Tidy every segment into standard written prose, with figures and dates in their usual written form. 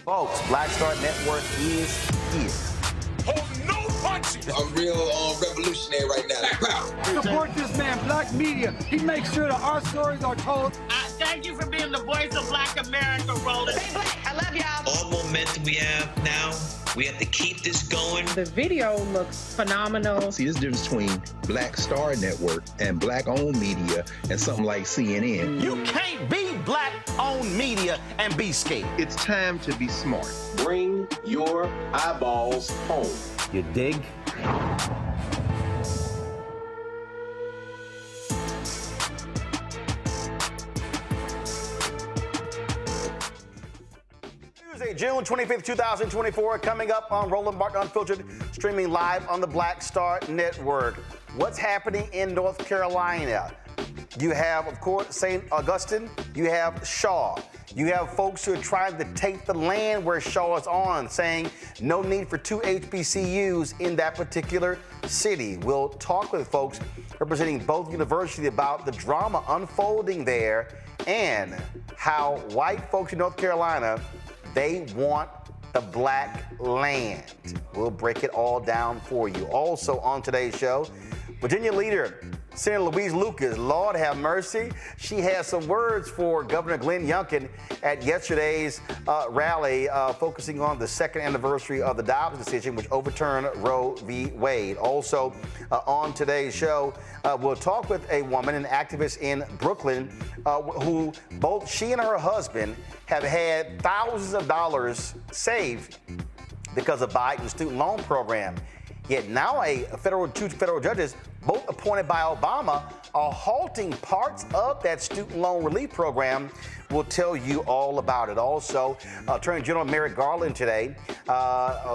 Folks, Black Star Network is here. Oh, no punches! I'm real revolutionary right now. Support this man, Black Media. He makes sure that our stories are told. Thank you for being the voice of Black America, Roland. Stay black. I love y'all. All momentum we have now, we have to keep this going. The video looks phenomenal. See, there's a difference between Black Star Network and Black-owned media and something like CNN. You can't be Black-owned media and be scared. It's time to be smart. Bring your eyeballs home. You dig? Tuesday, June 25th, 2024, coming up on Roland Martin Unfiltered, streaming live on the Black Star Network. What's happening in North Carolina? You have, of course, St. Augustine. You have Shaw. You have folks who are trying to take the land where Shaw is on, saying no need for two HBCUs in that particular city. We'll talk with folks representing both universities about the drama unfolding there and how white folks in North Carolina, they want the black land. We'll break it all down for you. Also on today's show, Virginia leader Senator Louise Lucas, Lord have mercy. She has some words for Governor Glenn Youngkin at yesterday's rally, focusing on the second anniversary of the Dobbs decision, which overturned Roe v. Wade. Also on today's show, we'll talk with a woman, an activist in Brooklyn, who both she and her husband have had thousands of dollars saved because of Biden's student loan program. Yet now two federal judges, both appointed by Obama, are halting parts of that student loan relief program. We'll tell you all about it. Also, Attorney General Merrick Garland today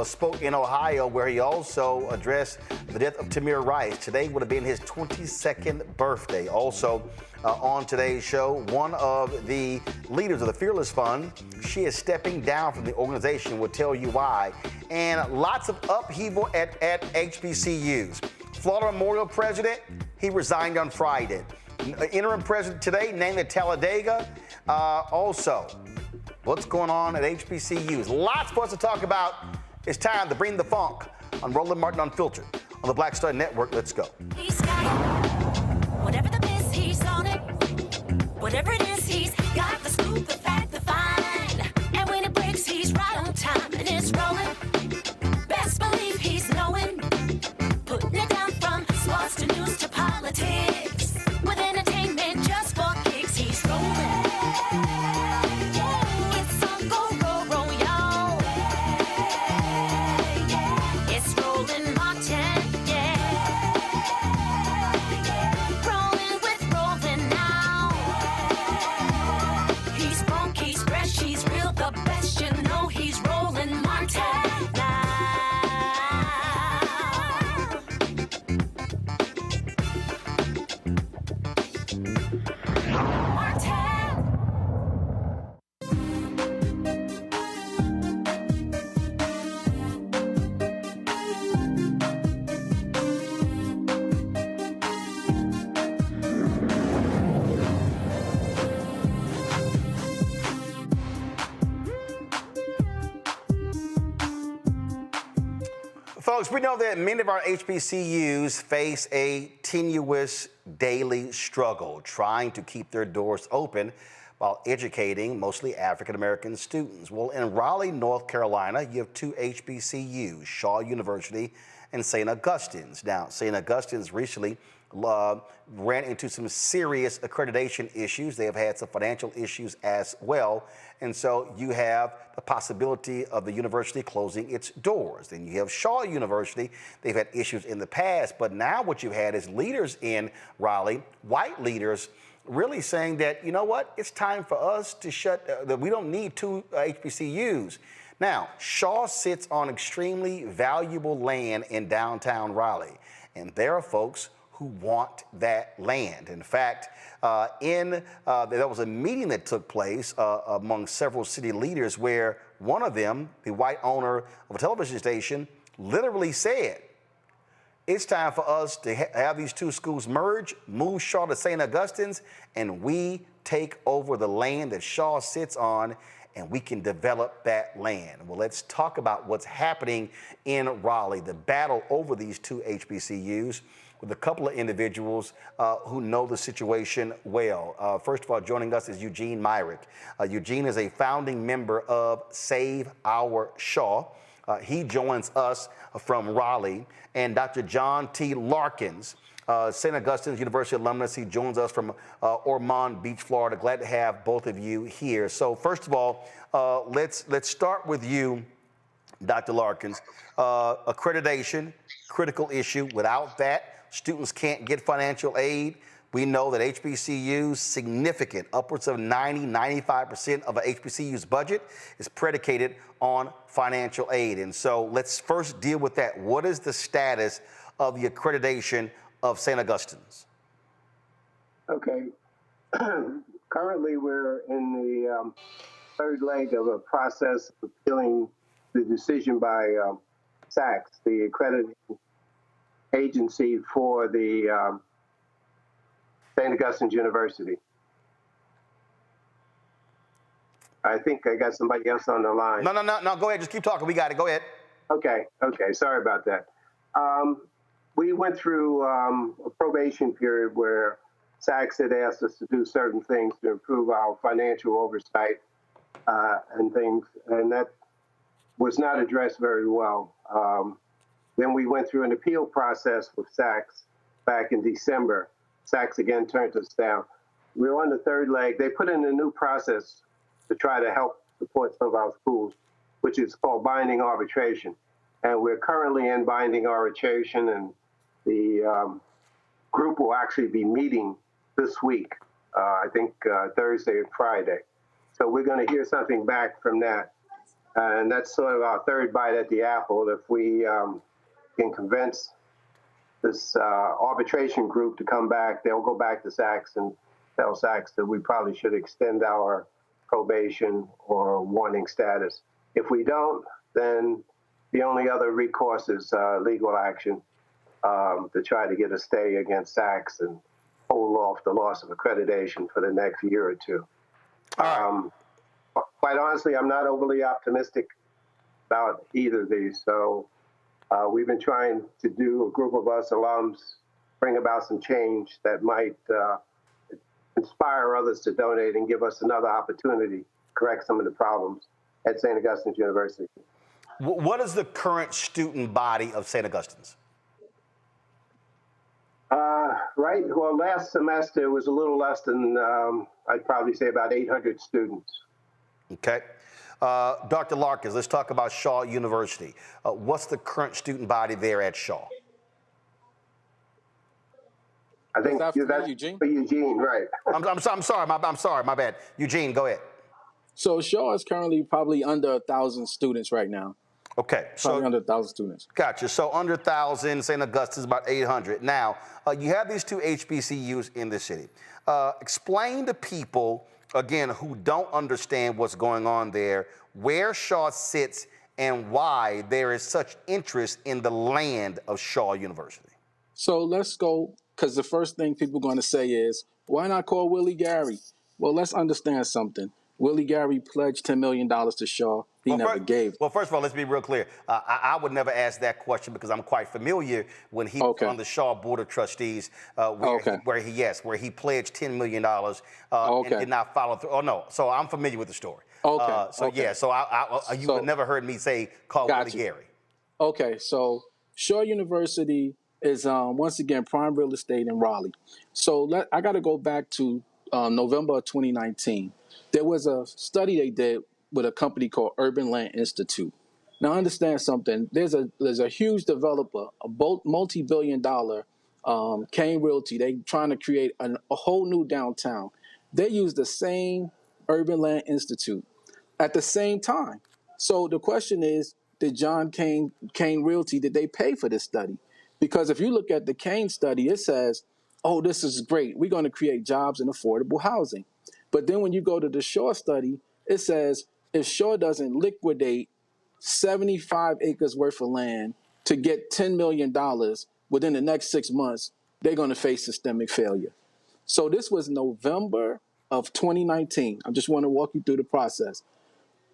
spoke in Ohio, where he also addressed the death of Tamir Rice. Today would have been his 22nd birthday. Also, on today's show, one of the leaders of the Fearless Fund, she is stepping down from the organization. We'll tell you why. And lots of upheaval at HBCUs. Florida Memorial President, he resigned on Friday. Interim president today named at Talladega. Also, what's going on at HBCUs? Lots for us to talk about. It's time to bring the funk on Roland Martin Unfiltered on the Black Star Network. Let's go. He's got it. Whatever the miss, he's on it. Whatever it is, he's got the scoop, the fact, the find. And when it breaks, he's right on time and it's rolling. Best believe he's knowing. Putting it down from sports to news to politics. With entertainment just for kicks, he's rolling. It's on go, roll, roll, y'all. It's Roland Martin, yeah. Rolling with Roland now. He's funk, he's fresh, he's real, the best, you know he's Roland Martin now. Folks, we know that many of our HBCUs face a tenuous daily struggle trying to keep their doors open while educating mostly African-American students. Well, in Raleigh, North Carolina, you have two HBCUs, Shaw University and St. Augustine's. Now, St. Augustine's recently ran into some serious accreditation issues. They have had some financial issues as well. And so you have the possibility of the university closing its doors. Then you have Shaw University. They've had issues in the past, but now what you've had is leaders in Raleigh, white leaders, really saying that, you know what, it's time for us to that we don't need two HBCUs. Now, Shaw sits on extremely valuable land in downtown Raleigh, and there are folks who want that land. In fact, there was a meeting that took place among several city leaders where one of them, the white owner of a television station, literally said, it's time for us to have these two schools merge, move Shaw to St. Augustine's, and we take over the land that Shaw sits on and we can develop that land. Well, let's talk about what's happening in Raleigh, the battle over these two HBCUs, with a couple of individuals who know the situation well. First of all, joining us is Eugene Myrick. Eugene is a founding member of Save Our Shaw. He joins us from Raleigh. And Dr. John T. Larkins, St. Augustine's University alumnus. He joins us from Ormond Beach, Florida. Glad to have both of you here. So first of all, let's start with you, Dr. Larkins. Accreditation, critical issue. Without that, students can't get financial aid. We know that HBCUs, significant, upwards of 95% of a HBCU's budget is predicated on financial aid. And so let's first deal with that. What is the status of the accreditation of St. Augustine's? Okay. Currently, we're in the third leg of a process of appealing the decision by SACS, the accrediting agency for the St. Augustine's University. I think I got somebody else on the line. No. Go ahead. Just keep talking. We got it. Go ahead. Okay. Sorry about that. We went through a probation period where SACS had asked us to do certain things to improve our financial oversight and things, and that was not addressed very well. Then we went through an appeal process with SACS back in December. SACS again turned us down. We're on the third leg. They put in a new process to try to help support some of our schools, which is called binding arbitration. And we're currently in binding arbitration, and the group will actually be meeting this week, I think Thursday and Friday. So we're going to hear something back from that. And that's sort of our third bite at the apple. If we can convince this arbitration group to come back, they'll go back to SACS and tell SACS that we probably should extend our probation or warning status. If we don't, then the only other recourse is legal action to try to get a stay against SACS and hold off the loss of accreditation for the next year or two. Quite honestly, I'm not overly optimistic about either of these. So we've been trying to do, a group of us alums, bring about some change that might inspire others to donate and give us another opportunity to correct some of the problems at St. Augustine's University. What is the current student body of St. Augustine's? Right. Well, last semester was a little less than, I'd probably say about 800 students. Okay. Dr. Larkins, let's talk about Shaw University. What's the current student body there at Shaw? I think that's Eugene? for Eugene, right? I'm sorry, my bad. Eugene, go ahead. So Shaw is currently probably under 1,000 students right now. Okay, probably under 1,000 students. Gotcha. So under 1,000, St. Augustine's about 800. Now, you have these two HBCUs in the city. Explain to people, again, who don't understand what's going on there, where Shaw sits and why there is such interest in the land of Shaw University. So let's go, because the first thing people are going to say is, why not call Willie Gary? Well, let's understand something. Willie Gary pledged $10 million to Shaw. He never gave. Well, first of all, let's be real clear. I would never ask that question because I'm quite familiar when he was on the Shaw Board of Trustees, where he pledged $10 million and did not follow through. Oh, no. So I'm familiar with the story. You would never heard me say call Willie Gary. Okay, so Shaw University is, once again, prime real estate in Raleigh. So I got to go back to November of 2019. There was a study they did with a company called Urban Land Institute. Now, understand something. There's a huge developer, a multi-billion-dollar Kane Realty. They trying to create a whole new downtown. They use the same Urban Land Institute at the same time. So the question is, did John Kane Realty, did they pay for this study? Because if you look at the Kane study, it says, oh, this is great. We're going to create jobs and affordable housing. But then when you go to the Shaw study, it says if Shaw doesn't liquidate 75 acres worth of land to get $10 million within the next 6 months, they're going to face systemic failure. So this was November of 2019. I just want to walk you through the process.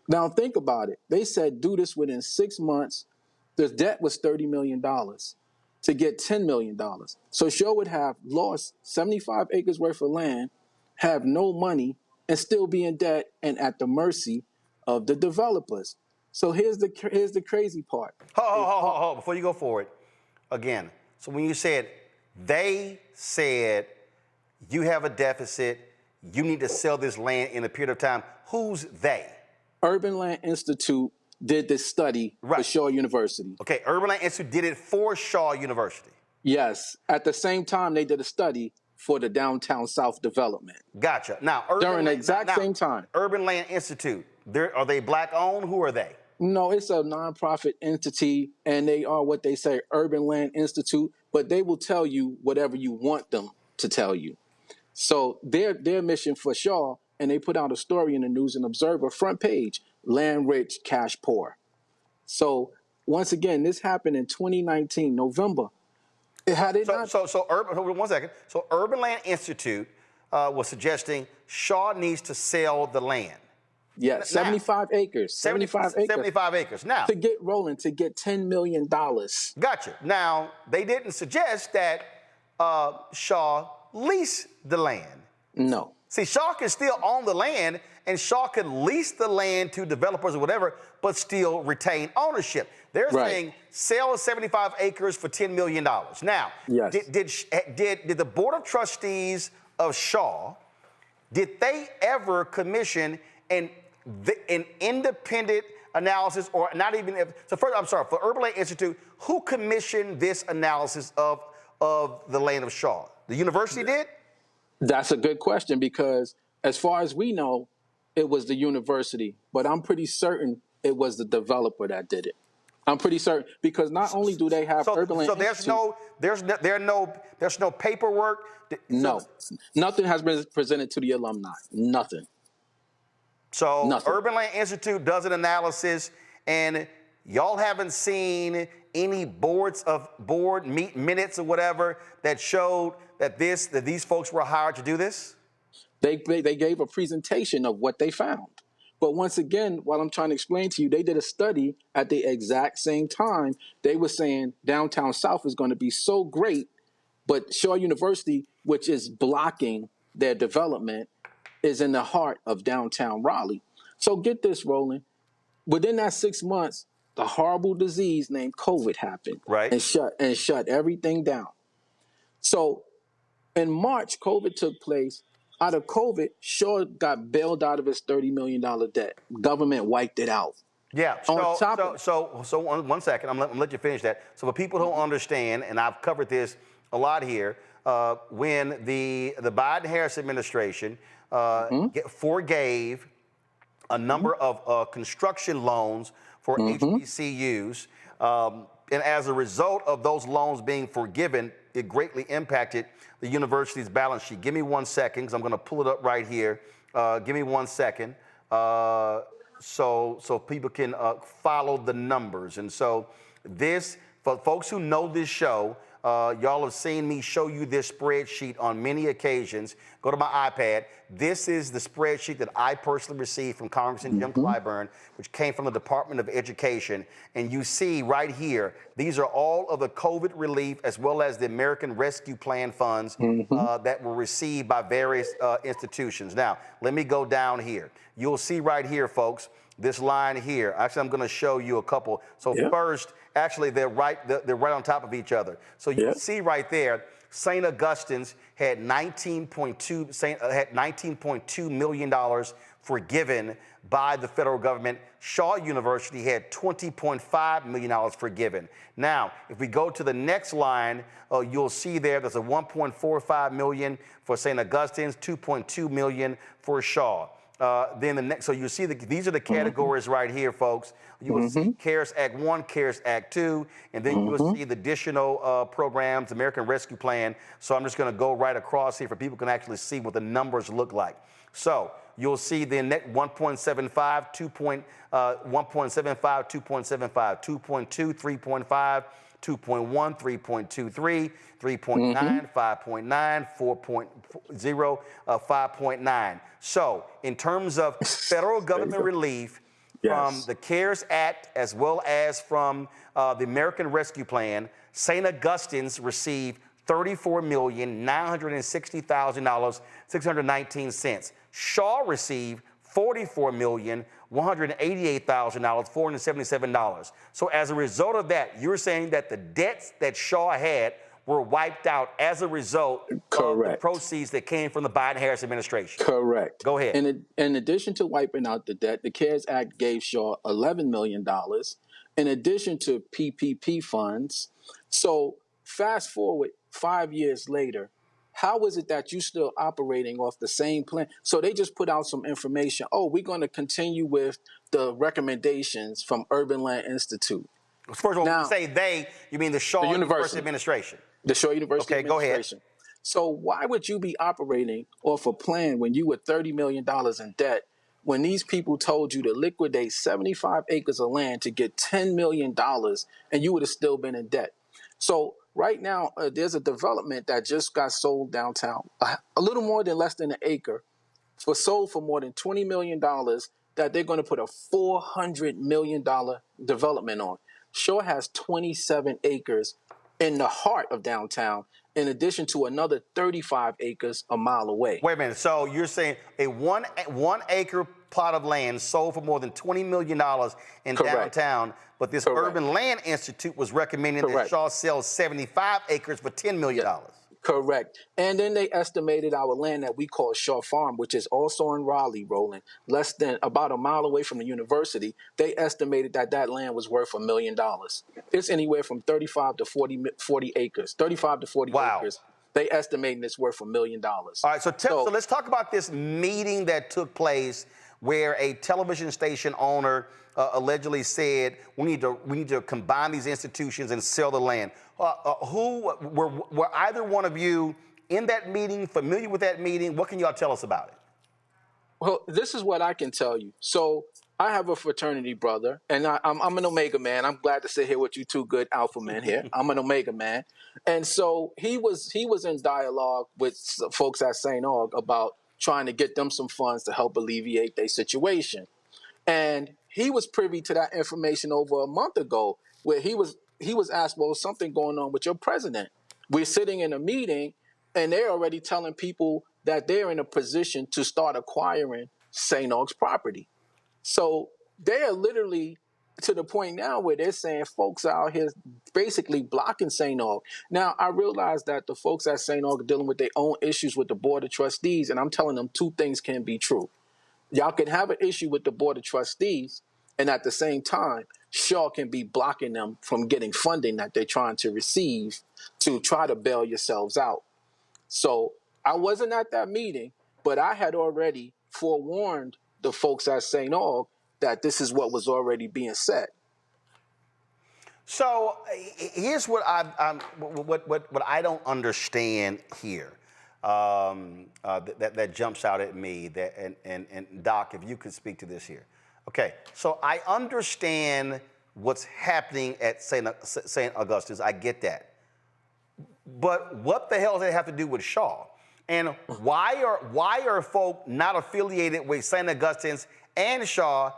Now think about it. They said do this within 6 months. The debt was $30 million to get $10 million. So Shaw would have lost 75 acres worth of land, have no money, and still be in debt and at the mercy of the developers. So here's the crazy part. Hold. Before you go forward, again, so when you said, they said you have a deficit, you need to sell this land in a period of time, who's they? Urban Land Institute did this study for Shaw University. Okay, Urban Land Institute did it for Shaw University. Yes. At the same time, they did a study for the Downtown South development. Gotcha. Now, during the exact same time. Urban Land Institute, are they black-owned? Who are they? No, it's a nonprofit entity, and they are what they say, Urban Land Institute, but they will tell you whatever you want them to tell you. So their mission for Shaw, and they put out a story in the News and Observer, front page, land rich, cash poor. So once again, this happened in 2019, November. One second. So Urban Land Institute was suggesting Shaw needs to sell the land. Yeah, 75 acres. 75 acres. Now, to get Roland, to get $10 million. Gotcha. Now, they didn't suggest that Shaw lease the land. No. See, Shaw can still own the land, and Shaw can lease the land to developers or whatever, but still retain ownership. They're saying sell 75 acres for $10 million. Now, yes. Did the Board of Trustees of Shaw, did they ever commission an independent analysis, or not even? So first, I'm sorry, for Urban Land Institute, who commissioned this analysis of the land of Shaw? The university did? That's a good question, because as far as we know, it was the university, but I'm pretty certain it was the developer that did it. I'm pretty certain, because not only do they have Urban Land Institute. So there's no paperwork. No, nothing has been presented to the alumni. Nothing. So Nothing. Urban Land Institute does an analysis, and y'all haven't seen any board minutes or whatever that showed that these folks were hired to do this? They gave a presentation of what they found. But once again, what I'm trying to explain to you, they did a study at the exact same time. They were saying Downtown South is going to be so great, but Shaw University, which is blocking their development, is in the heart of downtown Raleigh. So get this, Roland. Within that 6 months, the horrible disease named COVID happened, and shut everything down. So in March, COVID took place. Out of COVID, Shaw got bailed out of his $30 million debt. Government wiped it out. Yeah. So one second. I'm gonna let you finish that. So for people who don't understand, and I've covered this a lot here, when the Biden-Harris administration forgave a number of construction loans for HBCUs, and as a result of those loans being forgiven, it greatly impacted the university's balance sheet. Give me 1 second, because I'm going to pull it up right here. Give me 1 second, so people can follow the numbers. And so this, for folks who know this show, y'all have seen me show you this spreadsheet on many occasions. Go to my iPad. This is the spreadsheet that I personally received from Congressman Jim Clyburn, which came from the Department of Education. And you see right here, these are all of the COVID relief as well as the American Rescue Plan funds that were received by various institutions. Now, let me go down here. You'll see right here, folks, this line here. Actually, I'm going to show you a couple. So first, actually, they're right on top of each other. So you see right there, St. Augustine's had $19.2 million forgiven by the federal government. Shaw University had $20.5 million forgiven. Now, if we go to the next line, you'll see there's a $1.45 million for St. Augustine's, $2.2 million for Shaw. Then the next, so you see these are the categories right here, folks. You will see CARES Act 1, CARES Act 2, and then you will see the additional programs, American Rescue Plan. So I'm just going to go right across here for people can actually see what the numbers look like. So you'll see the net 1.75, 1.75, 2.75, 2.2, 3.5, 2.1, 3.23, 3.9, 5.9, 4.0, 5.9. So in terms of federal government relief, from the CARES Act as well as from the American Rescue Plan, St. Augustine's received $34,960,619. Shaw received $44,188,477. So as a result of that, you're saying that the debts that Shaw had were wiped out as a result of the proceeds that came from the Biden-Harris administration. Correct. Go ahead. In addition to wiping out the debt, the CARES Act gave Shaw $11 million in addition to PPP funds. So fast forward 5 years later, how is it that you still operating off the same plan? So they just put out some information. Oh, we're going to continue with the recommendations from Urban Land Institute. First of all, when you say they, you mean the Shaw University Administration. The Shaw University Administration. Go ahead. So why would you be operating off a plan when you were $30 million in debt, when these people told you to liquidate 75 acres of land to get $10 million and you would have still been in debt? So right now, there's a development that just got sold downtown, a little more than less than an acre, sold for more than $20 million that they're going to put a $400 million development on. Shaw has 27 acres in the heart of downtown, in addition to another 35 acres a mile away. Wait a minute. So you're saying a one acre plot of land sold for more than $20 million in downtown, but this Urban Land Institute was recommending that Shaw sells 75 acres for $10 million. Correct. And then they estimated our land that we call Shaw Farm, which is also in Raleigh, Roland, less than about a mile away from the university. They estimated that that land was worth $1 million. It's anywhere from 35 to 40 acres, 35 to 40 acres. They estimating it's worth $1 million. All right, so let's talk about this meeting that took place where a television station owner allegedly said we need to combine these institutions and sell the land. Were either one of you in that meeting, familiar with that meeting? What can y'all tell us about it? Well, this is what I can tell you. So I have a fraternity brother, and I'm an Omega man. I'm glad to sit here with you two good alpha men here. I'm an Omega man. And so he was in dialogue with folks at St. Aug about trying to get them some funds to help alleviate their situation. And he was privy to that information over a month ago, where he was asked, well, something going on with your president. We're sitting in a meeting, and they're already telling people that they're in a position to start acquiring St. Aug's property. So they are literally to the point now where they're saying folks out here basically blocking St. Aug. Now, I realize that the folks at St. Aug are dealing with their own issues with the Board of Trustees, and I'm telling them two things can be true. Y'all can have an issue with the Board of Trustees, and at the same time, Shaw can be blocking them from getting funding that they're trying to receive to try to bail yourselves out. So I wasn't at that meeting, but I had already forewarned the folks at St. Aug that this is what was already being said. So here's what I don't understand here. That jumps out at me. And Doc, if you could speak to this here. Okay, so I understand what's happening at St. Augustine's. I get that. But what the hell does that have to do with Shaw? And why are folk not affiliated with St. Augustine's and Shaw,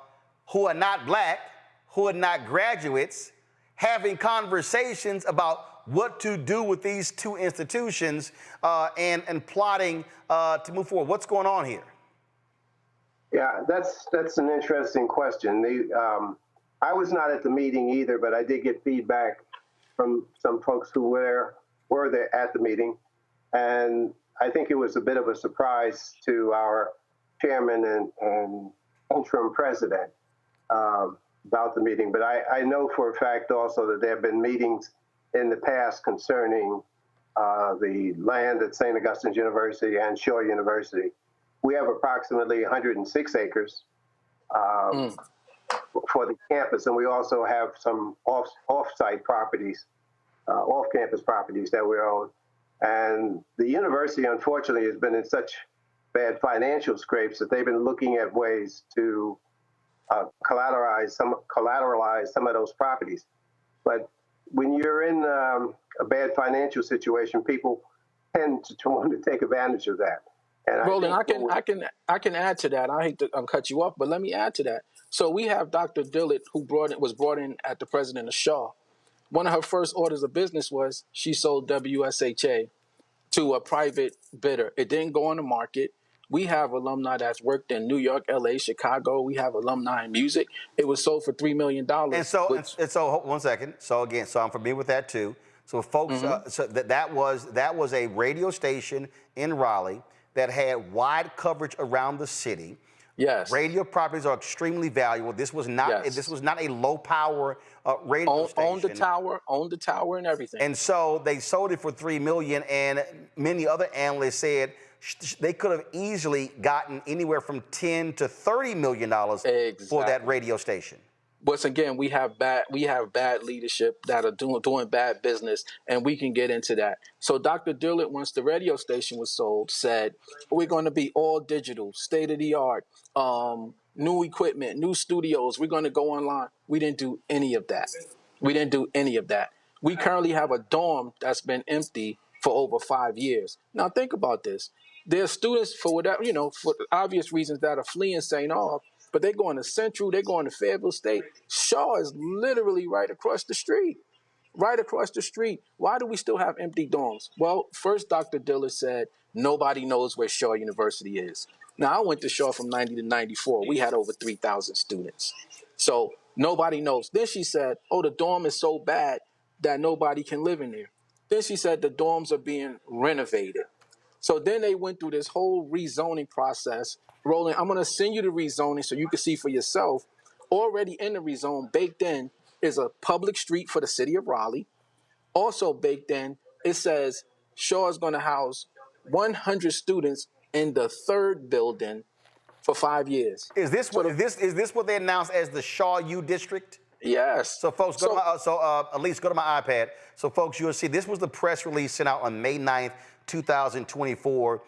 who are not black, who are not graduates, having conversations about what to do with these two institutions and plotting to move forward? What's going on here? Yeah, that's an interesting question. I was not at the meeting either, but I did get feedback from some folks who were there at the meeting, and I think it was a bit of a surprise to our chairman and interim president about the meeting. But I know for a fact also that there have been meetings in the past concerning the land at St. Augustine's University and Shaw University. We have approximately 106 acres for the campus, and we also have some off-site properties, off-campus properties that we own. And the university, unfortunately, has been in such bad financial scrapes that they've been looking at ways to collateralize some of those properties. But when you're in a bad financial situation, people tend to want to take advantage of that. And Roland, I can add to that. I hate to cut you off, but let me add to that. So we have Dr. Dillett, who was brought in at the president of Shaw. One of her first orders of business was she sold WSHA to a private bidder. It didn't go on the market. We have alumni that's worked in New York, LA, Chicago. We have alumni in music. It was sold for $3 million. And so, one second. So again, so I'm familiar with that too. So folks, so that was a radio station in Raleigh that had wide coverage around the city. Yes. Radio properties are extremely valuable. This was not a low power radio station. Owned the tower and everything. And so they sold it for $3 million, and many other analysts said they could have easily gotten anywhere from $10 to $30 million for that radio station. Once again, we have bad leadership that are doing bad business, and we can get into that. So Dr. Dillett, once the radio station was sold, said we're going to be all digital, state of the art, new equipment, new studios. We're going to go online. We didn't do any of that. We currently have a dorm that's been empty for over 5 years. Now think about this. There are students, for whatever, for obvious reasons, that are fleeing St. Aug, but they're going to Central, they're going to Fayetteville State. Shaw is literally right across the street. Why do we still have empty dorms? Well, first Dr. Dillett said nobody knows where Shaw University is. Now, I went to Shaw from 90 to 94. We had over 3,000 students. So nobody knows. Then she said, the dorm is so bad that nobody can live in there. Then she said the dorms are being renovated. So then they went through this whole rezoning process. Roland, I'm going to send you the rezoning so you can see for yourself. Already in the rezone, baked in, is a public street for the city of Raleigh. Also baked in, it says Shaw is going to house 100 students in the third building for 5 years. Is this what they announced as the Shaw U District? Yes. So folks, Elise, go to my iPad. So folks, you'll see this was the press release sent out on May 9th, 2024,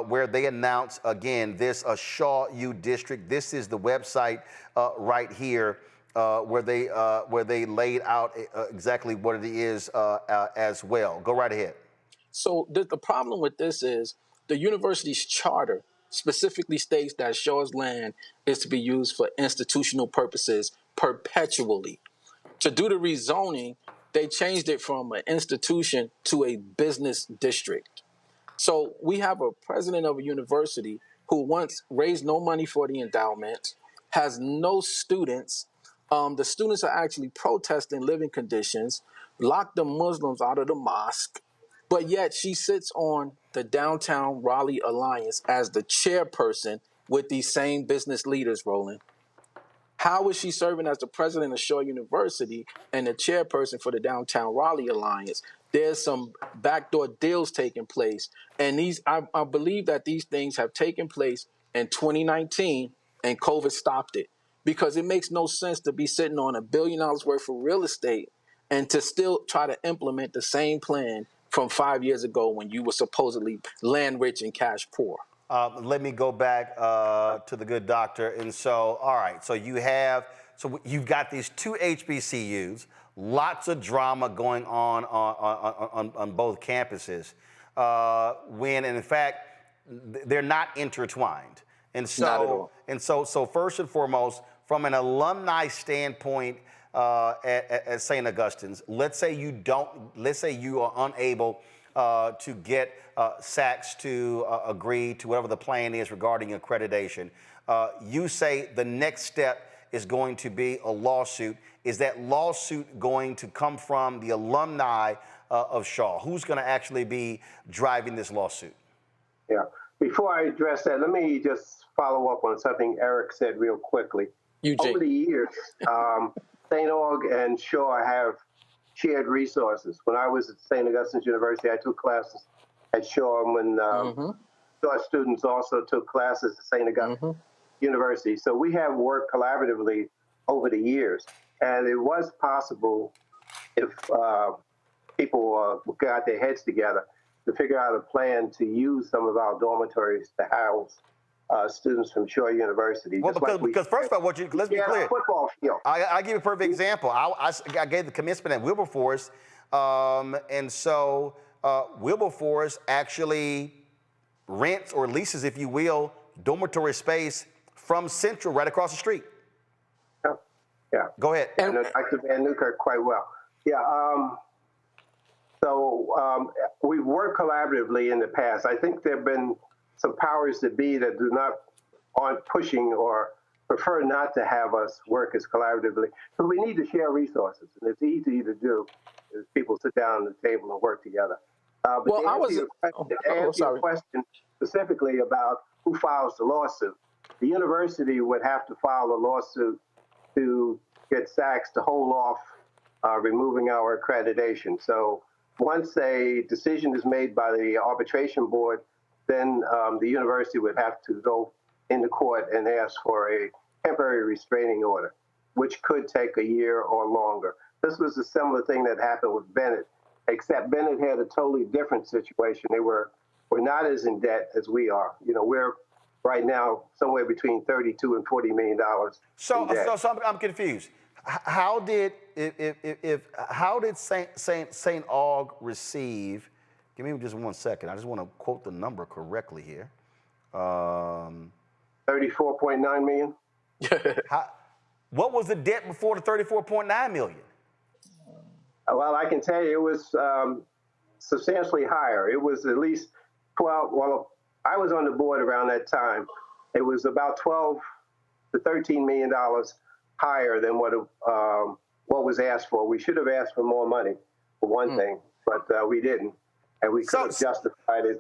where they announced, again, this Shaw U District. This is the website right here where they laid out exactly what it is as well. Go right ahead. So the problem with this is the university's charter specifically states that Shaw's land is to be used for institutional purposes perpetually. To do the rezoning, they changed it from an institution to a business district. So we have a president of a university who once raised no money for the endowment, has no students. The students are actually protesting living conditions, locked the Muslims out of the mosque, but yet she sits on the Downtown Raleigh Alliance as the chairperson with these same business leaders, Roland. How is she serving as the president of Shaw University and the chairperson for the Downtown Raleigh Alliance? There's some backdoor deals taking place. And I believe that these things have taken place in 2019 and COVID stopped it. Because it makes no sense to be sitting on $1 billion worth of real estate and to still try to implement the same plan from 5 years ago when you were supposedly land rich and cash poor. Let me go back to the good doctor. And so, all right, so you've got these two HBCUs, lots of drama going on both campuses, when in fact they're not intertwined. And so, not at all. And so first and foremost, from an alumni standpoint at St. Augustine's, let's say you are unable to get SACS to agree to whatever the plan is regarding accreditation. You say the next step is going to be a lawsuit. Is that lawsuit going to come from the alumni of Shaw? Who's going to actually be driving this lawsuit? Yeah. Before I address that, let me just follow up on something Eric said real quickly. Over the years, St. Aug and Shaw have shared resources. When I was at St. Augustine's University, I took classes at Shaw, and when Shaw students also took classes at St. Augustine University. So we have worked collaboratively over the years. And it was possible, if people got their heads together, to figure out a plan to use some of our dormitories to house students from Shaw University. Well, because first of all, let's be clear. Football field. I'll give you a perfect example. I gave the commencement at Wilberforce, and so Wilberforce actually rents or leases, if you will, dormitory space from Central right across the street. Yeah. Go ahead. I know Dr. Van Newkirk quite well. Yeah. We've worked collaboratively in the past. I think there have been some powers that be that aren't pushing or prefer not to have us work as collaboratively. So we need to share resources, and it's easy to do if people sit down at the table and work together. But to answer your question specifically about who files the lawsuit, the university would have to file a lawsuit to get SACS to hold off removing our accreditation. So once a decision is made by the arbitration board, then the university would have to go into court and ask for a temporary restraining order, which could take a year or longer. This was a similar thing that happened with Bennett, except Bennett had a totally different situation. They were not as in debt as we are. You know, we're right now somewhere between $32 and $40 million. So I'm confused. How did St. Aug receive? Give me just 1 second. I just want to quote the number correctly here. 34.9 million. What was the debt before the 34.9 million? Well, I can tell you it was substantially higher. It was at least 12. Well, I was on the board around that time. It was about 12 to 13 million dollars higher than what was asked for. We should have asked for more money, for one thing, but we didn't, and we could have justified it.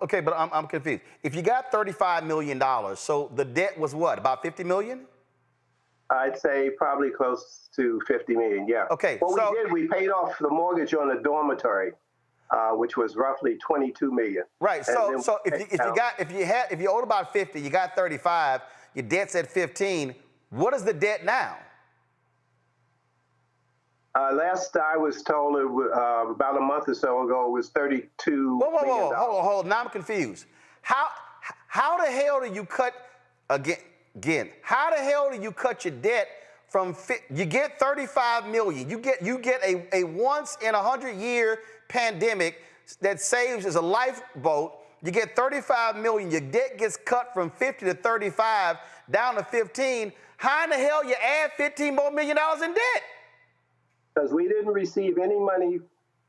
Okay, but I'm confused. If you got $35 million, so the debt was what, about 50 million? I'd say probably close to 50 million. Yeah. Okay. Well, we paid off the mortgage on a dormitory, which was roughly 22 million. Right. So if you owed about 50, you got 35, your debt's at 15. What is the debt now? Last I was told, about a month or so ago, it was $32 million. Hold on. Now I'm confused. How the hell do you cut again? How the hell do you cut your debt from? You get 35 million. You get a once in 100-year pandemic that saves as a lifeboat. You get 35 million. Your debt gets cut from 50 to 35 down to 15. How in the hell you add $15 more million in debt? Because we didn't receive any money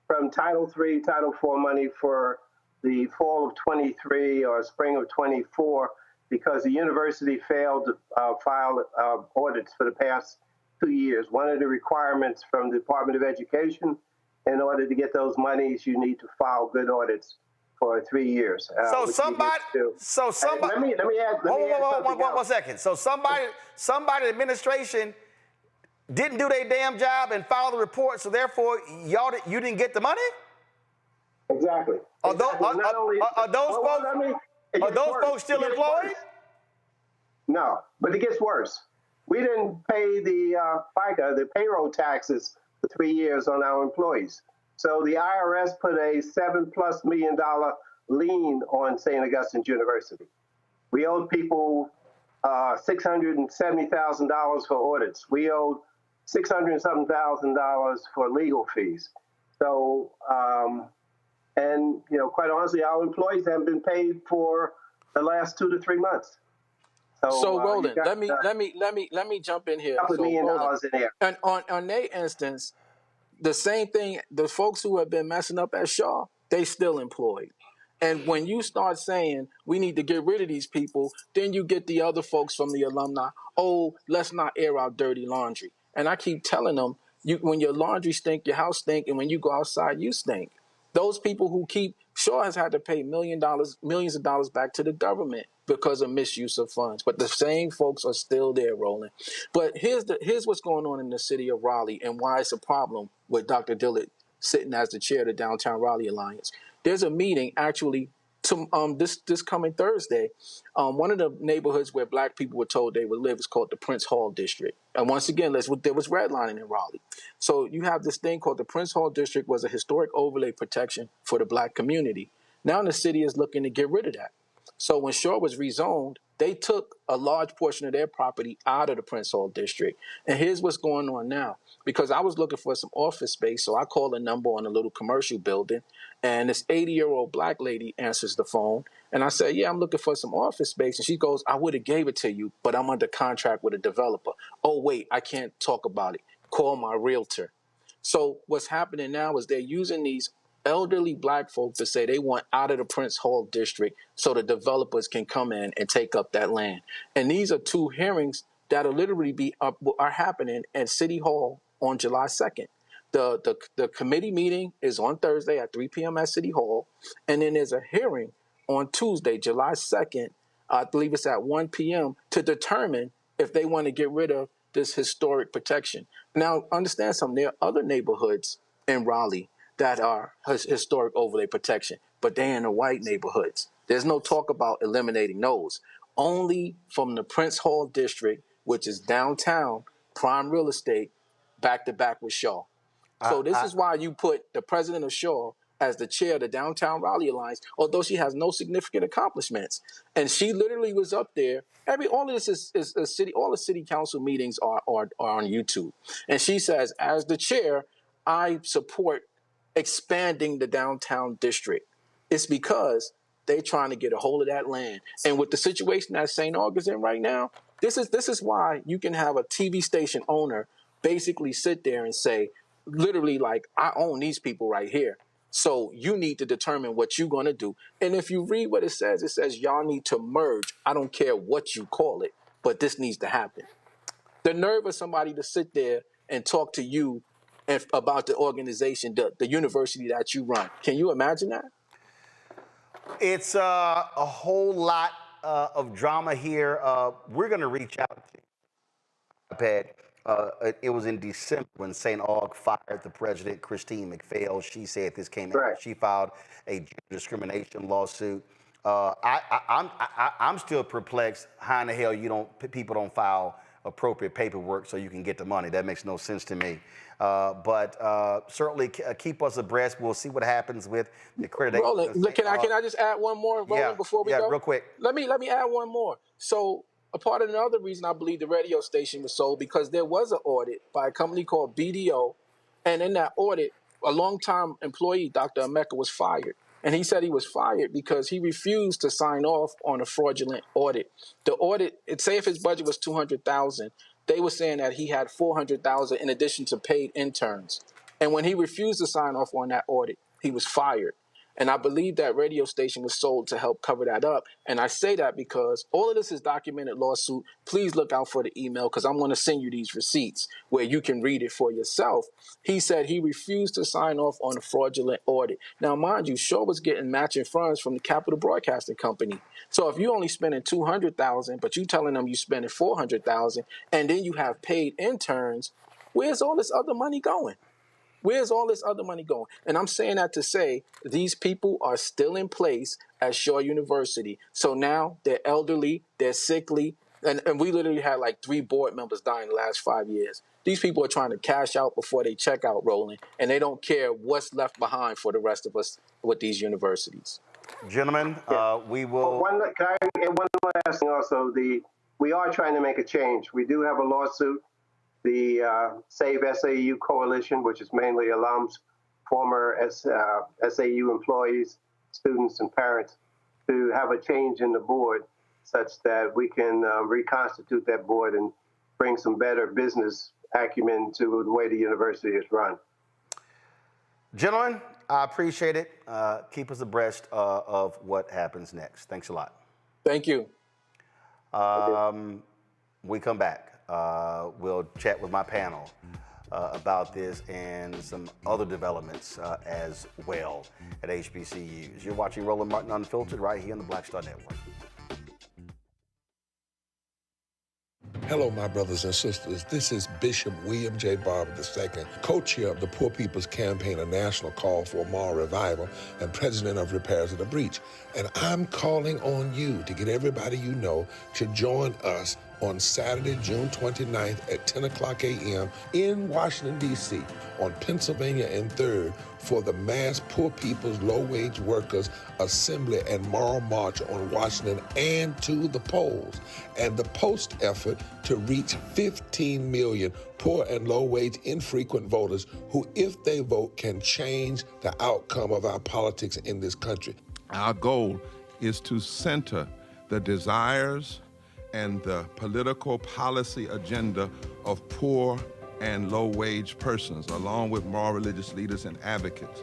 from Title III, Title IV money for the fall of 23 or spring of 24 because the university failed to file audits for the past 2 years. One of the requirements from the Department of Education, in order to get those monies, you need to file good audits for 3 years. Let me add. Hold on 1 second. So somebody in administration didn't do their damn job and file the report, so therefore you didn't get the money? Exactly. Are those folks still employed? No, but it gets worse. We didn't pay the FICA, the payroll taxes, for 3 years on our employees. So the IRS put a $7+ million lien on St. Augustine's University. We owed people $670,000 for audits. We owed $607,000 for legal fees. So, and quite honestly, our employees haven't been paid for the last 2 to 3 months. So Roland, let me jump in here. $2 million in there. And on their instance, the same thing. The folks who have been messing up at Shaw, they still employed. And when you start saying we need to get rid of these people, then you get the other folks from the alumni. Oh, let's not air out dirty laundry. And I keep telling them, when your laundry stink, your house stink, and when you go outside, you stink. Those people who Shaw has had to pay millions of dollars back to the government because of misuse of funds. But the same folks are still there, Roland. But here's what's going on in the city of Raleigh and why it's a problem with Dr. Dillard sitting as the chair of the Downtown Raleigh Alliance. There's a meeting actually this coming Thursday. One of the neighborhoods where black people were told they would live is called the Prince Hall District. And once again, there was redlining in Raleigh. So you have this thing called the Prince Hall District was a historic overlay protection for the black community. Now the city is looking to get rid of that. So when Shaw was rezoned, they took a large portion of their property out of the Prince Hall district. And here's what's going on now. Because I was looking for some office space, so I called a number on a little commercial building, and this 80-year-old black lady answers the phone. And I said, yeah, I'm looking for some office space. And she goes, I would have gave it to you, but I'm under contract with a developer. Oh, wait, I can't talk about it. Call my realtor. So what's happening now is they're using these elderly black folk to say they want out of the Prince Hall district so the developers can come in and take up that land. And these are two hearings that'll literally are happening at City Hall on July 2nd. The committee meeting is on Thursday at 3 p.m. at City Hall, and then there's a hearing on Tuesday, July 2nd, I believe it's at 1 p.m., to determine if they want to get rid of this historic protection. Now, understand something. There are other neighborhoods in Raleigh that are historic overlay protection, but they're in the white neighborhoods. There's no talk about eliminating those. Only from the Prince Hall district, which is downtown, prime real estate, back to back with Shaw. So this is why you put the president of Shaw as the chair of the Downtown Raleigh Alliance, although she has no significant accomplishments. And she literally was up there. All of this is a city. All the city council meetings are on YouTube. And she says, as the chair, I support expanding the downtown district. It's because they're trying to get a hold of that land. And with the situation that St. August's in right now, this is why you can have a TV station owner basically sit there and say, literally, like, I own these people right here. So you need to determine what you're going to do. And if you read what it says y'all need to merge. I don't care what you call it, but this needs to happen. The nerve of somebody to sit there and talk to you about the organization, the university that you run. Can you imagine that? It's a whole lot of drama here. We're going to reach out to you. It was in December when St. Aug fired the president, Christine McPhail. She said this came out. She filed a gender discrimination lawsuit. I'm still perplexed. How in the hell people don't file appropriate paperwork so you can get the money? That makes no sense to me. But certainly keep us abreast. We'll see what happens with the accreditation. Roland, can I just add one more, Roland, before we go? Yeah, real quick. Let me add one more. So a part of another reason I believe the radio station was sold, because there was an audit by a company called BDO, and in that audit, a longtime employee, Dr. Emeka, was fired. And he said he was fired because he refused to sign off on a fraudulent audit. The audit, say if his budget was $200,000, they were saying that he had $400,000 in addition to paid interns. And when he refused to sign off on that audit, he was fired. And I believe that radio station was sold to help cover that up. And I say that because all of this is documented lawsuit. Please look out for the email, because I'm going to send you these receipts where you can read it for yourself. He said he refused to sign off on a fraudulent audit. Now, mind you, Shaw was getting matching funds from the Capital Broadcasting Company. So if you only spending $200,000, but you telling them you spending $400,000, and then you have paid interns, where's all this other money going? Where's all this other money going? And I'm saying that to say these people are still in place at Shaw University. So now they're elderly, they're sickly, and we literally had like 3 board members die in the last 5 years. These people are trying to cash out before they check out, Roland, and they don't care what's left behind for the rest of us with these universities. Gentlemen, we will... Can I add one last thing also? We are trying to make a change. We do have a lawsuit. The Save SAU Coalition, which is mainly alums, former SAU employees, students, and parents, to have a change in the board such that we can reconstitute that board and bring some better business acumen to the way the university is run. Gentlemen, I appreciate it. Keep us abreast of what happens next. Thanks a lot. Thank you. We come back. We'll chat with my panel about this and some other developments as well at HBCUs. You're watching Roland Martin Unfiltered right here on the Black Star Network. Hello, my brothers and sisters. This is Bishop William J. Barber II, co-chair of the Poor People's Campaign, a national call for moral revival, and president of Repairs of the Breach. And I'm calling on you to get everybody you know to join us on Saturday, June 29th at 10 o'clock a.m. in Washington, D.C. on Pennsylvania and 3rd for the Mass Poor People's Low-Wage Workers Assembly and Moral March on Washington and to the polls, and the post effort to reach 15 million poor and low-wage infrequent voters who, if they vote, can change the outcome of our politics in this country. Our goal is to center the desires and the political policy agenda of poor and low-wage persons, along with moral religious leaders and advocates.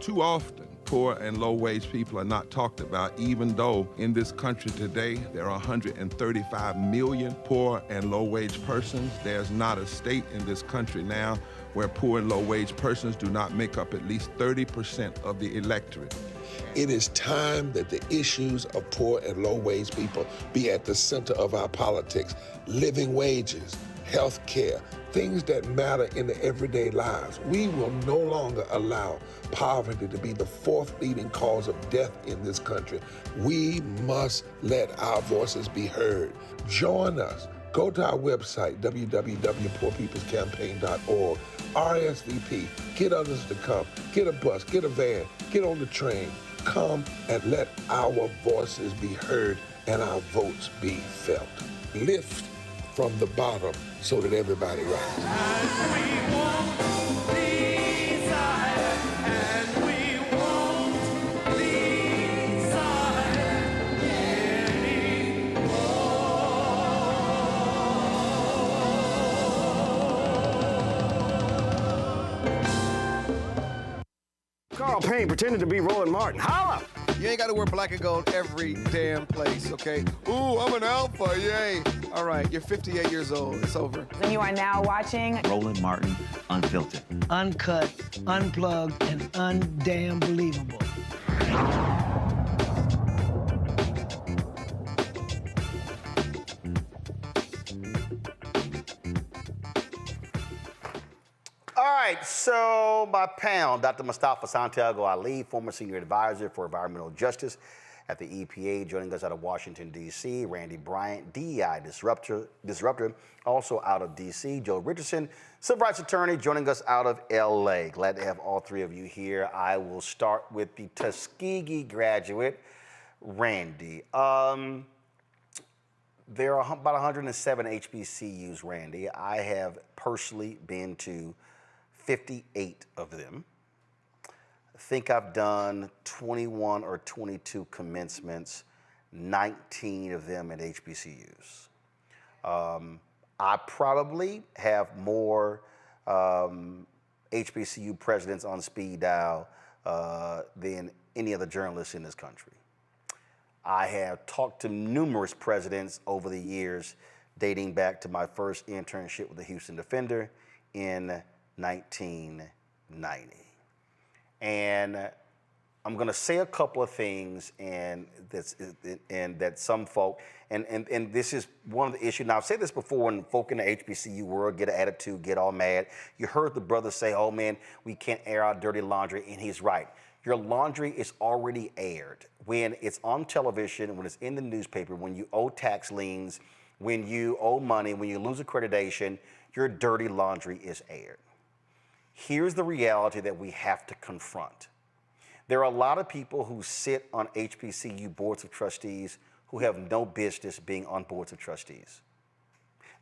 Too often, poor and low-wage people are not talked about, even though in this country today there are 135 million poor and low-wage persons. There's not a state in this country now where poor and low-wage persons do not make up at least 30% of the electorate. It is time that the issues of poor and low-wage people be at the center of our politics. Living wages, health care, things that matter in the everyday lives. We will no longer allow poverty to be the fourth leading cause of death in this country. We must let our voices be heard. Join us. Go to our website, www.poorpeoplescampaign.org. RSVP. Get others to come. Get a bus. Get a van. Get on the train. Come and let our voices be heard and our votes be felt. Lift from the bottom so that everybody rises. Carl Payne pretended to be Roland Martin. Holla! You ain't got to wear black and gold every damn place, okay? Ooh, I'm an alpha, yay. All right, you're 58 years old. It's over. And you are now watching Roland Martin Unfiltered. Uncut, unplugged, and undamn believable. All right, so my panel, Dr. Mustafa Santiago Ali, former senior advisor for environmental justice at the EPA, joining us out of Washington, D.C. Randy Bryant, DEI disruptor, also out of D.C. Joe Richardson, civil rights attorney, joining us out of L.A. Glad to have all three of you here. I will start with the Tuskegee graduate, Randy. There are about 107 HBCUs, Randy. I have personally been to 58 of them. I think I've done 21 or 22 commencements, 19 of them at HBCUs. I probably have more HBCU presidents on speed dial than any other journalist in this country. I have talked to numerous presidents over the years, dating back to my first internship with the Houston Defender in 1990. And I'm going to say a couple of things, and that some folk, and this is one of the issues. Now, I've said this before, when folk in the HBCU world get an attitude, get all mad. You heard the brother say, oh man, we can't air our dirty laundry, and he's right. Your laundry is already aired. When it's on television, when it's in the newspaper, when you owe tax liens, when you owe money, when you lose accreditation, your dirty laundry is aired. Here's the reality that we have to confront. There are a lot of people who sit on HBCU boards of trustees who have no business being on boards of trustees.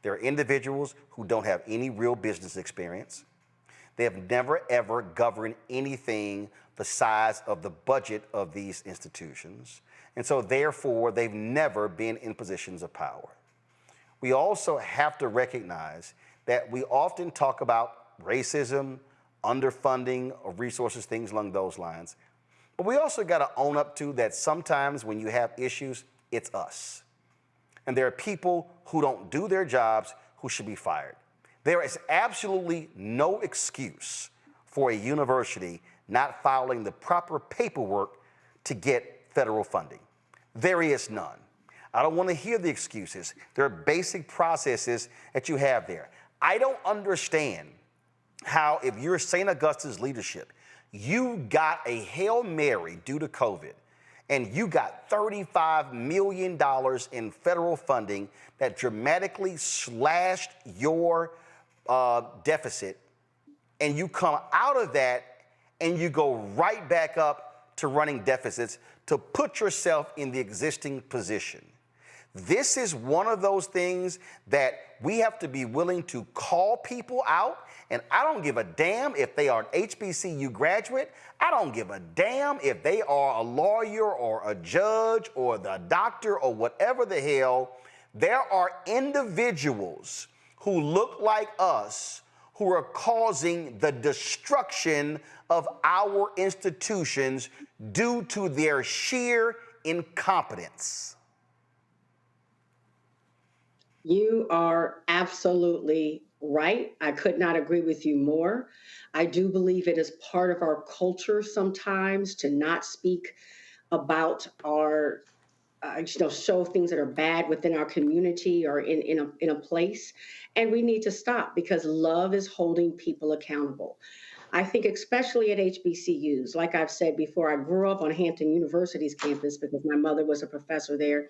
There are individuals who don't have any real business experience. They have never, ever governed anything the size of the budget of these institutions. And so, therefore, they've never been in positions of power. We also have to recognize that we often talk about racism, underfunding of resources, things along those lines. But we also got to own up to that sometimes when you have issues, it's us. And there are people who don't do their jobs who should be fired. There is absolutely no excuse for a university not filing the proper paperwork to get federal funding. There is none. I don't want to hear the excuses. There are basic processes that you have there. I don't understand how, if you're St. Augustine's leadership, you got a Hail Mary due to COVID, and you got $35 million in federal funding that dramatically slashed your deficit, and you come out of that and you go right back up to running deficits to put yourself in the existing position. This is one of those things that we have to be willing to call people out. And I don't give a damn if they are an HBCU graduate. I don't give a damn if they are a lawyer or a judge or the doctor or whatever the hell. There are individuals who look like us who are causing the destruction of our institutions due to their sheer incompetence. You are absolutely right. I could not agree with you more. I do believe it is part of our culture sometimes to not speak about our, show things that are bad within our community or in a place. And we need to stop because love is holding people accountable. I think especially at HBCUs, like I've said before, I grew up on Hampton University's campus because my mother was a professor there.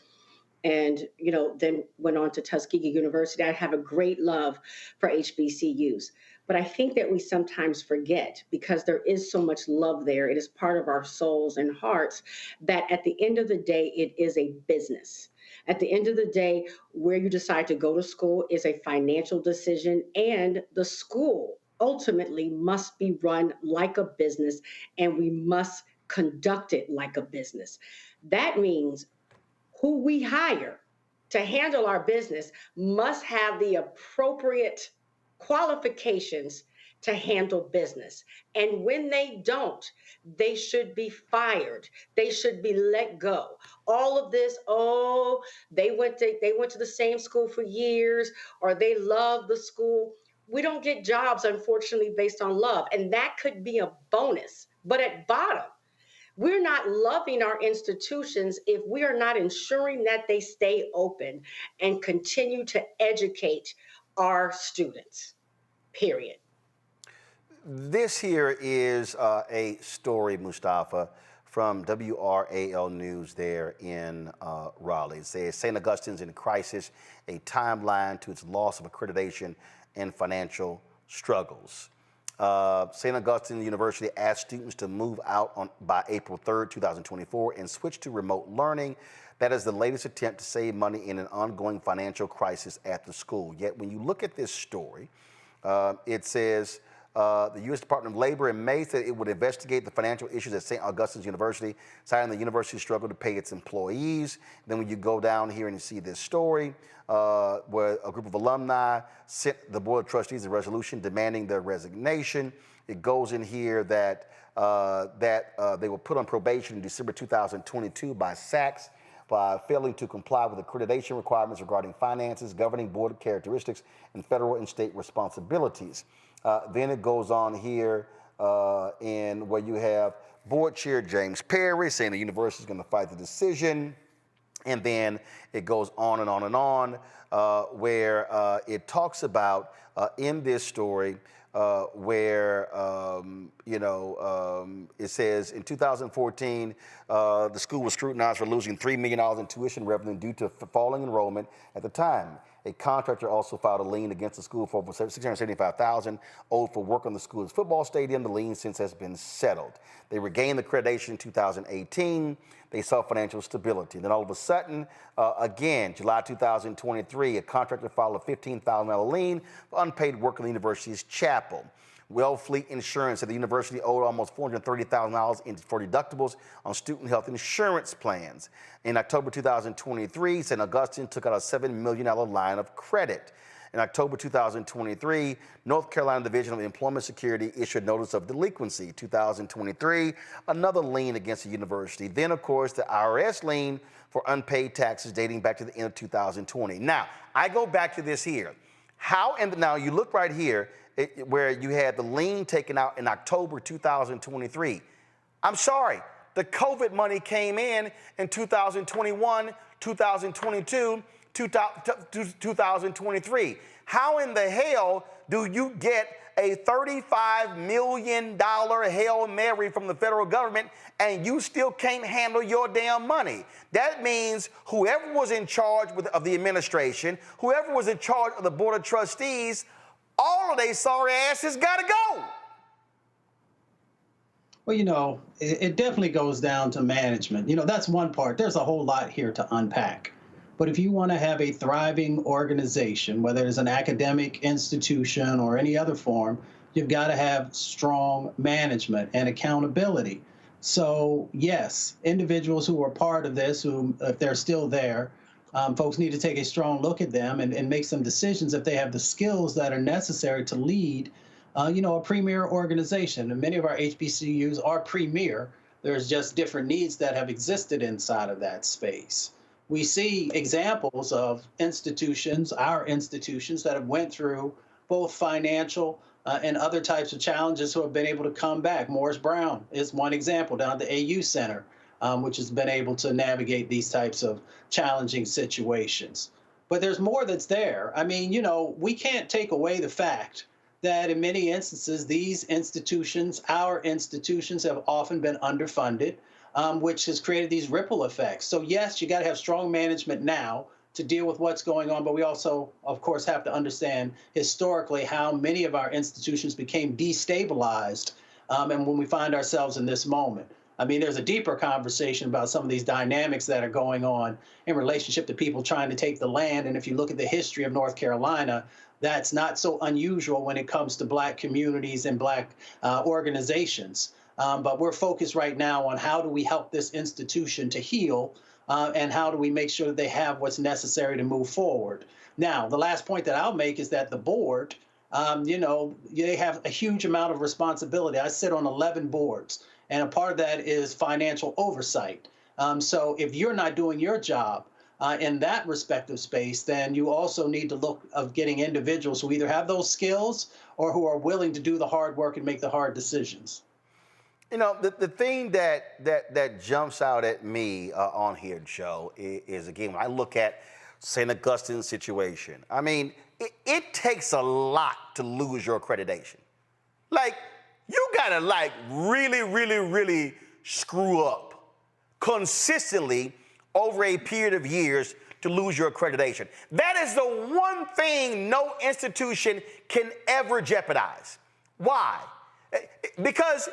And, then went on to Tuskegee University. I have a great love for HBCUs. But I think that we sometimes forget, because there is so much love there, it is part of our souls and hearts, that at the end of the day, it is a business. At the end of the day, where you decide to go to school is a financial decision, and the school ultimately must be run like a business, and we must conduct it like a business. That means who we hire to handle our business must have the appropriate qualifications to handle business. And when they don't, they should be fired. They should be let go. All of this, they went to the same school for years, or they love the school. We don't get jobs, unfortunately, based on love. And that could be a bonus. But at bottom, we're not loving our institutions if we are not ensuring that they stay open and continue to educate our students, period. This here is a story, Mustafa, from WRAL News there in Raleigh. It says, St. Augustine's in crisis, a timeline to its loss of accreditation and financial struggles. St. Augustine University asked students to move out by April 3rd, 2024 and switch to remote learning. That is the latest attempt to save money in an ongoing financial crisis at the school. Yet when you look at this story, it says the U.S. Department of Labor in May said it would investigate the financial issues at St. Augustine's University, citing the university's struggle to pay its employees. Then when you go down here and you see this story, where a group of alumni sent the Board of Trustees a resolution demanding their resignation. It goes in here that they were put on probation in December 2022 by SACS by failing to comply with accreditation requirements regarding finances, governing board characteristics, and federal and state responsibilities. Then it goes on here in where you have Board Chair James Perry saying the university is going to fight the decision. And then it goes on and on and on, where it talks about in this story where, it says in 2014, the school was scrutinized for losing $3 million in tuition revenue due to falling enrollment at the time. A contractor also filed a lien against the school for over $675,000 owed for work on the school's football stadium. The lien since has been settled. They regained the accreditation in 2018. They saw financial stability. Then all of a sudden, again, July 2023, a contractor filed a $15,000 lien for unpaid work in the university's chapel. Wellfleet Insurance said the university owed almost $430,000 for deductibles on student health insurance plans. In October 2023, St. Augustine took out a $7 million line of credit. In October 2023, North Carolina Division of Employment Security issued notice of delinquency. 2023, another lien against the university. Then, of course, the IRS lien for unpaid taxes dating back to the end of 2020. Now, I go back to this here. Now you look right here, where you had the lien taken out in October 2023. I'm sorry, the COVID money came in 2021, 2022, 2023. How in the hell do you get a $35 million Hail Mary from the federal government, and you still can't handle your damn money. That means whoever was in charge of the administration, whoever was in charge of the board of trustees, all of they sorry asses got to go. Well, it definitely goes down to management. That's one part. There's a whole lot here to unpack. But if you want to have a thriving organization, whether it's an academic institution or any other form, you've got to have strong management and accountability. So, yes, individuals who are part of this, who, if they're still there, folks need to take a strong look at them and make some decisions if they have the skills that are necessary to lead, a premier organization. And many of our HBCUs are premier. There's just different needs that have existed inside of that space. We see examples of institutions, our institutions, that have went through both financial and other types of challenges who have been able to come back. Morris Brown is one example down at the AU Center, which has been able to navigate these types of challenging situations. But there's more that's there. I mean, we can't take away the fact that in many instances, these institutions, our institutions, have often been underfunded, which has created these ripple effects. So yes, you got to have strong management now to deal with what's going on, but we also, of course, have to understand historically how many of our institutions became destabilized, and when we find ourselves in this moment. I mean, there's a deeper conversation about some of these dynamics that are going on in relationship to people trying to take the land. And if you look at the history of North Carolina, that's not so unusual when it comes to Black communities and Black organizations. But we're focused right now on how do we help this institution to heal, and how do we make sure that they have what's necessary to move forward. Now, the last point that I'll make is that the board, they have a huge amount of responsibility. I sit on 11 boards, and a part of that is financial oversight. So if you're not doing your job in that respective space, then you also need to look of getting individuals who either have those skills or who are willing to do the hard work and make the hard decisions. The thing that jumps out at me on here, Joe, is again, when I look at St. Augustine's situation, I mean, it takes a lot to lose your accreditation. Like, you gotta really, really, really screw up consistently over a period of years to lose your accreditation. That is the one thing no institution can ever jeopardize. Why? Because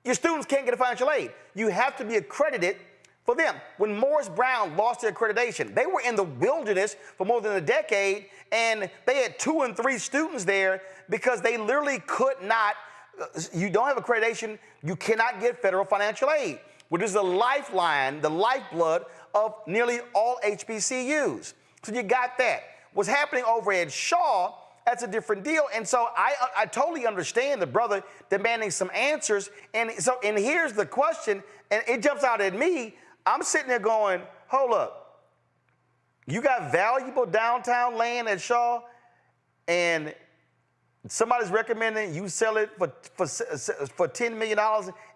your students can't get a financial aid. You have to be accredited for them. When Morris Brown lost their accreditation, they were in the wilderness for more than a decade, and they had 2 and 3 students there because they literally could not, you don't have accreditation, you cannot get federal financial aid, which is the lifeline, the lifeblood of nearly all HBCUs. So you got that. What's happening over at Shaw, that's a different deal. And so I totally understand the brother demanding some answers. And here's the question, and it jumps out at me. I'm sitting there going, hold up. You got valuable downtown land at Shaw, and somebody's recommending you sell it for $10 million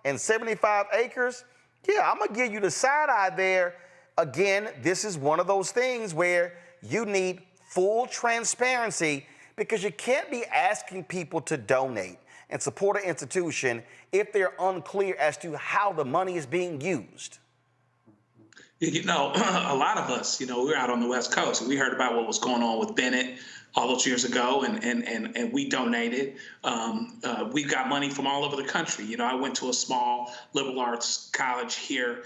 and 75 acres? Yeah, I'm gonna give you the side eye there. Again, this is one of those things where you need full transparency, because you can't be asking people to donate and support an institution if they're unclear as to how the money is being used. A lot of us, we were out on the West Coast, and we heard about what was going on with Bennett all those years ago, and we donated. We got money from all over the country. I went to a small liberal arts college here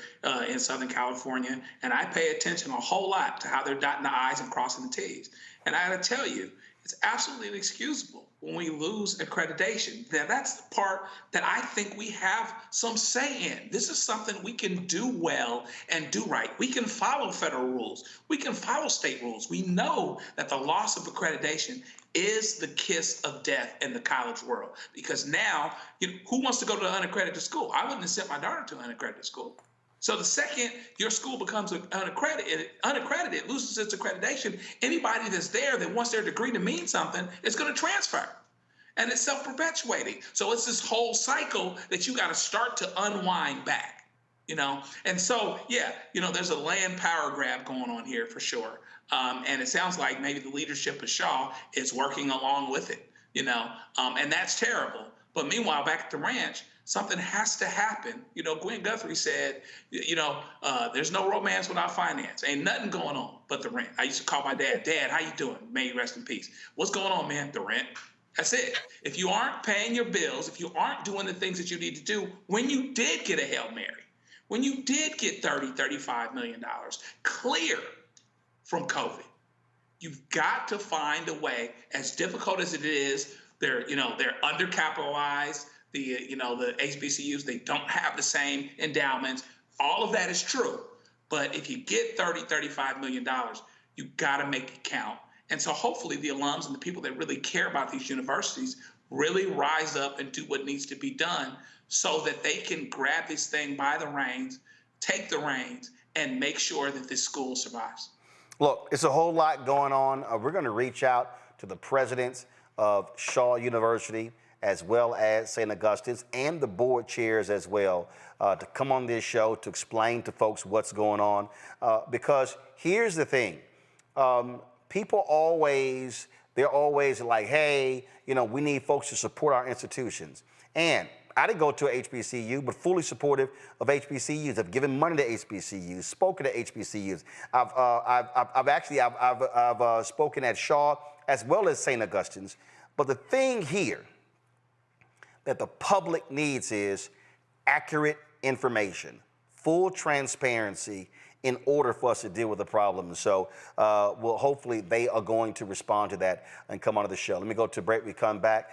in Southern California, and I pay attention a whole lot to how they're dotting the I's and crossing the T's. And I got to tell you, it's absolutely inexcusable when we lose accreditation. Now, that's the part that I think we have some say in. This is something we can do well and do right. We can follow federal rules. We can follow state rules. We know that the loss of accreditation is the kiss of death in the college world, because now, who wants to go to an unaccredited school? I wouldn't have sent my daughter to an unaccredited school. So the second your school becomes unaccredited, loses its accreditation, anybody that's there that wants their degree to mean something is going to transfer. And it's self-perpetuating. So it's this whole cycle that you got to start to unwind back, And so, there's a land power grab going on here for sure. And it sounds like maybe the leadership of Shaw is working along with it. and that's terrible. But meanwhile, back at the ranch, something has to happen. Gwen Guthrie said, there's no romance without finance. Ain't nothing going on but the rent. I used to call my dad, Dad, how you doing? May you rest in peace. What's going on, man? The rent. That's it. If you aren't paying your bills, if you aren't doing the things that you need to do, when you did get a Hail Mary, when you did get $35 million clear from COVID, you've got to find a way, as difficult as it is. They're undercapitalized. The HBCUs, they don't have the same endowments. All of that is true. But if you get $35 million, you got to make it count. And so hopefully the alums and the people that really care about these universities really rise up and do what needs to be done so that they can grab this thing by the reins, take the reins, and make sure that this school survives. Look, it's a whole lot going on. We're going to reach out to the presidents of Shaw University, as well as St. Augustine's, and the board chairs as well, to come on this show to explain to folks what's going on. Because here's the thing. People they're always like, hey, we need folks to support our institutions. And I didn't go to a HBCU, but fully supportive of HBCUs. I've given money to HBCUs, spoken to HBCUs. I've spoken at Shaw as well as St. Augustine's. But the thing here that the public needs is accurate information, full transparency in order for us to deal with the problem. So hopefully they are going to respond to that and come onto the show. Let me go to break. We come back.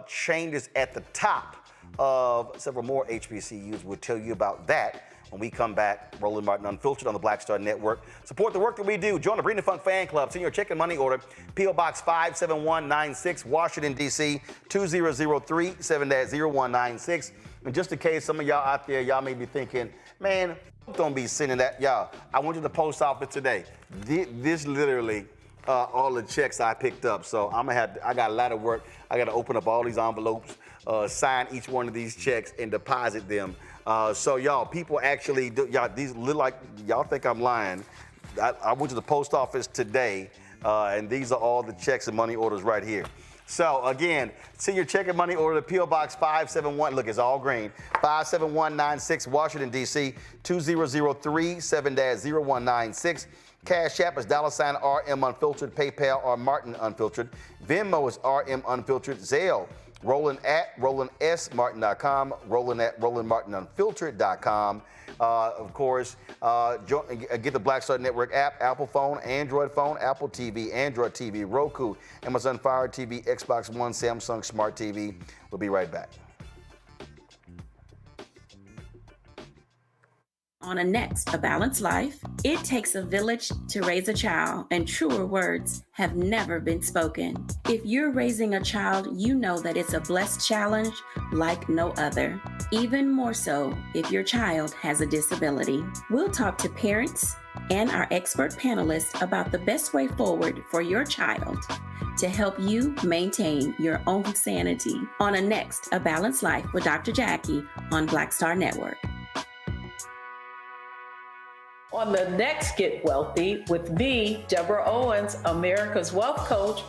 Changes at the top of several more HBCUs. We'll tell you about that when we come back. Roland Martin Unfiltered on the Black Star Network. Support the work that we do. Join the Breeding Fund Fan Club. Send your check and money order. P.O. Box 57196, Washington, D.C. 2003 7-0196. And just in case some of y'all out there, y'all may be thinking, man, don't be sending that. Y'all, I went to the post office today. This literally all the checks I picked up. So I got a lot of work. I got to open up all these envelopes, sign each one of these checks, and deposit them. So y'all, people actually do, these look like, y'all think I'm lying. I went to the post office today, and these are all the checks and money orders right here. So again, send your check and money order to P.O. Box 571. Look, it's all green. 57196, Washington, D.C. 2003 7-0196. Cash App is $RM Unfiltered. PayPal are Martin Unfiltered. Venmo is RM Unfiltered. Zelle, Roland at RolandSMartin.com. Roland at RolandMartinUnfiltered.com. Of course, get the Black Star Network app, Apple phone, Android phone, Apple TV, Android TV, Roku, Amazon Fire TV, Xbox One, Samsung Smart TV. We'll be right back. On A Balanced Life, it takes a village to raise a child, and truer words have never been spoken. If you're raising a child, you know that it's a blessed challenge like no other. Even more so if your child has a disability. We'll talk to parents and our expert panelists about the best way forward for your child to help you maintain your own sanity on A Balanced Life with Dr. Jackie on Black Star Network. On the next Get Wealthy with me, Deborah Owens, America's Wealth Coach,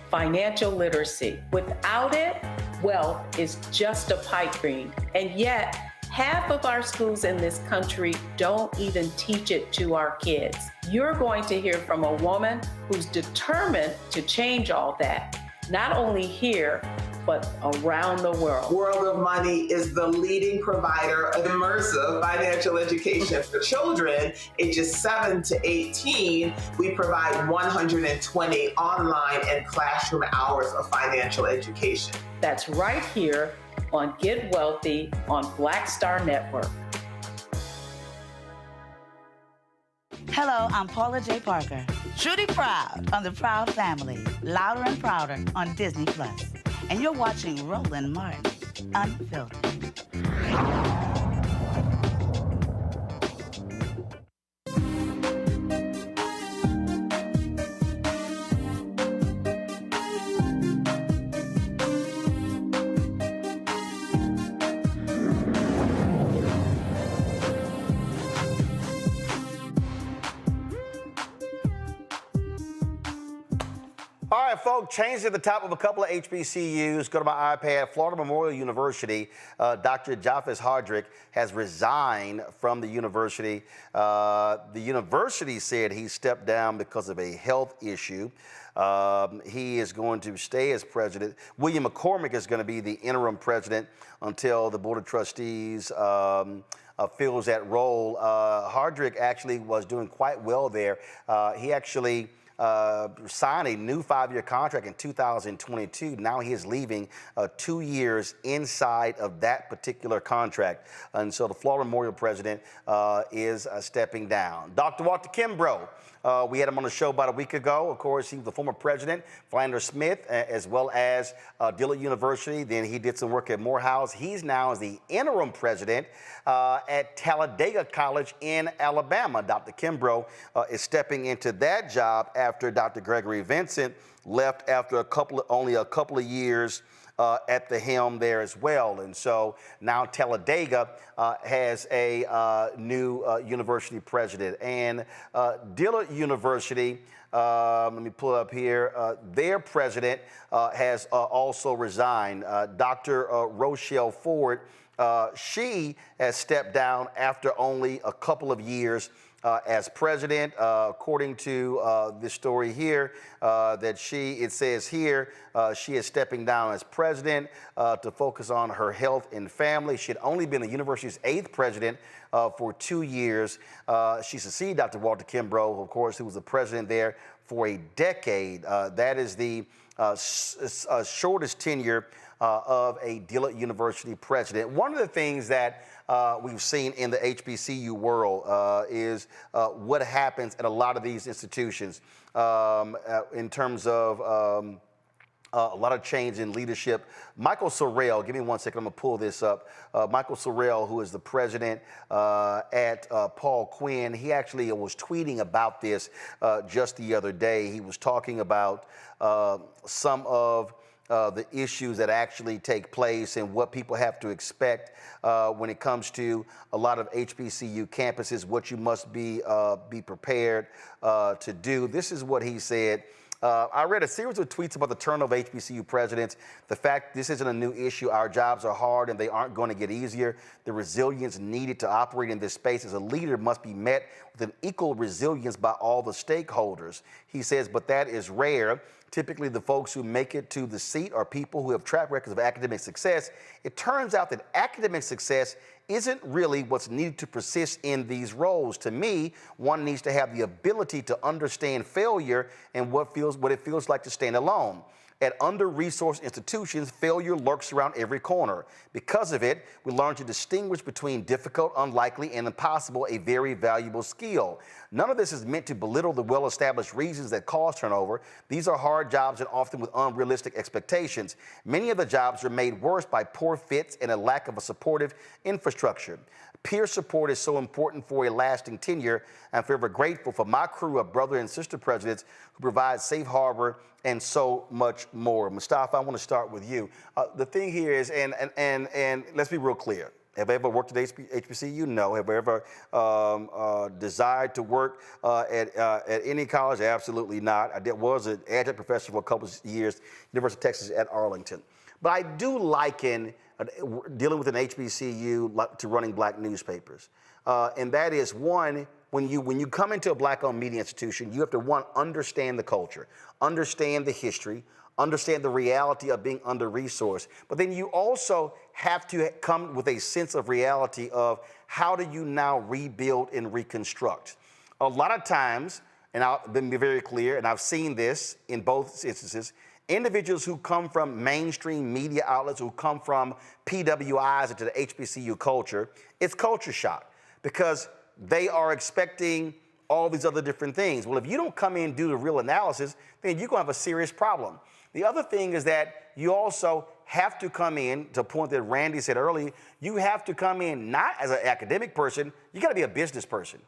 financial literacy. Without it, wealth is just a pipe dream. And yet, half of our schools in this country don't even teach it to our kids. You're going to hear from a woman who's determined to change all that, not only here, but around the world. World of Money is the leading provider of immersive financial education for children ages 7 to 18. We provide 120 online and classroom hours of financial education. That's right here on Get Wealthy on Black Star Network. Hello, I'm Paula J. Parker. Truly proud on the Proud Family, Louder and Prouder on Disney+. And you're watching Roland Martin Unfiltered. folks, change at the top of a couple of HBCUs. Go to my iPad. Florida Memorial University, Dr. Japhis Hardrick has resigned from the university. The university said he stepped down because of a health issue. He is going to stay as president. William McCormick is going to be the interim president until the Board of Trustees fills that role. Hardrick actually was doing quite well there. He actually signed a new 5-year contract in 2022. Now he is leaving 2 years inside of that particular contract. And so the Florida Memorial president is stepping down. Dr. Walter Kimbrough, we had him on the show about a week ago. Of course, he was the former president, Philander Smith, as well as Dillard University. Then he did some work at Morehouse. He's now the interim president at Talladega College in Alabama. Dr. Kimbrough is stepping into that job after Dr. Gregory Vincent left after only a couple of years at the helm there as well. And so now Talladega has a new university president. And Dillard University, let me pull up here, their president has also resigned. Dr. Rochelle Ford, she has stepped down after only a couple of years as president. According to this story here, that it says here, she is stepping down as president to focus on her health and family. She had only been the university's 8th president for 2 years. She succeeded Dr. Walter Kimbrough, of course, who was the president there for a decade. That is the shortest tenure of a Dillard University president. One of the things that we've seen in the HBCU world is what happens at a lot of these institutions in terms of a lot of change in leadership. Michael Sorrell, give me 1 second, I'm gonna pull this up. Michael Sorrell, who is the president at Paul Quinn, he actually was tweeting about this just the other day. He was talking about some of the issues that actually take place and what people have to expect when it comes to a lot of HBCU campuses, what you must be prepared to do. This is what he said. I read a series of tweets about the turnover of HBCU presidents. The fact this isn't a new issue. Our jobs are hard and they aren't going to get easier. The resilience needed to operate in this space as a leader must be met with an equal resilience by all the stakeholders. He says, but that is rare. Typically, the folks who make it to the seat are people who have track records of academic success. It turns out that academic success isn't really what's needed to persist in these roles. To me, one needs to have the ability to understand failure and what it feels like to stand alone. At under-resourced institutions, failure lurks around every corner. Because of it, we learn to distinguish between difficult, unlikely, and impossible, a very valuable skill. None of this is meant to belittle the well-established reasons that cause turnover. These are hard jobs and often with unrealistic expectations. Many of the jobs are made worse by poor fits and a lack of a supportive infrastructure. Peer support is so important for a lasting tenure. I'm forever grateful for my crew of brother and sister presidents who provide safe harbor and so much more. Mustafa, I want to start with you. The thing here is, and let's be real clear. Have I ever worked at HBCU? No. Have I ever desired to work at any college? Absolutely not. I was an adjunct professor for a couple of years, University of Texas at Arlington. But I do liken dealing with an HBCU to running black newspapers. And that is, one, when you come into a black-owned media institution, you have to, one, understand the culture, understand the history, understand the reality of being under-resourced. But then you also have to come with a sense of reality of how do you now rebuild and reconstruct. A lot of times, and I'll be very clear, and I've seen this in both instances, individuals who come from mainstream media outlets, who come from PWIs into the HBCU culture, it's culture shock because they are expecting all these other different things. Well, if you don't come in and do the real analysis, then you're gonna have a serious problem. The other thing is that you also have to come in, to a point that Randy said earlier, you have to come in not as an academic person, you gotta be a business person.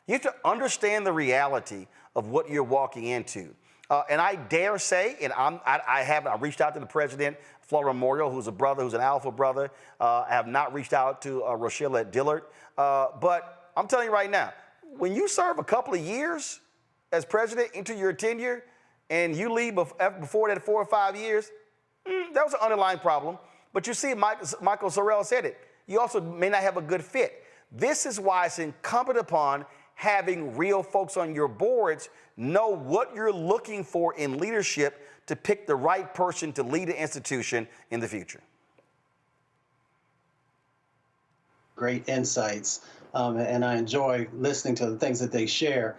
You have to understand the reality of what you're walking into. And I dare say, and I reached out to the president, Florida Memorial, who's a brother, who's an alpha brother. I have not reached out to Rochelle at Dillard. But I'm telling you right now, when you serve a couple of years as president into your tenure, and you leave before that 4 or 5 years, that was an underlying problem. But you see, Michael Sorrell said it. You also may not have a good fit. This is why it's incumbent upon having real folks on your boards know what you're looking for in leadership to pick the right person to lead an institution in the future. Great insights, and I enjoy listening to the things that they share.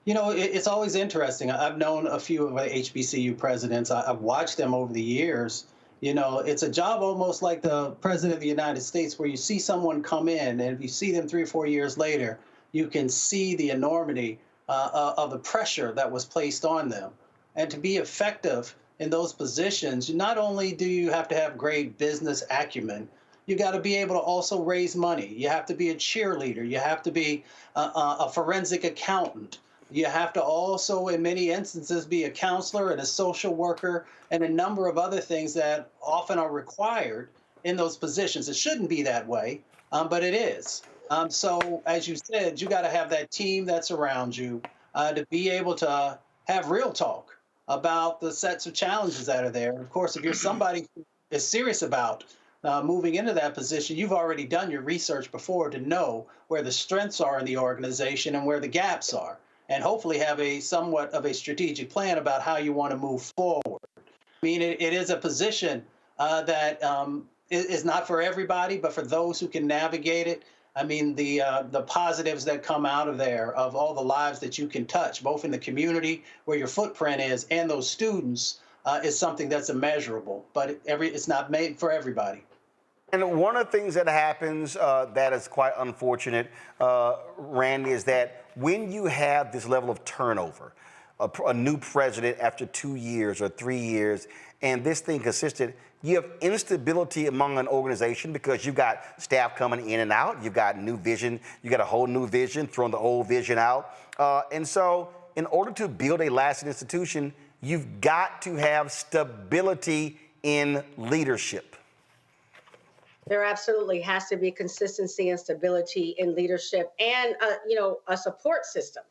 You know, it's always interesting. I've known a few of the HBCU presidents. I've watched them over the years. You know, it's a job almost like the president of the United States, where you see someone come in, and if you see them 3 or 4 years later, you can see the enormity of the pressure that was placed on them. And to be effective in those positions, not only do you have to have great business acumen, you got to be able to also raise money. You have to be a cheerleader. You have to be a forensic accountant. You have to also, in many instances, be a counselor and a social worker and a number of other things that often are required in those positions. It shouldn't be that way, but it is. So, as you said, you got to have that team that's around you to be able to have real talk about the sets of challenges that are there. And of course, if you're somebody who is serious about moving into that position, you've already done your research before to know where the strengths are in the organization and where the gaps are, and hopefully have a somewhat of a strategic plan about how you want to move forward. I mean, it is a position that is not for everybody, but for those who can navigate it. I mean, the positives that come out of there, of all the lives that you can touch, both in the community where your footprint is and those students, is something that's immeasurable. But it's not made for everybody. And one of the things that happens that is quite unfortunate, Randy, is that when you have this level of turnover, a new president after 2 years or 3 years, and this thing consistent, you have instability among an organization because you've got staff coming in and out, you've got new vision, you got a whole new vision, throwing the old vision out. And so in order to build a lasting institution, you've got to have stability in leadership. There absolutely has to be consistency and stability in leadership and, a support system.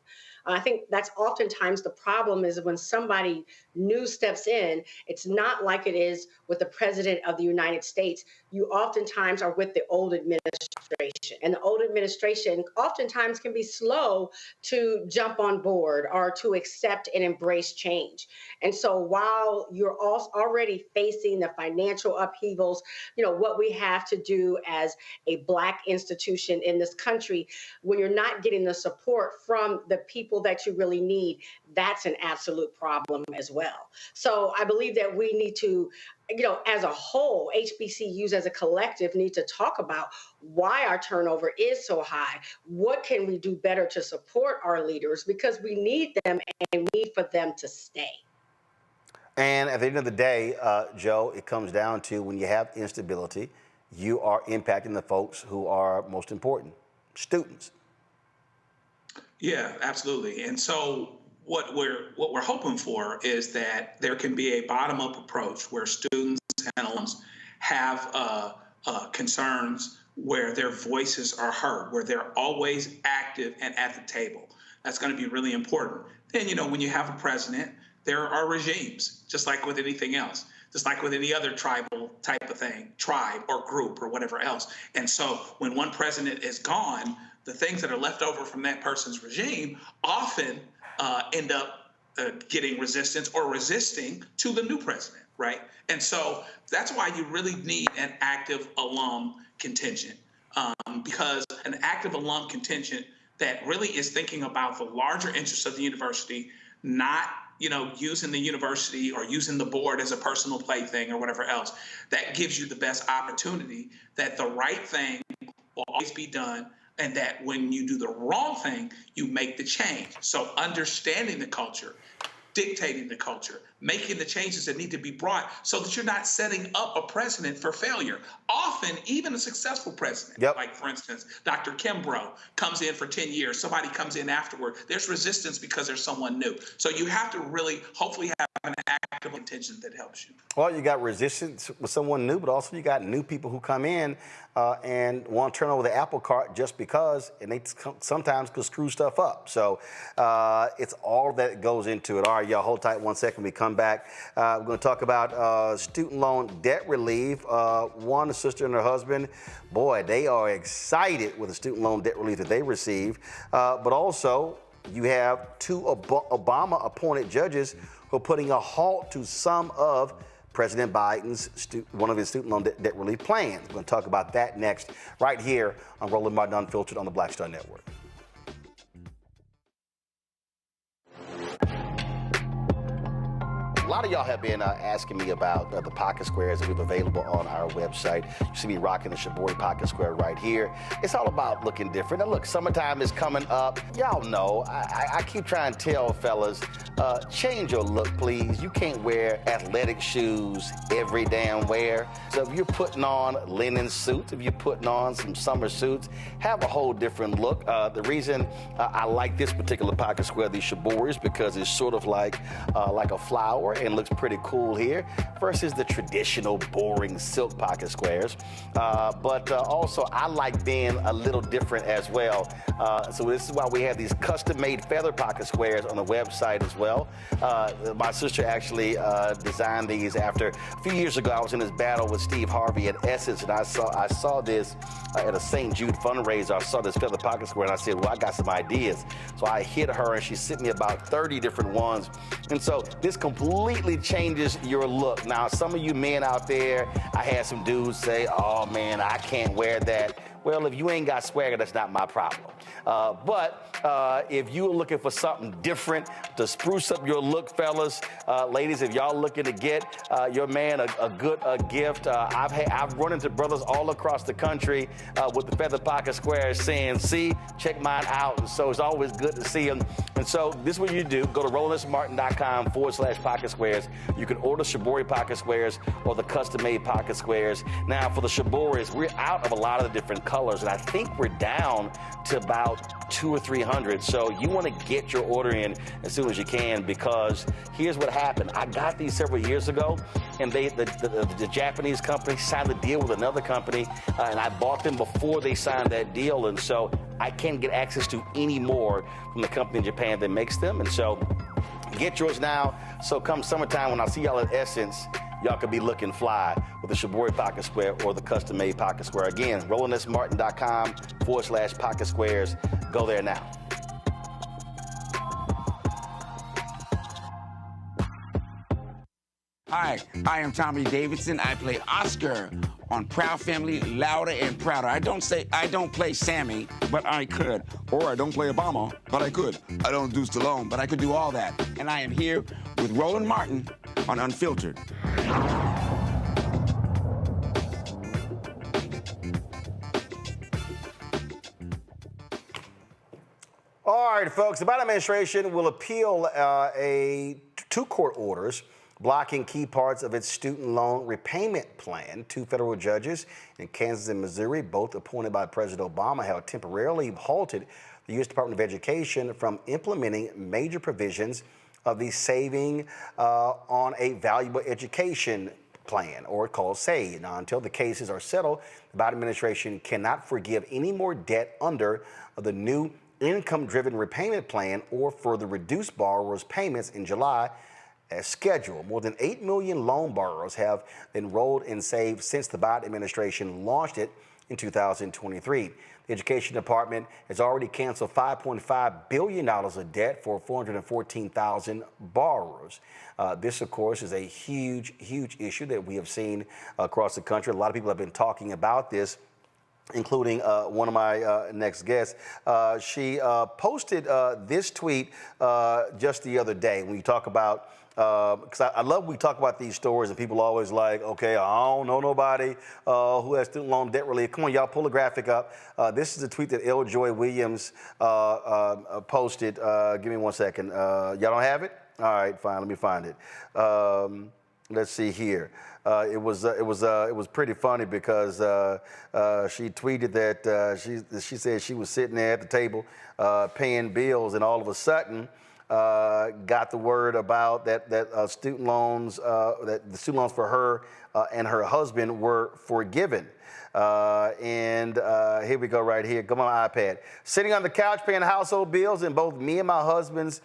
I think that's oftentimes the problem is when somebody new steps in, it's not like it is with the president of the United States. You oftentimes are with the old administration, and the old administration oftentimes can be slow to jump on board or to accept and embrace change. And so while you're already facing the financial upheavals, what we have to do as a Black institution in this country, when you're not getting the support from the people that you really need, that's an absolute problem as well. So I believe that we need to, as a whole, HBCUs as a collective need to talk about why our turnover is so high. What can we do better to support our leaders? Because we need them and we need for them to stay. And at the end of the day, Joe, it comes down to when you have instability, you are impacting the folks who are most important, students. Yeah, absolutely. And so what we're hoping for is that there can be a bottom-up approach where students and alums have concerns where their voices are heard, where they're always active and at the table. That's going to be really important. Then, when you have a president, there are regimes, just like with anything else, just like with any other tribal type of thing, tribe or group or whatever else. And so when one president is gone, the things that are left over from that person's regime often end up getting resistance or resisting to the new president, right? And so that's why you really need an active alum contingent, because an active alum contingent that really is thinking about the larger interests of the university, not using the university or using the board as a personal plaything or whatever else, that gives you the best opportunity that the right thing will always be done, and that when you do the wrong thing, you make the change. So understanding the culture, dictating the culture, making the changes that need to be brought so that you're not setting up a precedent for failure. Often often, even a successful president, like for instance, Dr. Kimbrough comes in for 10 years, somebody comes in afterward. There's resistance because there's someone new. So you have to really, hopefully, have an active intention that helps you. Well, you got resistance with someone new, but also you got new people who come in and want to turn over the apple cart just because, and they sometimes could screw stuff up. So it's all that goes into it. All right, y'all, hold tight 1 second. We come back. We're going to talk about student loan debt relief. One, a sister and her husband, boy, they are excited with the student loan debt relief that they receive. But also, you have two Obama-appointed judges who are putting a halt to some of President Biden's one of his student loan debt relief plans. We're going to talk about that next, right here on Roland Martin Unfiltered on the Black Star Network. A lot of y'all have been asking me about the pocket squares that we have available on our website. You see me rocking the Shibori pocket square right here. It's all about looking different. Now look, summertime is coming up. Y'all know, I keep trying to tell fellas, change your look, please. You can't wear athletic shoes every damn wear. So if you're putting on linen suits, if you're putting on some summer suits, have a whole different look. The reason I like this particular pocket square, the Shibori, is because it's sort of like a flower and looks pretty cool here versus the traditional boring silk pocket squares. But also I like being a little different as well. So this is why we have these custom-made feather pocket squares on the website as well. My sister actually designed these after a few years ago. I was in this battle with Steve Harvey at Essence, and I saw this at a St. Jude fundraiser. I saw this feather pocket square, and I said, well, I got some ideas. So I hit her, and she sent me about 30 different ones. And so this completely changes your look. Now, some of you men out there, I had some dudes say, oh, man, I can't wear that. Well, if you ain't got swagger, that's not my problem. But if you're looking for something different to spruce up your look, fellas, ladies, if y'all looking to get your man a good gift, I've run into brothers all across the country with the feather pocket squares saying, see, check mine out. And so it's always good to see them. And so this is what you do. Go to RolandSmartin.com/pocket squares. You can order Shibori pocket squares or the custom-made pocket squares. Now, for the Shiboris, we're out of a lot of the different colors, and I think we're down to about 200 or 300. So you want to get your order in as soon as you can, because here's what happened. I got these several years ago, and the Japanese company signed a deal with another company, and I bought them before they signed that deal, and so I can't get access to any more from the company in Japan that makes them. And so get yours now. So come summertime, when I see y'all at Essence, y'all could be looking fly with the Shibori pocket square or the custom-made pocket square. Again, RolandSmartin.com/pocket squares. Go there now. Hi, I am Tommy Davidson. I play Oscar on Proud Family, Louder and Prouder. I don't play Sammy, but I could. Or I don't play Obama, but I could. I don't do Stallone, but I could do all that. And I am here with Roland Martin on Unfiltered. All right, folks, the Biden administration will appeal two court orders blocking key parts of its student loan repayment plan. Two federal judges in Kansas and Missouri, both appointed by President Obama, have temporarily halted the U.S. Department of Education from implementing major provisions of the Saving on a Valuable Education plan, or called SAVE. Now, until the cases are settled, the Biden administration cannot forgive any more debt under the new income-driven repayment plan or further reduce borrowers' payments in July as scheduled. More than 8 million loan borrowers have enrolled in SAVE since the Biden administration launched it in 2023. The Education Department has already canceled $5.5 billion of debt for 414,000 borrowers. This, of course, is a huge, huge issue that we have seen across the country. A lot of people have been talking about this, including one of my next guests. She posted this tweet just the other day. When you talk about, because I love when we talk about these stories and people are always like, okay, I don't know nobody who has student loan debt relief. Come on, y'all, pull the graphic up. This is a tweet that L. Joy Williams posted. Give me 1 second. Y'all don't have it? All right, fine, let me find it. Let's see here. It was pretty funny because she tweeted that she said she was sitting there at the table paying bills, and all of a sudden got the word about that student loans that the student loans for her and her husband were forgiven. And here we go right here. Come on my iPad. Sitting on the couch paying household bills, and both me and my husband's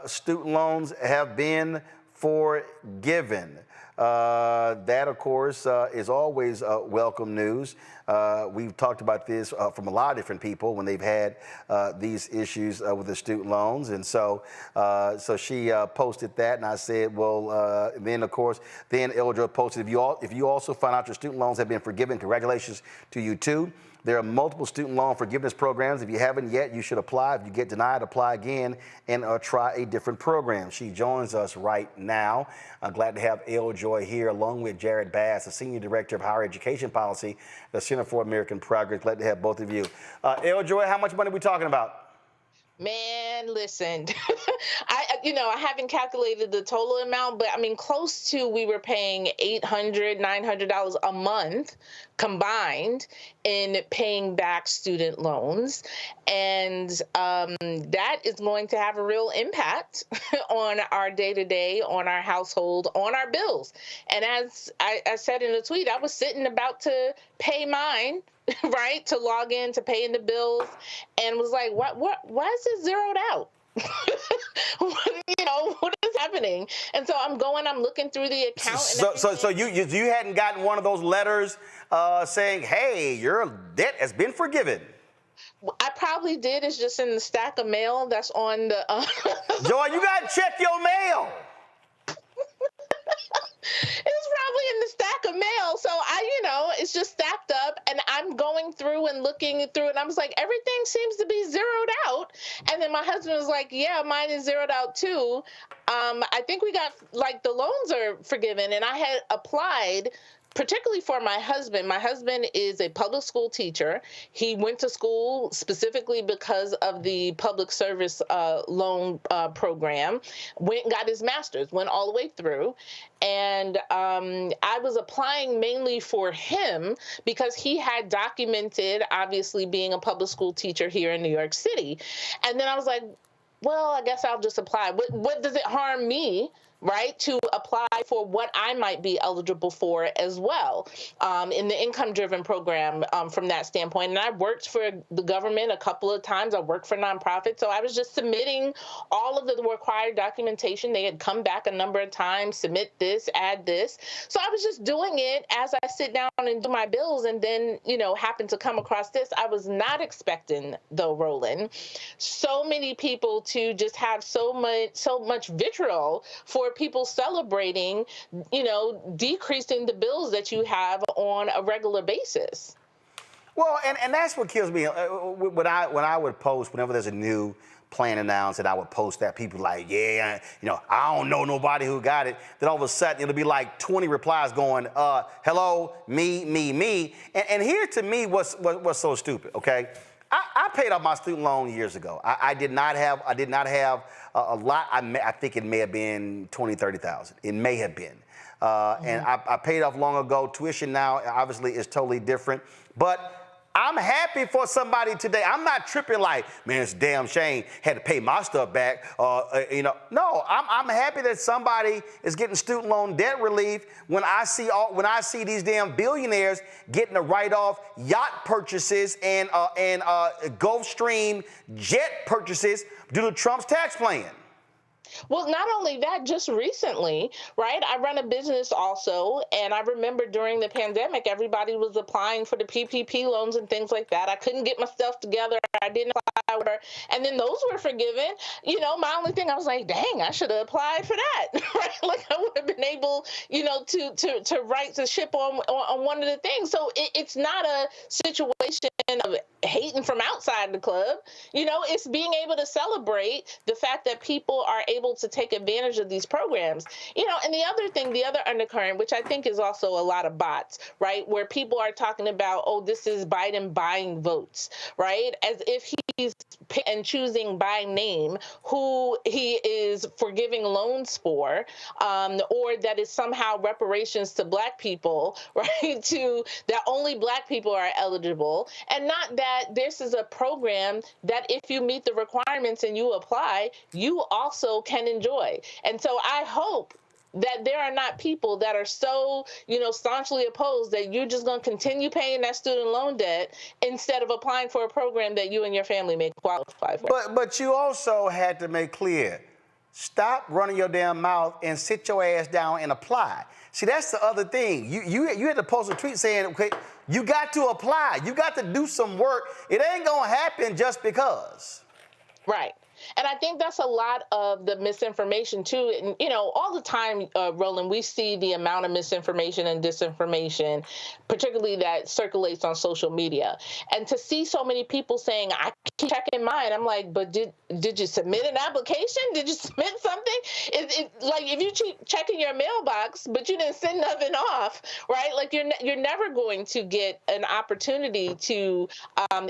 student loans have been forgiven. That, of course, is always welcome news. We've talked about this from a lot of different people when they've had these issues with the student loans. And so she posted that, and I said, well, then, of course, then Eldra posted, if you also find out your student loans have been forgiven, congratulations to you, too. There are multiple student loan forgiveness programs. If you haven't yet, you should apply. If you get denied, apply again and try a different program. She joins us right now. I'm glad to have Joy here, along with Jared Bass, the Senior Director of Higher Education Policy, the Center for American Progress. Glad to have both of you. Joy, how much money are we talking about? Man, listen, I haven't calculated the total amount, but I mean, close to, we were paying $800, $900 a month combined in paying back student loans. And that is going to have a real impact on our day-to-day, on our household, on our bills. And as I said in the tweet, I was sitting about to pay mine, right, to log in, to pay in the bills, and was like, why is this zeroed out? What is happening? And so I'm looking through the account. So you hadn't gotten one of those letters saying, hey, your debt has been forgiven? I probably did. It's just in the stack of mail that's on the... Joy, you got to check your mail. It's probably in the stack of mail. So it's just stacked up, and I'm going through and looking through, and I was like, everything seems to be zeroed out. And then my husband was like, yeah, mine is zeroed out too. I think we got, the loans are forgiven. And I had applied particularly for my husband. My husband is a public school teacher. He went to school specifically because of the public service loan program, went and got his master's, went all the way through. And I was applying mainly for him because he had documented, obviously, being a public school teacher here in New York City. And then I was like, well, I guess I'll just apply. What does it harm me, right, to apply for what I might be eligible for as well in the income-driven program from that standpoint. And I worked for the government a couple of times. I worked for nonprofits. So I was just submitting all of the required documentation. They had come back a number of times, submit this, add this. So I was just doing it as I sit down and do my bills, and then, happened to come across this. I was not expecting, though, Roland, so many people to just have so much vitriol for people celebrating, decreasing the bills that you have on a regular basis. Well, and that's what kills me. When I would post, whenever there's a new plan announced, and I would post that, people like, yeah, I don't know nobody who got it. Then all of a sudden, it'll be like 20 replies going, hello, me. And here to me, what's so stupid, okay? I paid off my student loan years ago. I did not have a lot. I think it may have been 20, 30,000. It may have been. And I paid off long ago. Tuition now, obviously, is totally different. But I'm happy for somebody today. I'm not tripping like, man, it's a damn shame, had to pay my stuff back. No, I'm happy that somebody is getting student loan debt relief when I see these damn billionaires getting to write off yacht purchases and Gulfstream jet purchases due to Trump's tax plan. Well, not only that, just recently, right? I run a business also, and I remember during the pandemic, everybody was applying for the PPP loans and things like that. I couldn't get myself together. I didn't apply, and then those were forgiven. My only thing, I was like, dang, I should have applied for that, right? Like I would have been able, to right the ship on one of the things. So it's not a situation of hating from outside the club. It's being able to celebrate the fact that people are able to take advantage of these programs. And the other thing, the other undercurrent, which I think is also a lot of bots, right? Where people are talking about, oh, this is Biden buying votes, right? As if he he's and choosing by name who he is forgiving loans for, or that is somehow reparations to Black people, right? To that only Black people are eligible, and not that this is a program that if you meet the requirements and you apply, you also can enjoy. And so I hope that there are not people that are so, staunchly opposed that you're just going to continue paying that student loan debt instead of applying for a program that you and your family may qualify for. But you also had to make clear, stop running your damn mouth and sit your ass down and apply. See, that's the other thing. You had to post a tweet saying, okay, you got to apply. You got to do some work. It ain't going to happen just because. Right. And I think that's a lot of the misinformation too. And, all the time, Roland, we see the amount of misinformation and disinformation, particularly that circulates on social media. And to see so many people saying, I keep checking mine, I'm like, but did you submit an application? Did you submit something? Like if you keep checking your mailbox, but you didn't send nothing off, right? Like you're never going to get an opportunity to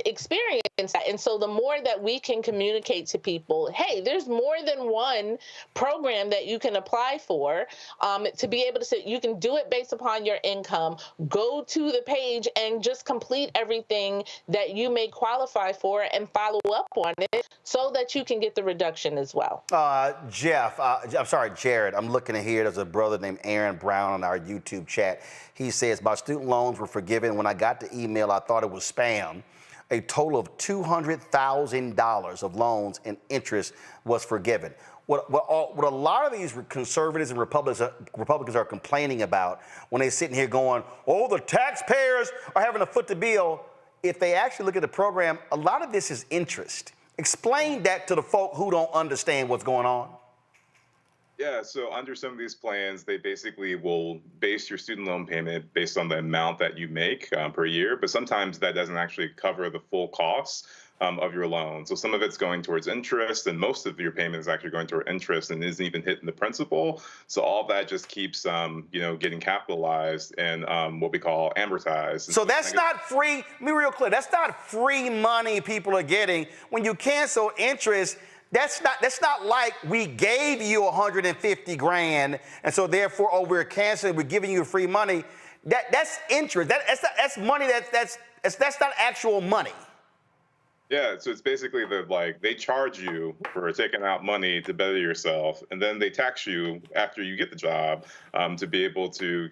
experience that. And so the more that we can communicate to people, hey, there's more than one program that you can apply for, to be able to say you can do it based upon your income. Go to the page and just complete everything that you may qualify for and follow up on it so that you can get the reduction as well. Jared, I'm looking at here. There's a brother named Aaron Brown on our YouTube chat. He says, my student loans were forgiven. When I got the email, I thought it was spam. A total of $200,000 of loans and interest was forgiven. What a lot of these conservatives and Republicans are complaining about when they're sitting here going, oh, the taxpayers are having to foot the bill. If they actually look at the program, a lot of this is interest. Explain that to the folk who don't understand what's going on. Yeah, so under some of these plans, they basically will base your student loan payment based on the amount that you make per year, but sometimes that doesn't actually cover the full costs of your loan. So some of it's going towards interest, and most of your payment is actually going toward interest and isn't even hitting the principal. So all of that just keeps, getting capitalized and what we call amortized. So that's not free. Let me be real clear. That's not free money people are getting. When you cancel interest, that's not like we gave you $150,000 and so therefore, we're canceling, we're giving you free money. That's interest. That's money that's not actual money. Yeah, so it's basically they charge you for taking out money to better yourself, and then they tax you after you get the job to be able to,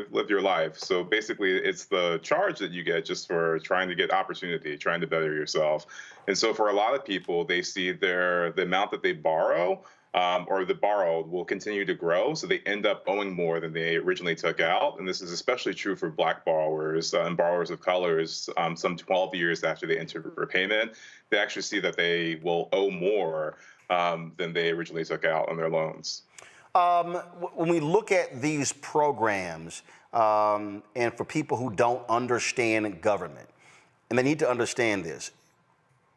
live your life. So basically, it's the charge that you get just for trying to get opportunity, trying to better yourself. And so for a lot of people, they see the amount that they borrow or the borrowed will continue to grow, so they end up owing more than they originally took out. And this is especially true for Black borrowers and borrowers of colors. Some 12 years after they enter repayment, they actually see that they will owe more than they originally took out on their loans. When we look at these programs, and for people who don't understand government, and they need to understand this,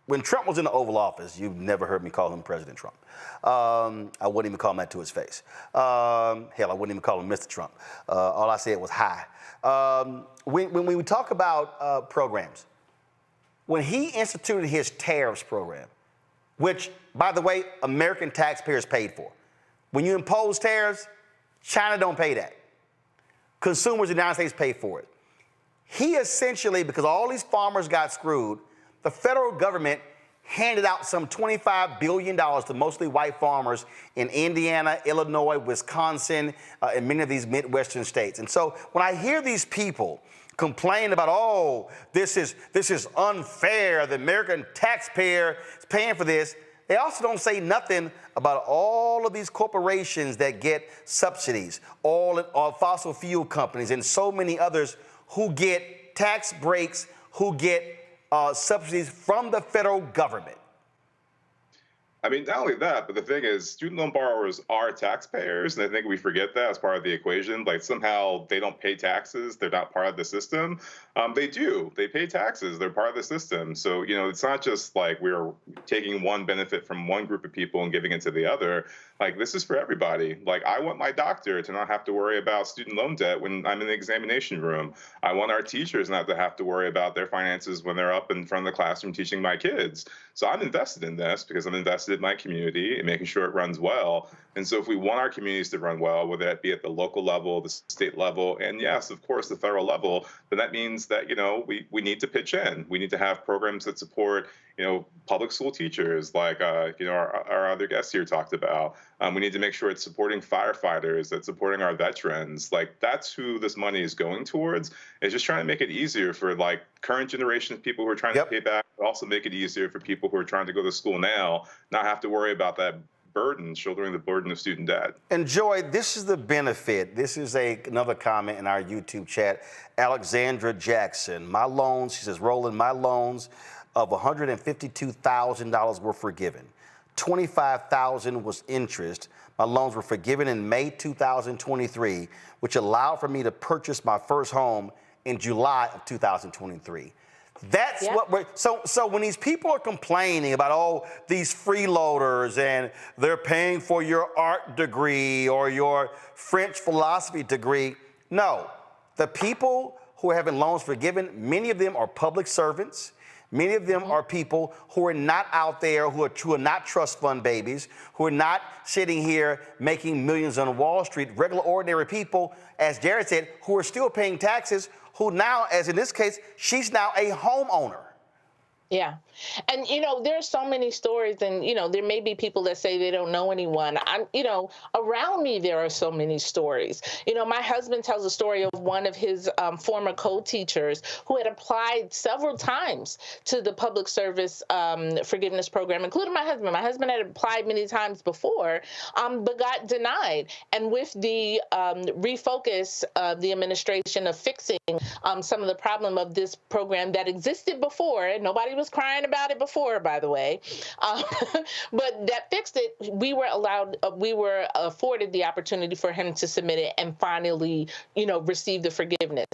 when Trump was in the Oval Office, you've never heard me call him President Trump. I wouldn't even call him that to his face. Hell, I wouldn't even call him Mr. Trump. All I said was hi. When we talk about programs, when he instituted his tariffs program, which, by the way, American taxpayers paid for. When you impose tariffs, China don't pay that. Consumers in the United States pay for it. He essentially, because all these farmers got screwed, the federal government handed out some $25 billion to mostly white farmers in Indiana, Illinois, Wisconsin, and many of these Midwestern states. And so when I hear these people complain about, oh, this is unfair, the American taxpayer is paying for this, they also don't say nothing about all of these corporations that get subsidies, all fossil fuel companies and so many others who get tax breaks, who get subsidies from the federal government. I mean, not only that, but the thing is, student loan borrowers are taxpayers, and I think we forget that as part of the equation. Like, somehow they don't pay taxes, they're not part of the system. They do. They pay taxes. They're part of the system. So, it's not just like we're taking one benefit from one group of people and giving it to the other. Like, this is for everybody. Like, I want my doctor to not have to worry about student loan debt when I'm in the examination room. I want our teachers not to have to worry about their finances when they're up in front of the classroom teaching my kids. So I'm invested in this because I'm invested in my community and making sure it runs well. And so if we want our communities to run well, whether that be at the local level, the state level, and yes, of course, the federal level, then that means that, we need to pitch in. We need to have programs that support, public school teachers, like, our other guests here talked about. We need to make sure it's supporting firefighters, that's supporting our veterans. Like, that's who this money is going towards. It's just trying to make it easier for, like, current generation of people who are trying to pay back, but also make it easier for people who are trying to go to school now, not have to worry about that burden, shouldering the burden of student debt. And Joy, this is the benefit. This is another comment in our YouTube chat. Alexandra Jackson, my loans, she says, Roland, my loans of $152,000 were forgiven. $25,000 was interest. My loans were forgiven in May 2023, which allowed for me to purchase my first home in July of 2023. That's what we're, so when these people are complaining about, these freeloaders and they're paying for your art degree or your French philosophy degree, no. The people who are having loans forgiven, many of them are public servants. Many of them are people who are not out there, who are not trust fund babies, who are not sitting here making millions on Wall Street, regular, ordinary people, as Jared said, who are still paying taxes, who now, as in this case, she's now a homeowner. Yeah. And, there's so many stories and, there may be people that say they don't know anyone. Around me, there are so many stories. My husband tells a story of one of his former co-teachers who had applied several times to the public service forgiveness program, including my husband. My husband had applied many times before, but got denied. And with the refocus of the administration of fixing some of the problem of this program that existed before, and nobody was crying about it before, by the way, but that fixed it. We were afforded the opportunity for him to submit it and finally, receive the forgiveness.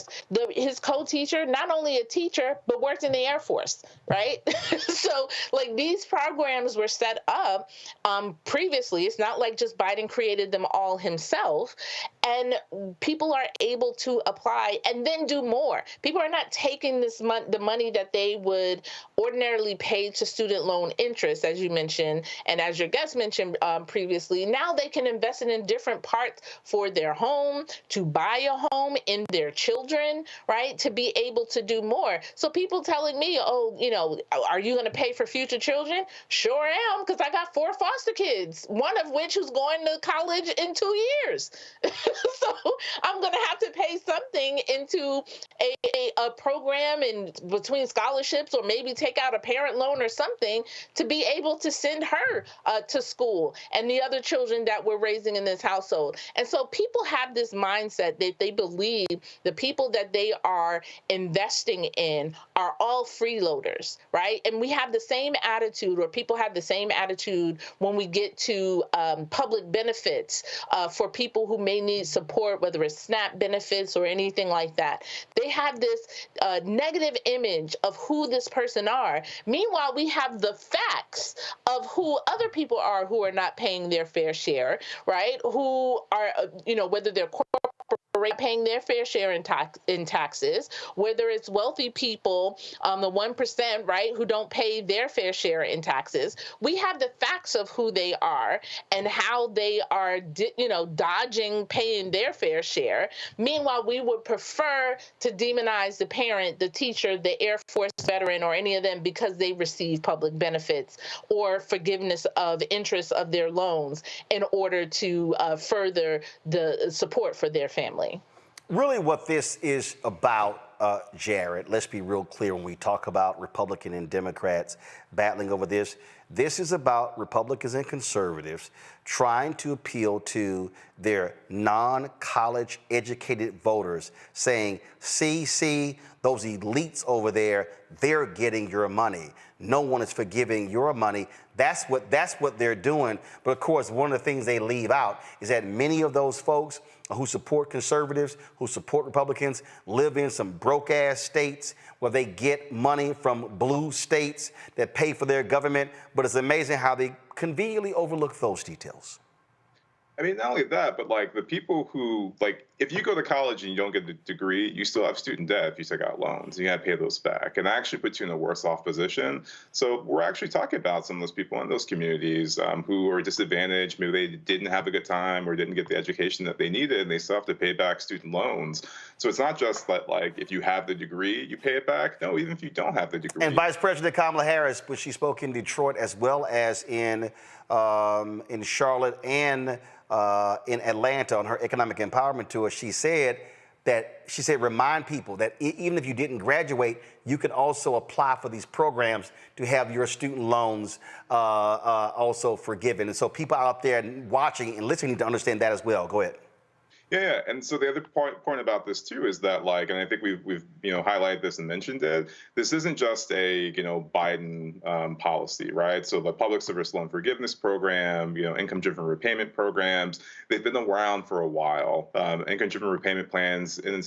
His co-teacher, not only a teacher, but worked in the Air Force, right? So, like, these programs were set up previously. It's not like just Biden created them all himself. And people are able to apply and then do more. People are not taking the money that they would ordinarily pay to student loan interest, as you mentioned, and as your guest mentioned previously. Now they can invest it in different parts for their home, to buy a home, in their children, right? To be able to do more. So people telling me, are you going to pay for future children? Sure am, because I got 4 foster kids, one of which who's going to college in 2 years. So I'm going to have to pay something into a program in between scholarships, or maybe take out a parent loan or something to be able to send her to school and the other children that we're raising in this household. And so people have this mindset that they believe the people that they are investing in are all freeloaders, right? And we have the same attitude, or people have the same attitude when we get to public benefits for people who may need support, whether it's SNAP benefits or anything like that. They have this negative image of who this person are. Meanwhile, we have the facts of who other people are who are not paying their fair share, right? Who are, whether they're corporate paying their fair share in taxes, whether it's wealthy people, the 1%, right, who don't pay their fair share in taxes. We have the facts of who they are and how they are, dodging paying their fair share. Meanwhile, we would prefer to demonize the parent, the teacher, the Air Force veteran, or any of them because they receive public benefits or forgiveness of interest of their loans in order to further the support for their family. Really what this is about, Jared, let's be real clear when we talk about Republican and Democrats battling over this. This is about Republicans and conservatives trying to appeal to their non-college educated voters, saying, see, those elites over there, they're getting your money. No one is forgiving your money. That's what they're doing. But of course, one of the things they leave out is that many of those folks who support conservatives, who support Republicans, live in some broke-ass states where they get money from blue states that pay for their government. But it's amazing how they conveniently overlook those details. I mean, not only that, but like the people who, like, if you go to college and you don't get the degree, you still have student debt if you take out loans. You got to pay those back. And that actually puts you in a worse off position. So we're actually talking about some of those people in those communities who are disadvantaged. Maybe they didn't have a good time or didn't get the education that they needed, and they still have to pay back student loans. So it's not just that, like, if you have the degree, you pay it back. No, even if you don't have the degree. And Vice President Kamala Harris, when she spoke in Detroit as well as in Charlotte and in Atlanta on her economic empowerment tour, she said remind people that even if you didn't graduate, you can also apply for these programs to have your student loans also forgiven. And so people out there watching and listening need to understand that as well. Go ahead. Yeah, and so the other point about this too is that, like, and I think we've highlighted this and mentioned it. This isn't just a Biden policy, right? So the public service loan forgiveness program, income-driven repayment programs, they've been around for a while. Income-driven repayment plans, in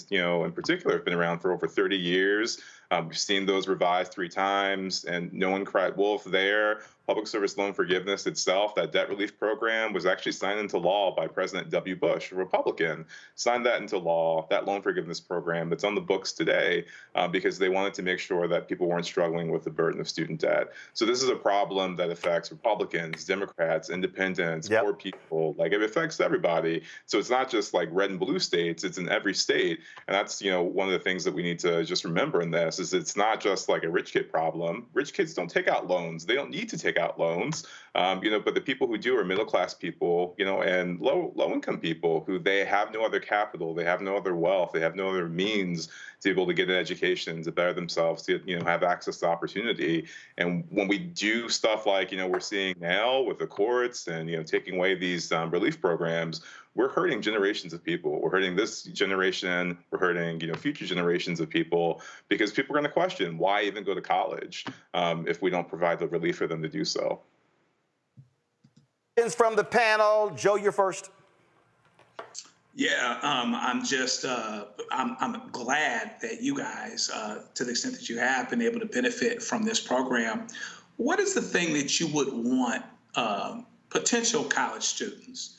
particular, have been around for over 30 years. We've seen those revised 3 times, and no one cried wolf there. Public service loan forgiveness itself, that debt relief program, was actually signed into law by President W. Bush, a Republican, signed that into law, that loan forgiveness program that's on the books today, because they wanted to make sure that people weren't struggling with the burden of student debt. So this is a problem that affects Republicans, Democrats, independents, poor people. Like, it affects everybody. So it's not just like red and blue states, it's in every state. And that's, one of the things that we need to just remember in this is it's not just like a rich kid problem. Rich kids don't take out loans. They don't need to take out loans, but the people who do are middle-class people, and low-income people who they have no other capital, they have no other wealth, they have no other means to be able to get an education, to better themselves, to have access to opportunity. And when we do stuff like we're seeing now with the courts and taking away these relief programs, we're hurting generations of people. We're hurting this generation. We're hurting future generations of people, because people are going to question why even go to college if we don't provide the relief for them to do so. From the panel, Joe, you're first. Yeah, I'm just I'm glad that you guys, to the extent that you have been able to benefit from this program. What is the thing that you would want potential college students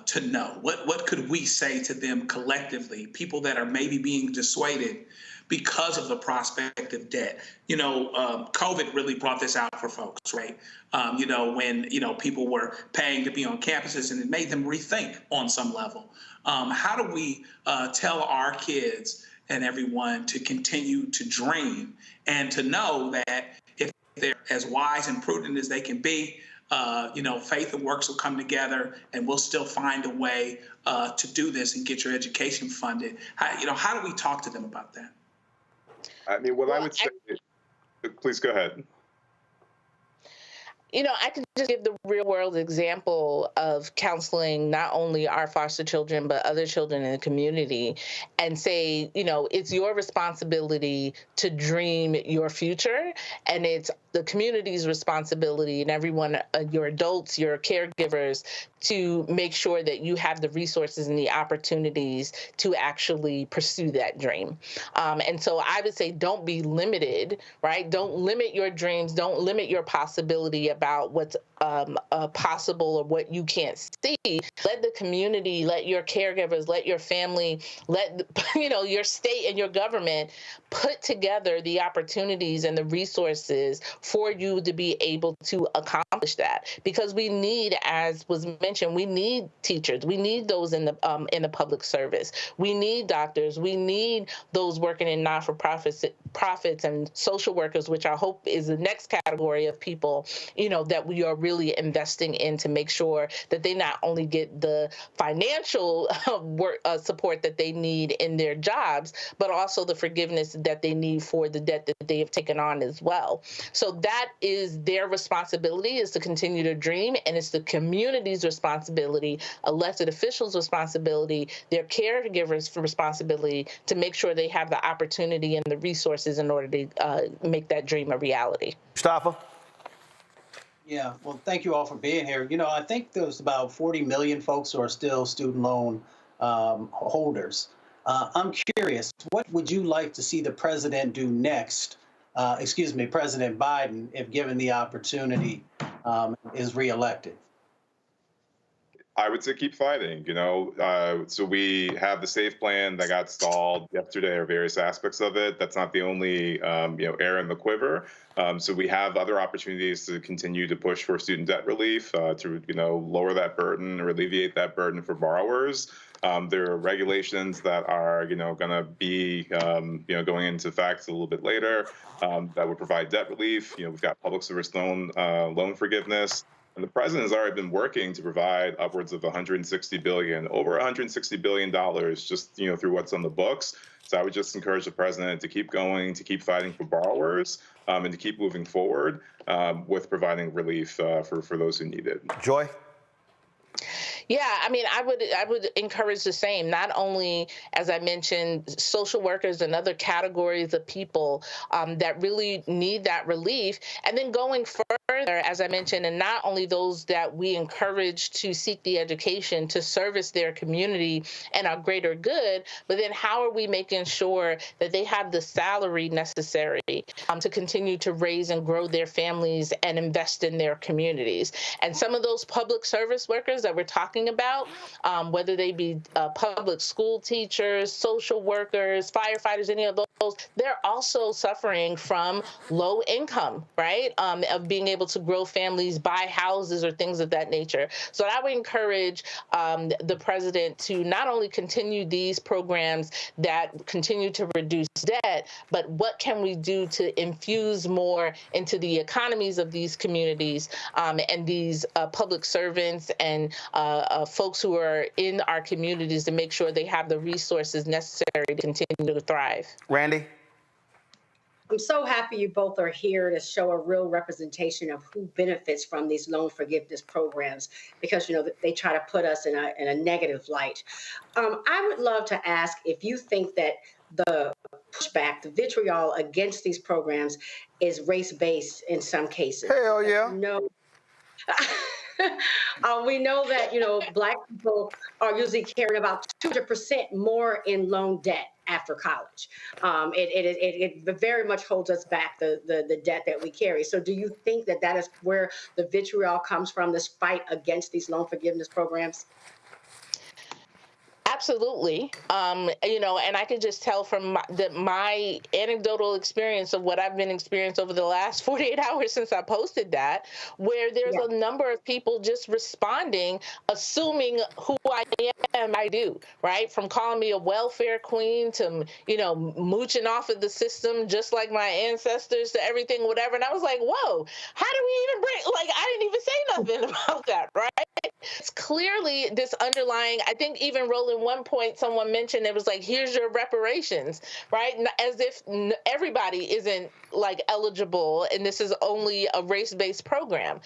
to know? What could we say to them collectively, people that are maybe being dissuaded because of the prospect of debt? COVID really brought this out for folks, right? When people were paying to be on campuses, and it made them rethink on some level. How do we tell our kids and everyone to continue to dream and to know that if they're as wise and prudent as they can be, faith and works will come together, and we'll still find a way to do this and get your education funded? How do we talk to them about that? I mean, I would say, please go ahead. I can just give the real world example of counseling not only our foster children, but other children in the community, and say, it's your responsibility to dream your future, and it's the community's responsibility, and everyone, your adults, your caregivers, to make sure that you have the resources and the opportunities to actually pursue that dream. And so I would say, don't be limited, right? Don't limit your dreams. Don't limit your possibility about what's possible or what you can't see. Let the community, let your caregivers, let your family, let your state and your government put together the opportunities and the resources for you to be able to accomplish that. Because we need, as was mentioned, we need teachers. We need those in the public service. We need doctors. We need those working in profits and social workers, which I hope is the next category of people, that we are really investing in to make sure that they not only get the financial support that they need in their jobs, but also the forgiveness that they need for the debt that they have taken on as well. So that is their responsibility, is to continue to dream, and it's the community's responsibility, elected officials' responsibility, their caregivers' responsibility to make sure they have the opportunity and the resources in order to make that dream a reality. Mustafa? Yeah, well, thank you all for being here. I think there's about 40 million folks who are still student loan holders. I'm curious, what would you like to see the president do next, President Biden, if given the opportunity, is reelected? I would say keep fighting. So we have the SAFE plan that got stalled yesterday, or various aspects of it. That's not the only air in the quiver. So we have other opportunities to continue to push for student debt relief, to lower that burden or alleviate that burden for borrowers. There are regulations that are going to be going into effect a little bit later, that would provide debt relief. We've got public service loan forgiveness. And the president has already been working to provide upwards of over $160 billion just through what's on the books. So I would just encourage the president to keep going, to keep fighting for borrowers, and to keep moving forward with providing relief for those who need it. Joy? Yeah, I mean, I would encourage the same. Not only, as I mentioned, social workers and other categories of people that really need that relief, and then going further, as I mentioned, and not only those that we encourage to seek the education to service their community and our greater good, but then how are we making sure that they have the salary necessary to continue to raise and grow their families and invest in their communities? And some of those public service workers that we're talking about, whether they be public school teachers, social workers, firefighters, any of those, they're also suffering from low income, right? Of being able to grow families, buy houses, or things of that nature. So I would encourage the president to not only continue these programs that continue to reduce debt, but what can we do to infuse more into the economies of these communities and these public servants and folks who are in our communities to make sure they have the resources necessary to continue to thrive. Randy? I'm so happy you both are here to show a real representation of who benefits from these loan forgiveness programs, because they try to put us in a negative light. I would love to ask if you think that the pushback, the vitriol against these programs is race-based in some cases. Hell yeah. No. We know that, Black people are usually carrying about 200% more in loan debt after college. It very much holds us back, the debt that we carry. So do you think that is where the vitriol comes from, this fight against these loan forgiveness programs? Absolutely. And I can just tell from my anecdotal experience of what I've been experiencing over the last 48 hours since I posted that, where there's a number of people just responding, assuming who I am, I do, right? From calling me a welfare queen to, mooching off of the system just like my ancestors to everything, whatever. And I was like, whoa, how do we even I didn't even say nothing about that, right? It's clearly this underlying, I think even Roland, one point someone mentioned, it was like, here's your reparations, right? As if everybody isn't eligible and this is only a race-based program.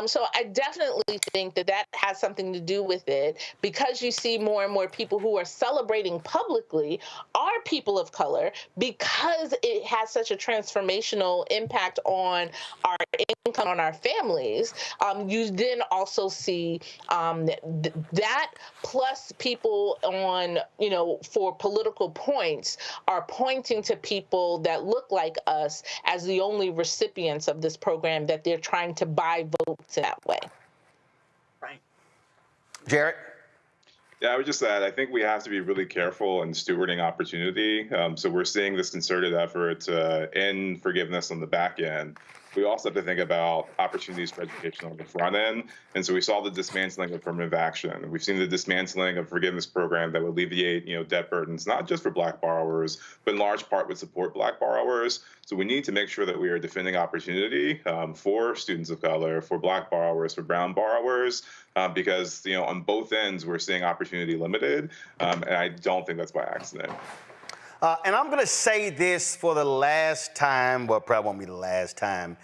So I definitely think that has something to do with it, because you see more and more people who are celebrating publicly are people of color, because it has such a transformational impact on our income, on our families. You then also see that plus people on, for political points are pointing to people that look like us as the only recipients of this program, that they're trying to buy votes in that way. Right. Jarrett? Yeah, I would just add, I think we have to be really careful in stewarding opportunity. So we're seeing this concerted effort in forgiveness on the back end. We also have to think about opportunities for education on the front end. And so we saw the dismantling of affirmative action. We've seen the dismantling of forgiveness program that would alleviate, debt burdens, not just for Black borrowers, but in large part would support Black borrowers. So we need to make sure that we are defending opportunity for students of color, for Black borrowers, for brown borrowers, because, on both ends, we're seeing opportunity limited. And I don't think that's by accident. And I'm going to say this for the last time, well, probably won't be the last time,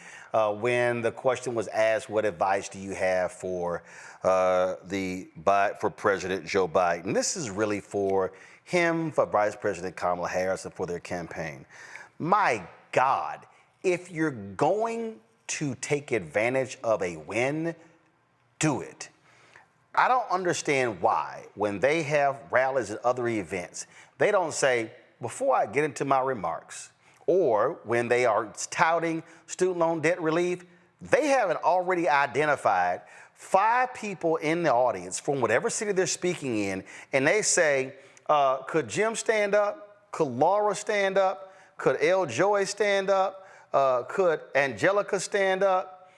when the question was asked, what advice do you have for President Joe Biden? This is really for him, for Vice President Kamala Harris, and for their campaign. My God, if you're going to take advantage of a win, do it. I don't understand why, when they have rallies and other events, they don't say, before I get into my remarks, or when they are touting student loan debt relief, they haven't already identified 5 people in the audience from whatever city they're speaking in, and they say, could Jim stand up? Could Laura stand up? Could L. Joy stand up? Could Angelica stand up?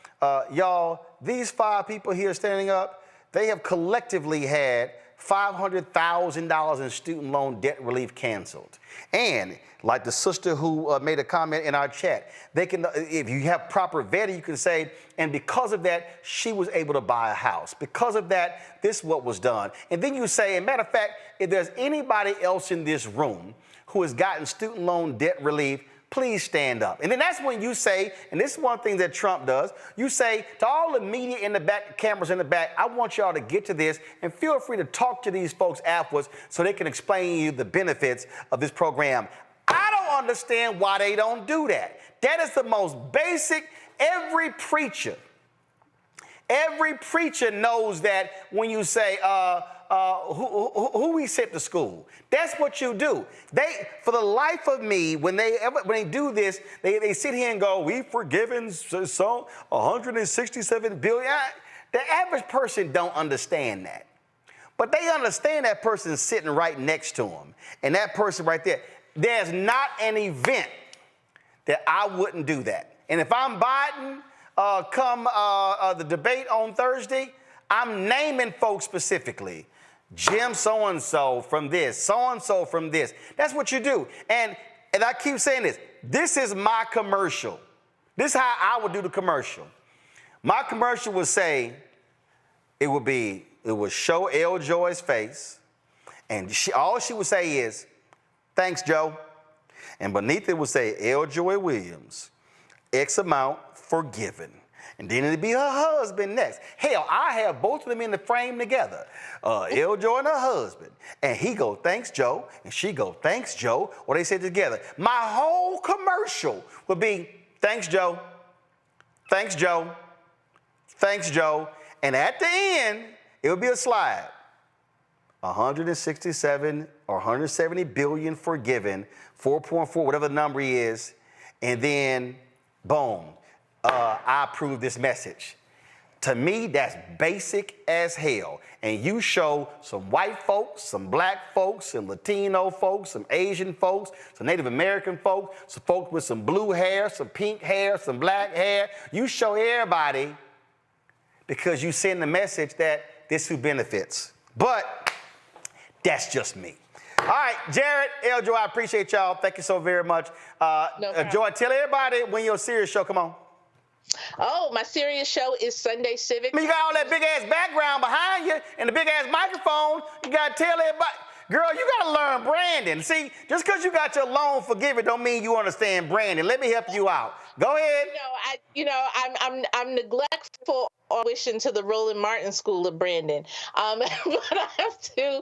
Y'all, these 5 people here standing up, they have collectively had $500,000 in student loan debt relief canceled. And like the sister who made a comment in our chat, they can, if you have proper vetting, you can say, and because of that, she was able to buy a house. Because of that, this is what was done. And then you say, as a matter of fact, if there's anybody else in this room who has gotten student loan debt relief, please stand up. And then that's when you say, and this is one thing that Trump does, you say to all the media in the back, the cameras in the back, I want y'all to get to this and feel free to talk to these folks afterwards so they can explain to you the benefits of this program. I don't understand why they don't do that. That is the most basic. Every preacher knows that when you say, who we sent to school. That's what you do. They, for the life of me, when they do this, they sit here and go, we've forgiven so 167 billion. The average person don't understand that. But they understand that person sitting right next to them. And that person right there, there's not an event that I wouldn't do that. And if I'm Biden, come the debate on Thursday, I'm naming folks specifically. Jim so-and-so from this, so-and-so from this. That's what you do. And I keep saying this. This is my commercial. This is how I would do the commercial. My commercial would say, it would show L. Joy's face, and all she would say is, thanks, Joe. And beneath it would say, L. Joy Williams, X amount forgiven. And then it'd be her husband next. Hell, I have both of them in the frame together. L. Joy and her husband. And he go, thanks, Joe. And she go, thanks, Joe. Or they say it together. My whole commercial would be, thanks, Joe. Thanks, Joe. Thanks, Joe. And at the end, it would be a slide. 167 or 170 billion forgiven, 4.4, whatever the number is. And then, boom. I approve this message. To me, that's basic as hell. And you show some white folks, some black folks, some Latino folks, some Asian folks, some Native American folks, some folks with some blue hair, some pink hair, some black hair. You show everybody because you send the message that this who benefits. But that's just me. All right, Jared, L. Joy, I appreciate y'all. Thank you so very much. Joy, tell everybody when your serious show come on. Oh, my serious show is Sunday Civics. I mean, you got all that big ass background behind you and the big ass microphone. You got to tell everybody, girl, you got to learn branding. See, just because you got your loan forgiven don't mean you understand branding. Let me help you out. Go ahead. I'm neglectful on wishing to the Roland Martin School of Brandon. But I have to.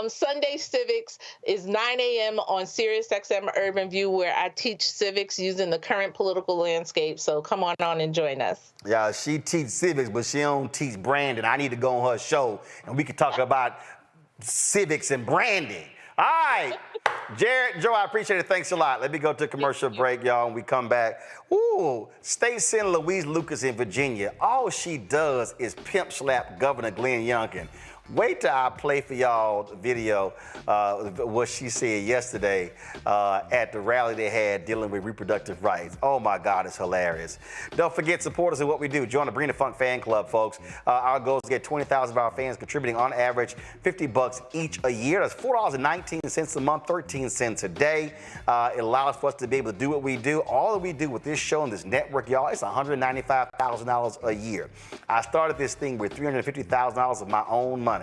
Sunday Civics is 9 a.m. on SiriusXM Urban View, where I teach civics using the current political landscape. So come on and join us. Yeah, she teaches civics, but she don't teach branding. I need to go on her show, and we can talk about civics and branding. All right. Jared, Joe, I appreciate it. Thanks a lot. Let me go to a commercial break, y'all, and we come back. Ooh, State Senator Louise Lucas in Virginia. All she does is pimp slap Governor Glenn Youngkin. Wait till I play for y'all the video, what she said yesterday at the rally they had dealing with reproductive rights. Oh my God, it's hilarious. Don't forget, support us in what we do. Join the Bring the Funk fan club, folks. Our goal is to get 20,000 of our fans contributing on average $50 each a year. That's $4.19 a month, 13 cents a day. It allows for us to be able to do what we do. All that we do with this show and this network, y'all, it's $195,000 a year. I started this thing with $350,000 of my own money.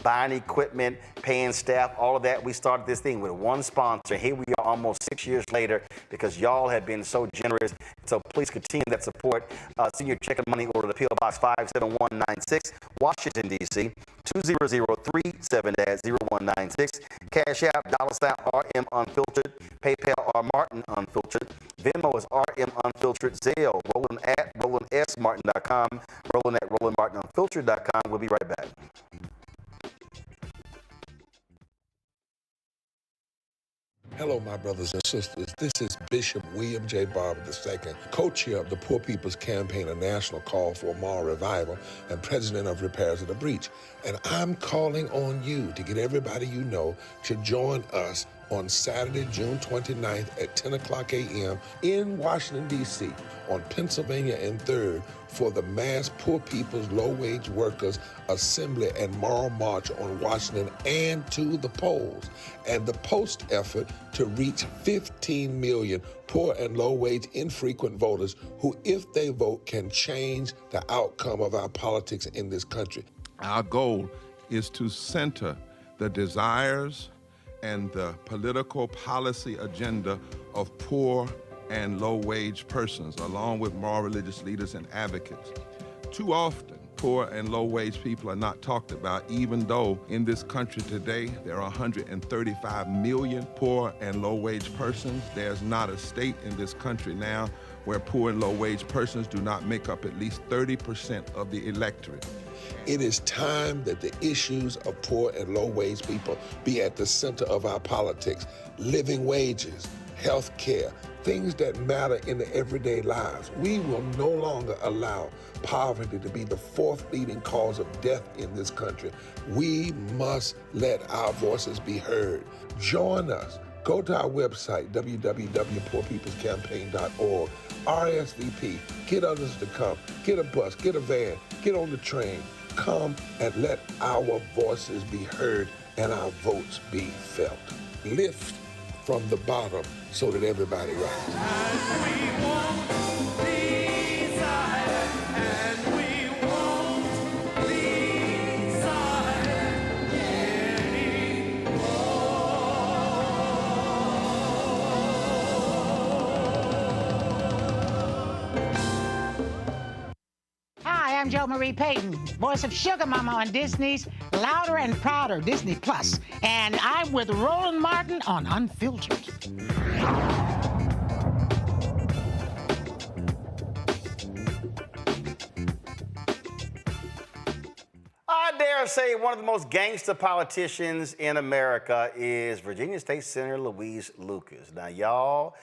Buying equipment, paying staff, all of that. We started this thing with one sponsor. Here we are almost 6 years later because y'all have been so generous. So please continue that support. Send your check and money order to P.O. Box 57196, Washington, D.C. 20037-0196. Cash App, $RM Unfiltered. PayPal, R Martin Unfiltered. Venmo is RM Unfiltered. Zelle, Roland at RolandSMartin.com. Roland at RolandMartinUnfiltered.com. We'll be right back. Hello, my brothers and sisters. This is Bishop William J. Barber II, co-chair of the Poor People's Campaign, a national call for moral revival, and president of Repairs of the Breach. And I'm calling on you to get everybody you know to join us on Saturday, June 29th at 10 o'clock a.m. in Washington, D.C. on Pennsylvania and 3rd for the mass Poor People's Low-Wage Workers Assembly and Moral March on Washington and to the polls, and the post effort to reach 15 million poor and low-wage infrequent voters who, if they vote, can change the outcome of our politics in this country. Our goal is to center the desires and the political policy agenda of poor and low-wage persons, along with moral religious leaders and advocates. Too often, poor and low-wage people are not talked about, even though in this country today, there are 135 million poor and low-wage persons. There's not a state in this country now where poor and low-wage persons do not make up at least 30% of the electorate. It is time that the issues of poor and low-wage people be at the center of our politics. Living wages, health care, things that matter in the everyday lives. We will no longer allow poverty to be the fourth leading cause of death in this country. We must let our voices be heard. Join us. Go to our website, www.poorpeoplescampaign.org. RSVP. Get others to come. Get a bus. Get a van. Get on the train. Come and let our voices be heard and our votes be felt. Lift from the bottom so that everybody rises. Hi, I'm Jo Marie Payton, voice of Sugar Mama on Disney's Louder and Prouder, Disney Plus. And I'm with Roland Martin on Unfiltered. I dare say one of the most gangster politicians in America is Virginia State Senator Louise Lucas. Now, y'all,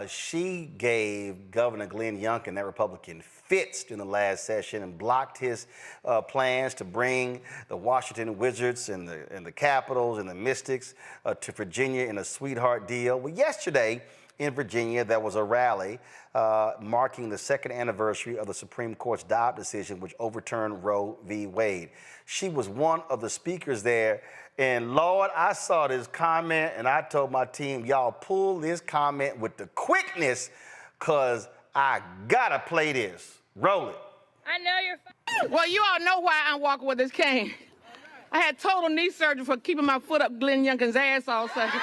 she gave Governor Glenn Youngkin, that Republican, fits in the last session and blocked his plans to bring the Washington Wizards and the Capitals and the Mystics to Virginia in a sweetheart deal. Well, yesterday in Virginia, there was a rally marking the second anniversary of the Supreme Court's Dobbs decision, which overturned Roe v. Wade. She was one of the speakers there. And Lord, I saw this comment and I told my team, y'all pull this comment with the quickness, because I gotta play this. Roll it. I know you're Well, you all know why I'm walking with this cane. I had total knee surgery for keeping my foot up Glenn Youngkin's ass all session.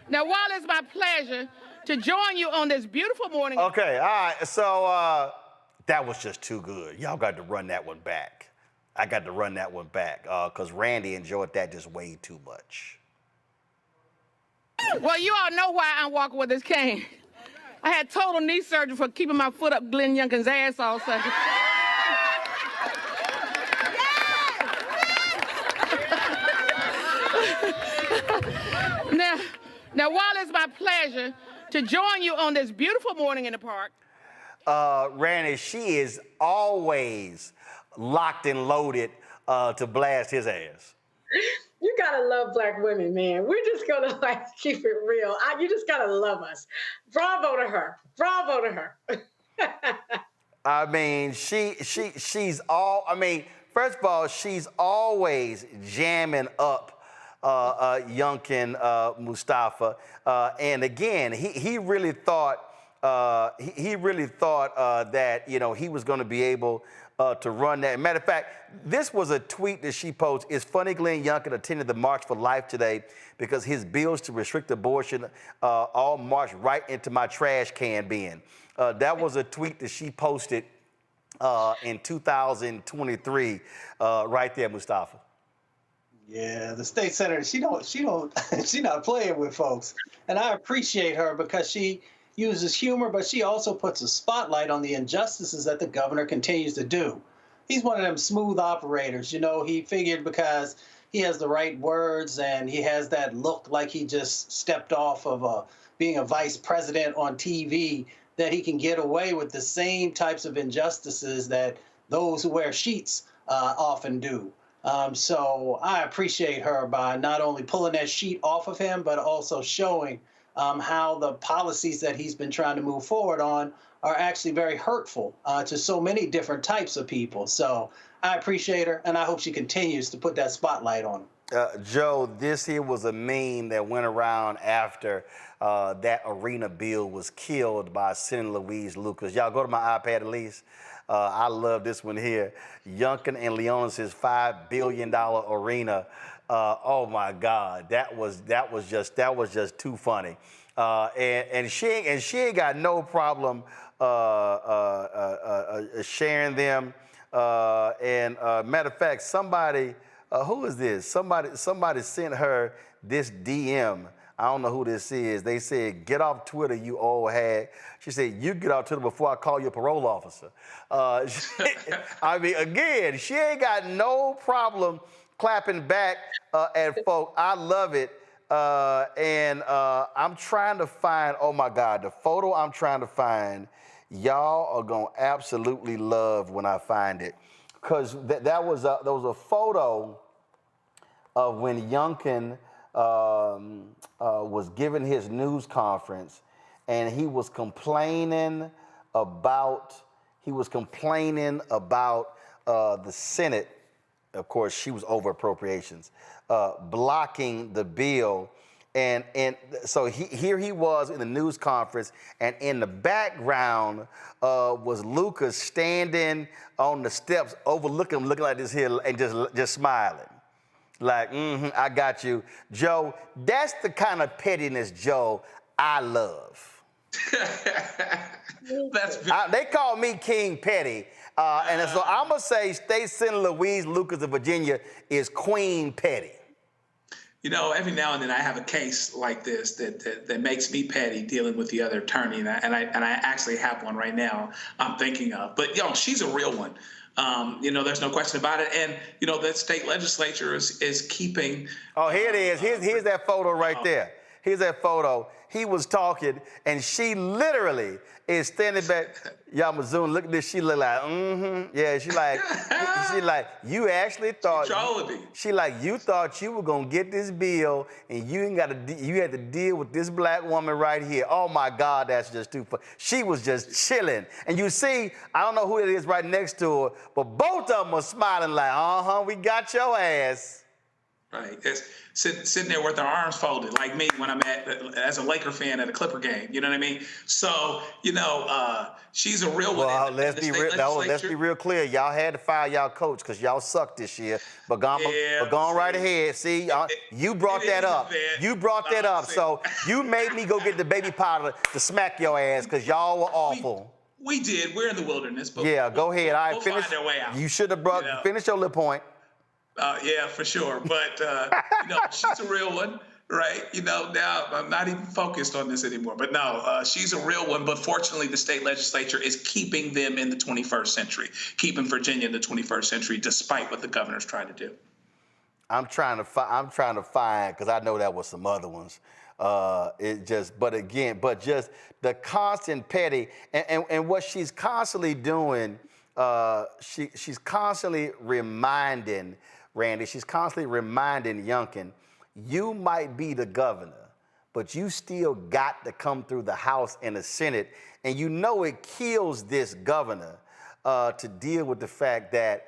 Now, while it's my pleasure to join you on this beautiful morning. Okay, all right, so that was just too good. Y'all got to run that one back. I got to run that one back because Randy enjoyed that just way too much. Well, you all know why I'm walking with this cane. I had total knee surgery for keeping my foot up Glenn Youngkin's ass all session. Now, while it's my pleasure to join you on this beautiful morning in the park. Randy, she is always locked and loaded to blast his ass. You gotta love Black women, man. We're just gonna keep it real. You just gotta love us. Bravo to her. Bravo to her. I mean, she's all. I mean, first of all, she's always jamming up Youngkin Mustafa, and again, he really thought that he was going to be able to run that. Matter of fact, this was a tweet that she posted. It's funny Glenn Youngkin attended the March for Life today because his bills to restrict abortion all marched right into my trash can bin. That was a tweet that she posted in 2023, right there, Mustafa. Yeah, the state senator, she's not playing with folks. And I appreciate her because she uses humor, but she also puts a spotlight on the injustices that the governor continues to do. he's one of them smooth operators. You know, he figured because he has the right words and he has that look like he just stepped off of being a vice president on TV, that he can get away with the same types of injustices that those who wear sheets often do. So I appreciate her by not only pulling that sheet off of him, but also showing how the policies that he's been trying to move forward on are actually very hurtful to so many different types of people. So I appreciate her, and I hope she continues to put that spotlight on him. Joe, this here was a meme that went around after that arena bill was killed by Senator Louise Lucas. Y'all go to my iPad at least. I love this one here. Youngkin and Leonis's $5 billion arena. Oh my God, that was just too funny. And she ain't got no problem sharing them. And matter of fact, somebody, who is this? Somebody sent her this DM. I don't know who this is. They said, "Get off Twitter, you old hag." She said, "You get off Twitter before I call you a parole officer." I mean, again, she ain't got no problem clapping back at folk. I love it. And I'm trying to find, oh my God, the photo I'm trying to find, y'all are going to absolutely love when I find it. Because there was a photo of when Youngkin was giving his news conference, and he was complaining about the Senate. Of course, she was over appropriations, blocking the bill. And so here he was in the news conference, and in the background was Lucas standing on the steps overlooking him, looking like this here, and just smiling. Like, I got you. Joe, that's the kind of pettiness, Joe, I love. They call me King Petty. And so I'm going to say State Senator Louise Lucas of Virginia is Queen Petty. You know, every now and then I have a case like this that makes me petty dealing with the other attorney, and I actually have one right now I'm thinking of. But, she's a real one. There's no question about it. And, the state legislature is keeping... Oh, here it is. Here's that photo right there. Here's that photo. He was talking, and she literally is standing back. Y'all, Mazoon, look at this. She look like, Yeah, she like, you actually thought... you thought you were going to get this bill, and you had to deal with this black woman right here. Oh, my God, that's just too funny. She was just chilling. And you see, I don't know who it is right next to her, but both of them are smiling like, we got your ass. Right. It's sitting there with their arms folded, like me when I'm as a Laker fan at a Clipper game. You know what I mean? So, she's a real one. Well, let's be real clear. Y'all had to fire y'all coach because y'all sucked this year. But go on right ahead. See, you brought that up. You brought that up. So you made me go get the baby powder to smack your ass because y'all were awful. We did. We're in the wilderness. But go ahead. All right, we'll finish. Find our way out. You should have finish your little point. Yeah, for sure. But, she's a real one, right? Now I'm not even focused on this anymore. But no, she's a real one. But fortunately, the state legislature is keeping them in the 21st century, keeping Virginia in the 21st century, despite what the governor's trying to do. I'm trying to find, because I know that was some other ones. But just the constant petty, and what she's constantly doing, she's constantly reminding Randy, she's constantly reminding Youngkin, you might be the governor, but you still got to come through the House and the Senate. And it kills this governor to deal with the fact that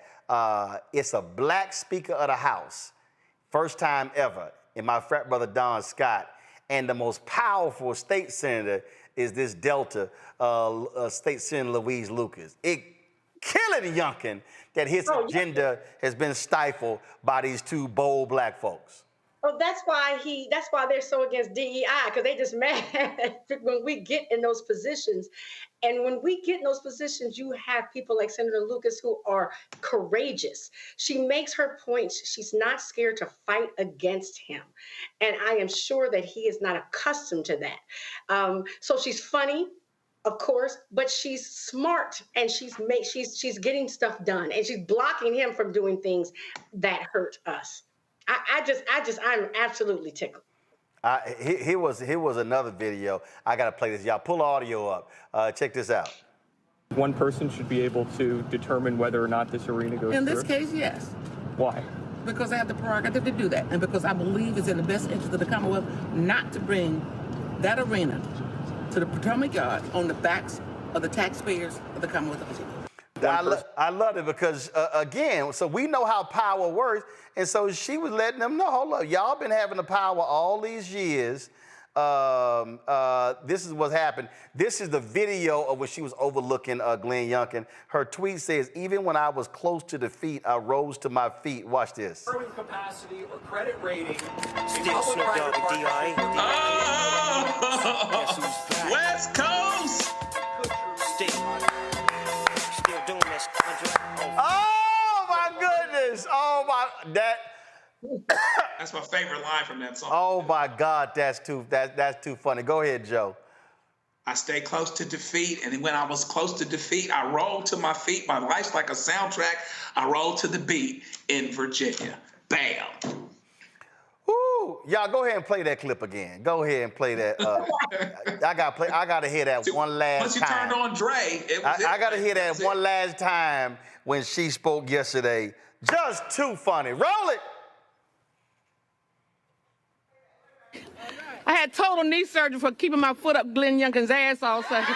it's a black Speaker of the House, first time ever, in my frat brother Don Scott, and the most powerful state senator is this Delta State Senator Louise Lucas. It killing Youngkin that his agenda has been stifled by these two bold black folks. Oh, that's why they're so against DEI, because they just mad when we get in those positions. And when we get in those positions, you have people like Senator Lucas who are courageous. She makes her points. She's not scared to fight against him. And I am sure that he is not accustomed to that. So she's funny. of course, but she's smart and she's getting stuff done and she's blocking him from doing things that hurt us. I'm absolutely tickled. Here was another video. I got to play this. Y'all pull the audio up. Check this out. One person should be able to determine whether or not this arena goes In through? this case, yes. Why? Because I have the prerogative to do that, and because I believe it's in the best interest of the Commonwealth not to bring that arena to the Potomac Yard on the backs of the taxpayers of the Commonwealth of Virginia. I love it because, again, so we know how power works, and so she was letting them know, hold up, y'all been having the power all these years. This is what's happened. This is the video of when she was overlooking Glenn Youngkin. Her tweet says, even when I was close to defeat, I rose to my feet. Watch this. Borrowing capacity or credit rating. Still Snoop Dogg and D.I. Oh, West Coast. Still doing this. Oh my goodness. Oh my, That's my favorite line from that song. Oh my God, that's too funny. Go ahead, Joe. I stay close to defeat, and when I was close to defeat, I rolled to my feet. My life's like a soundtrack. I rolled to the beat in Virginia. Bam. Woo! Y'all go ahead and play that clip again. Go ahead and play that. I gotta hear that one last Once you time. turned on Dre, I gotta hear that one last time when she spoke yesterday. Just too funny. Roll it. I had total knee surgery for keeping my foot up Glenn Youngkin's ass all Sunday.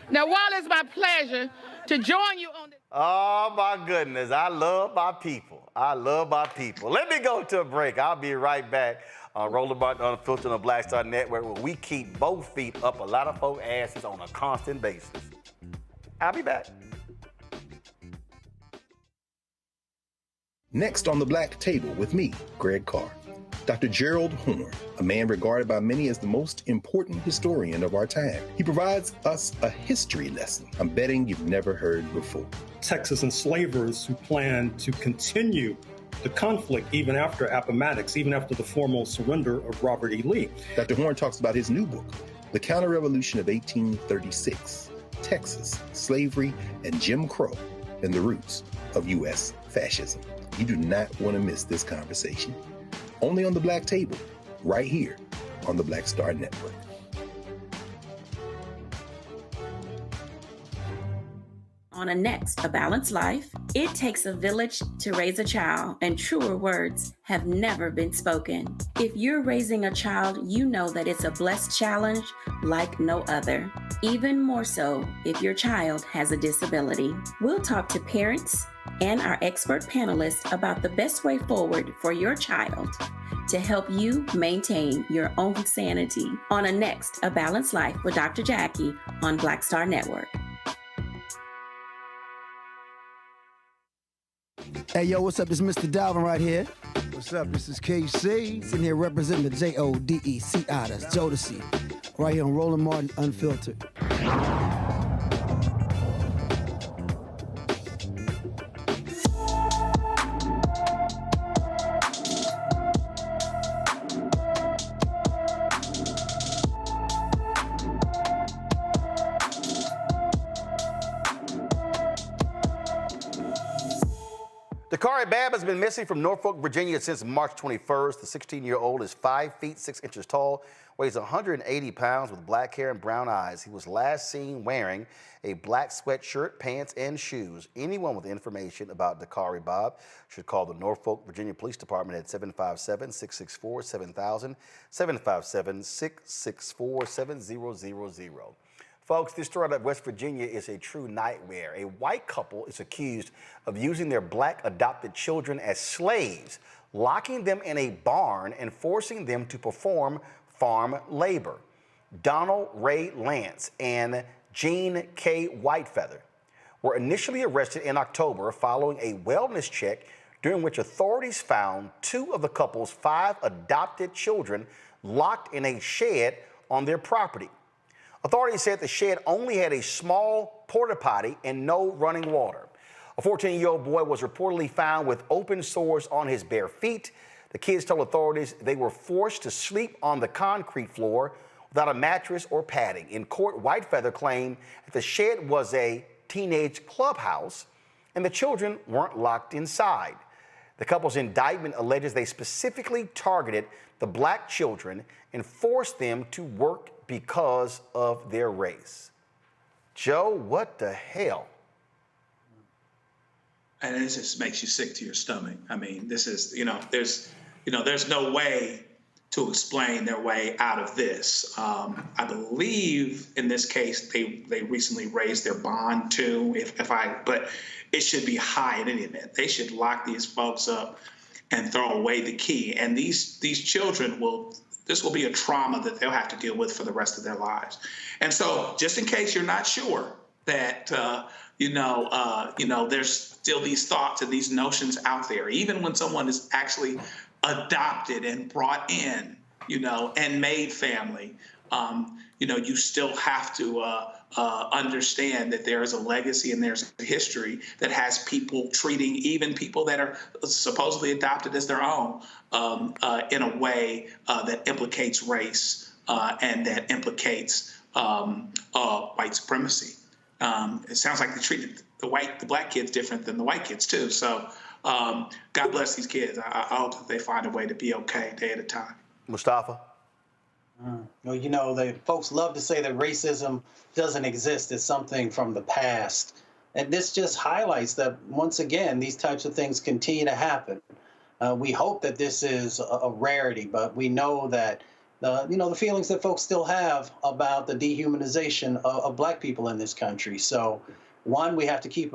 Now, while it's my pleasure to join you on this. Oh my goodness, I love my people. I love my people. Let me go to a break. I'll be right back on Roland Martin Unfiltered on the Black Star Network, where we keep both feet up a lot of folks' asses on a constant basis. I'll be back. Next on the Black Table with me, Greg Carr. Dr. Gerald Horne, a man regarded by many as the most important historian of our time. He provides us a history lesson I'm betting you've never heard before. Texas enslavers who planned to continue the conflict even after Appomattox, even after the formal surrender of Robert E. Lee. Dr. Horne talks about his new book, The Counter-Revolution of 1836, Texas, Slavery, and Jim Crow, and the Roots of U.S. Fascism. You do not want to miss this conversation. Only on the Black Table, right here on the Black Star Network. On a next, A Balanced Life, it takes a village to raise a child, and truer words have never been spoken. If you're raising a child, you know that it's a blessed challenge like no other. Even more so if your child has a disability. We'll talk to parents and our expert panelists about the best way forward for your child to help you maintain your own sanity. On a next, A Balanced Life with Dr. Jackie on Black Star Network. Hey, yo, what's up? This is Mr. Dalvin right here. What's up? This is KC. Sitting here representing the JODECI, that's Jodeci, right here on Roland Martin Unfiltered. Dakari Babb has been missing from Norfolk, Virginia since March 21st. The 16-year-old is 5 feet 6 inches tall, weighs 180 pounds with black hair and brown eyes. He was last seen wearing a black sweatshirt, pants, and shoes. Anyone with information about Dakari Babb should call the Norfolk, Virginia Police Department at 757-664-7000, 757-664-7000. Folks, this story out of West Virginia is a true nightmare. A white couple is accused of using their black adopted children as slaves, locking them in a barn and forcing them to perform farm labor. Donald Ray Lance and Jean K. Whitefeather were initially arrested in October following a wellness check during which authorities found 2 of the couple's 5 adopted children locked in a shed on their property. Authorities said the shed only had a small porta potty and no running water. A 14-year-old boy was reportedly found with open sores on his bare feet. The kids told authorities they were forced to sleep on the concrete floor without a mattress or padding. In court, Whitefeather claimed that the shed was a teenage clubhouse and the children weren't locked inside. The couple's indictment alleges they specifically targeted the black children and forced them to work because of their race. Joe, what the hell? And it just makes you sick to your stomach. I mean, this is, there's no way to explain their way out of this. I believe in this case, they recently raised their bond too, but it should be high in any event. They should lock these folks up and throw away the key. And these children this will be a trauma that they'll have to deal with for the rest of their lives. And so just in case you're not sure that, there's still these thoughts and these notions out there, even when someone is actually adopted and brought in, and made family, you still have to understand that there is a legacy and there's a history that has people treating even people that are supposedly adopted as their own in a way that implicates race and that implicates white supremacy. It sounds like they treated the black kids different than the white kids too. So God bless these kids. I hope that they find a way to be okay day at a time. Mustafa? Well, the folks love to say that racism doesn't exist. It's something from the past. And this just highlights that, once again, these types of things continue to happen. We hope that this is a rarity, but we know that, the feelings that folks still have about the dehumanization of black people in this country. So, one, we have to keep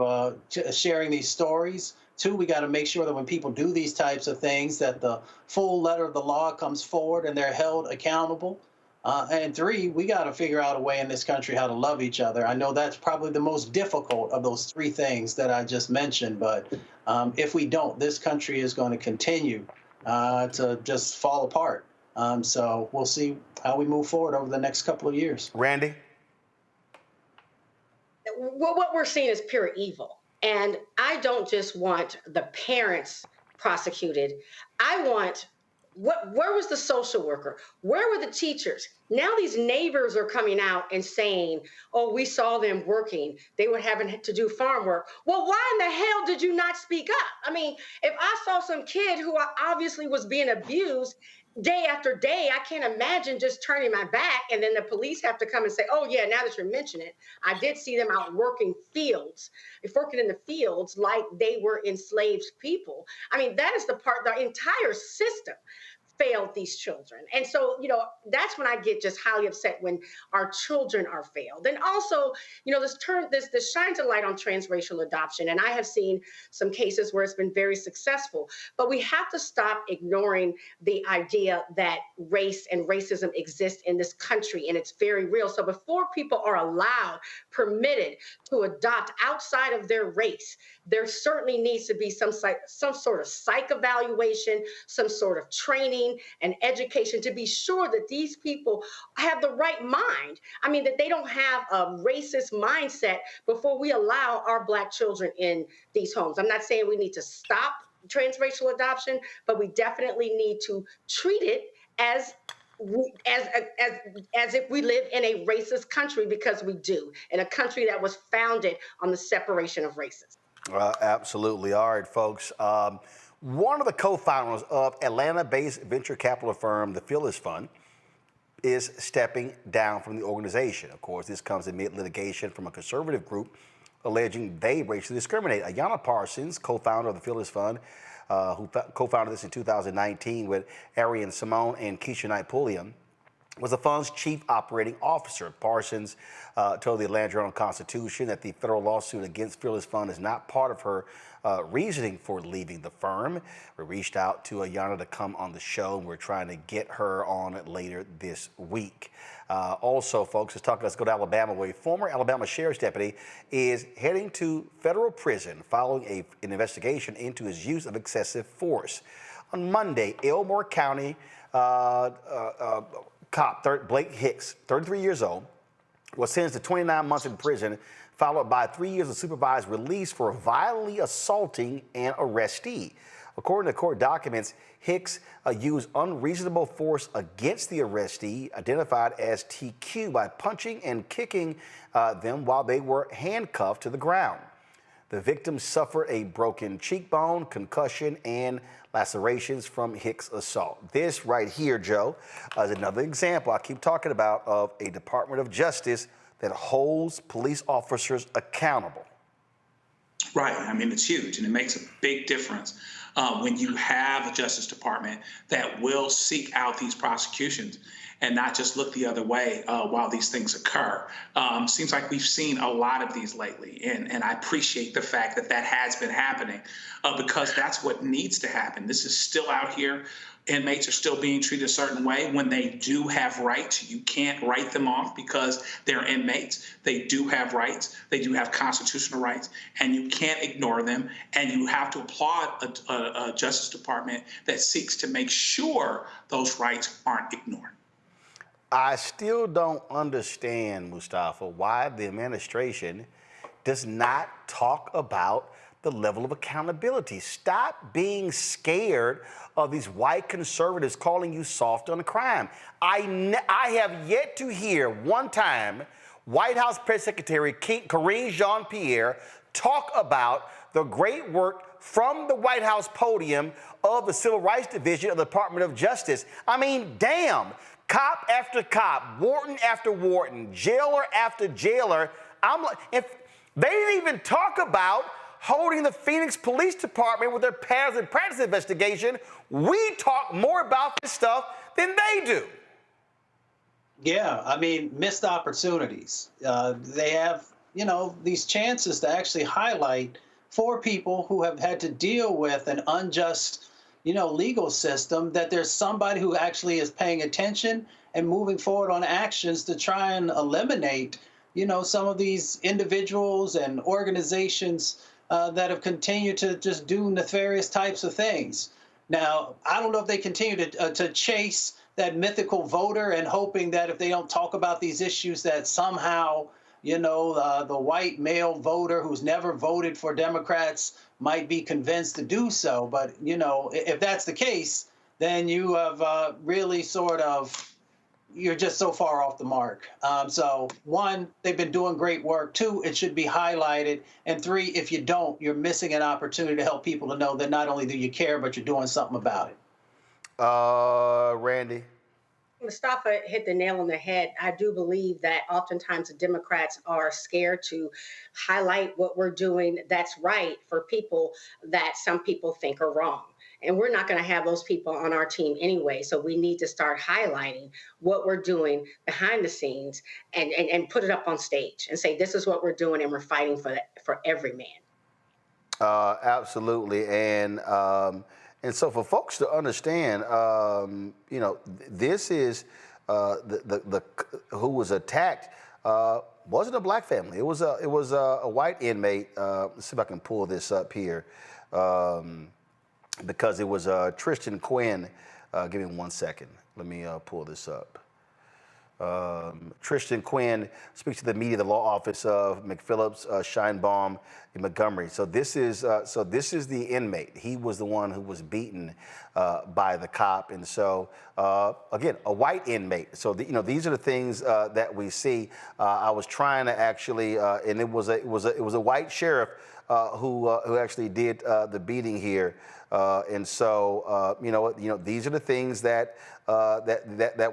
sharing these stories. Two, we got to make sure that when people do these types of things, that the full letter of the law comes forward and they're held accountable. And three, we got to figure out a way in this country how to love each other. I know that's probably the most difficult of those three things that I just mentioned. But if we don't, this country is going to continue to just fall apart. So we'll see how we move forward over the next couple of years. Randy? What we're seeing is pure evil. And I don't just want the parents prosecuted. I want, where was the social worker? Where were the teachers? Now these neighbors are coming out and saying, oh, we saw them working. They were having to do farm work. Well, why in the hell did you not speak up? I mean, if I saw some kid who obviously was being abused day after day, I can't imagine just turning my back and then the police have to come and say, oh yeah, now that you mention it, I did see them out working in the fields like they were enslaved people. I mean, that is the entire system failed these children. And so, that's when I get just highly upset when our children are failed. And also, this shines a light on transracial adoption. And I have seen some cases where it's been very successful, but we have to stop ignoring the idea that race and racism exist in this country, and it's very real. So before people are permitted to adopt outside of their race, there certainly needs to be some sort of psych evaluation, some sort of training and education to be sure that these people have the right mind. I mean, that they don't have a racist mindset before we allow our Black children in these homes. I'm not saying we need to stop transracial adoption, but we definitely need to treat it as if we live in a racist country, because we do, in a country that was founded on the separation of races. Absolutely. All right, folks. One of the co-founders of Atlanta-based venture capital firm, the Phyllis Fund, is stepping down from the organization. Of course, this comes amid litigation from a conservative group alleging they racially discriminate. Ayanna Parsons, co-founder of the Phyllis Fund, who co-founded this in 2019 with Arian Simone and Keisha Knight Pulliam, was the fund's chief operating officer. Parsons told the Atlanta Journal-Constitution that the federal lawsuit against Phyllis Fund is not part of her reasoning for leaving the firm. We reached out to Ayanna to come on the show, and we're trying to get her on later this week. Also, folks, let's go to Alabama, where a former Alabama sheriff's deputy is heading to federal prison following an investigation into his use of excessive force. On Monday, Elmore County cop Blake Hicks, 33 years old, was sentenced to 29 months in prison, followed by 3 years of supervised release for violently assaulting an arrestee. According to court documents, Hicks used unreasonable force against the arrestee, identified as TQ, by punching and kicking them while they were handcuffed to the ground. The victim suffered a broken cheekbone, concussion, and lacerations from Hicks' assault. This right here, Joe, is another example I keep talking about of a Department of Justice that holds police officers accountable. Right. I mean, it's huge, and it makes a big difference when you have a Justice Department that will seek out these prosecutions and not just look the other way while these things occur. Seems like we've seen a lot of these lately, and I appreciate the fact that that has been happening because that's what needs to happen. This is still out here. Inmates are still being treated a certain way when they do have rights. You can't write them off because they're inmates. They do have rights. They do have constitutional rights, and you can't ignore them. And you have to applaud a Justice Department that seeks to make sure those rights aren't ignored. I still don't understand, Mustafa, why the administration does not talk about the level of accountability. Stop being scared of these white conservatives calling you soft on crime. I have yet to hear one time White House Press Secretary Karine Jean-Pierre talk about the great work from the White House podium of the Civil Rights Division of the Department of Justice. I mean, damn, cop after cop, warden after warden, jailer after jailer. I'm like, if they didn't even talk about holding the Phoenix Police Department with their patterns and practice investigation, we talk more about this stuff than they do. Yeah, I mean, missed opportunities. They have, these chances to actually highlight for people who have had to deal with an unjust, legal system, that there's somebody who actually is paying attention and moving forward on actions to try and eliminate, some of these individuals and organizations that have continued to just do nefarious types of things. Now, I don't know if they continue to chase that mythical voter and hoping that if they don't talk about these issues that somehow, the white male voter who's never voted for Democrats might be convinced to do so. But, if that's the case, then you have really you're just so far off the mark. So one, they've been doing great work. Two, it should be highlighted. And three, if you don't, you're missing an opportunity to help people to know that not only do you care, but you're doing something about it. Randy? Mustafa hit the nail on the head. I do believe that oftentimes the Democrats are scared to highlight what we're doing that's right for people that some people think are wrong. And we're not going to have those people on our team anyway. So we need to start highlighting what we're doing behind the scenes and put it up on stage and say, this is what we're doing and we're fighting for every man. Absolutely. And so for folks to understand, this is the who was attacked wasn't a black family. It was a white inmate. Let's see if I can pull this up here. Because it was Tristan Quinn. Give me 1 second. Let me pull this up. Tristan Quinn speaks to the media, the law office of McPhillips, Scheinbaum, and Montgomery. So this is the inmate. He was the one who was beaten by the cop, and so again, a white inmate. So these are the things that we see. I was trying to actually, and it was a white sheriff who actually did the beating here. And so, these are the things that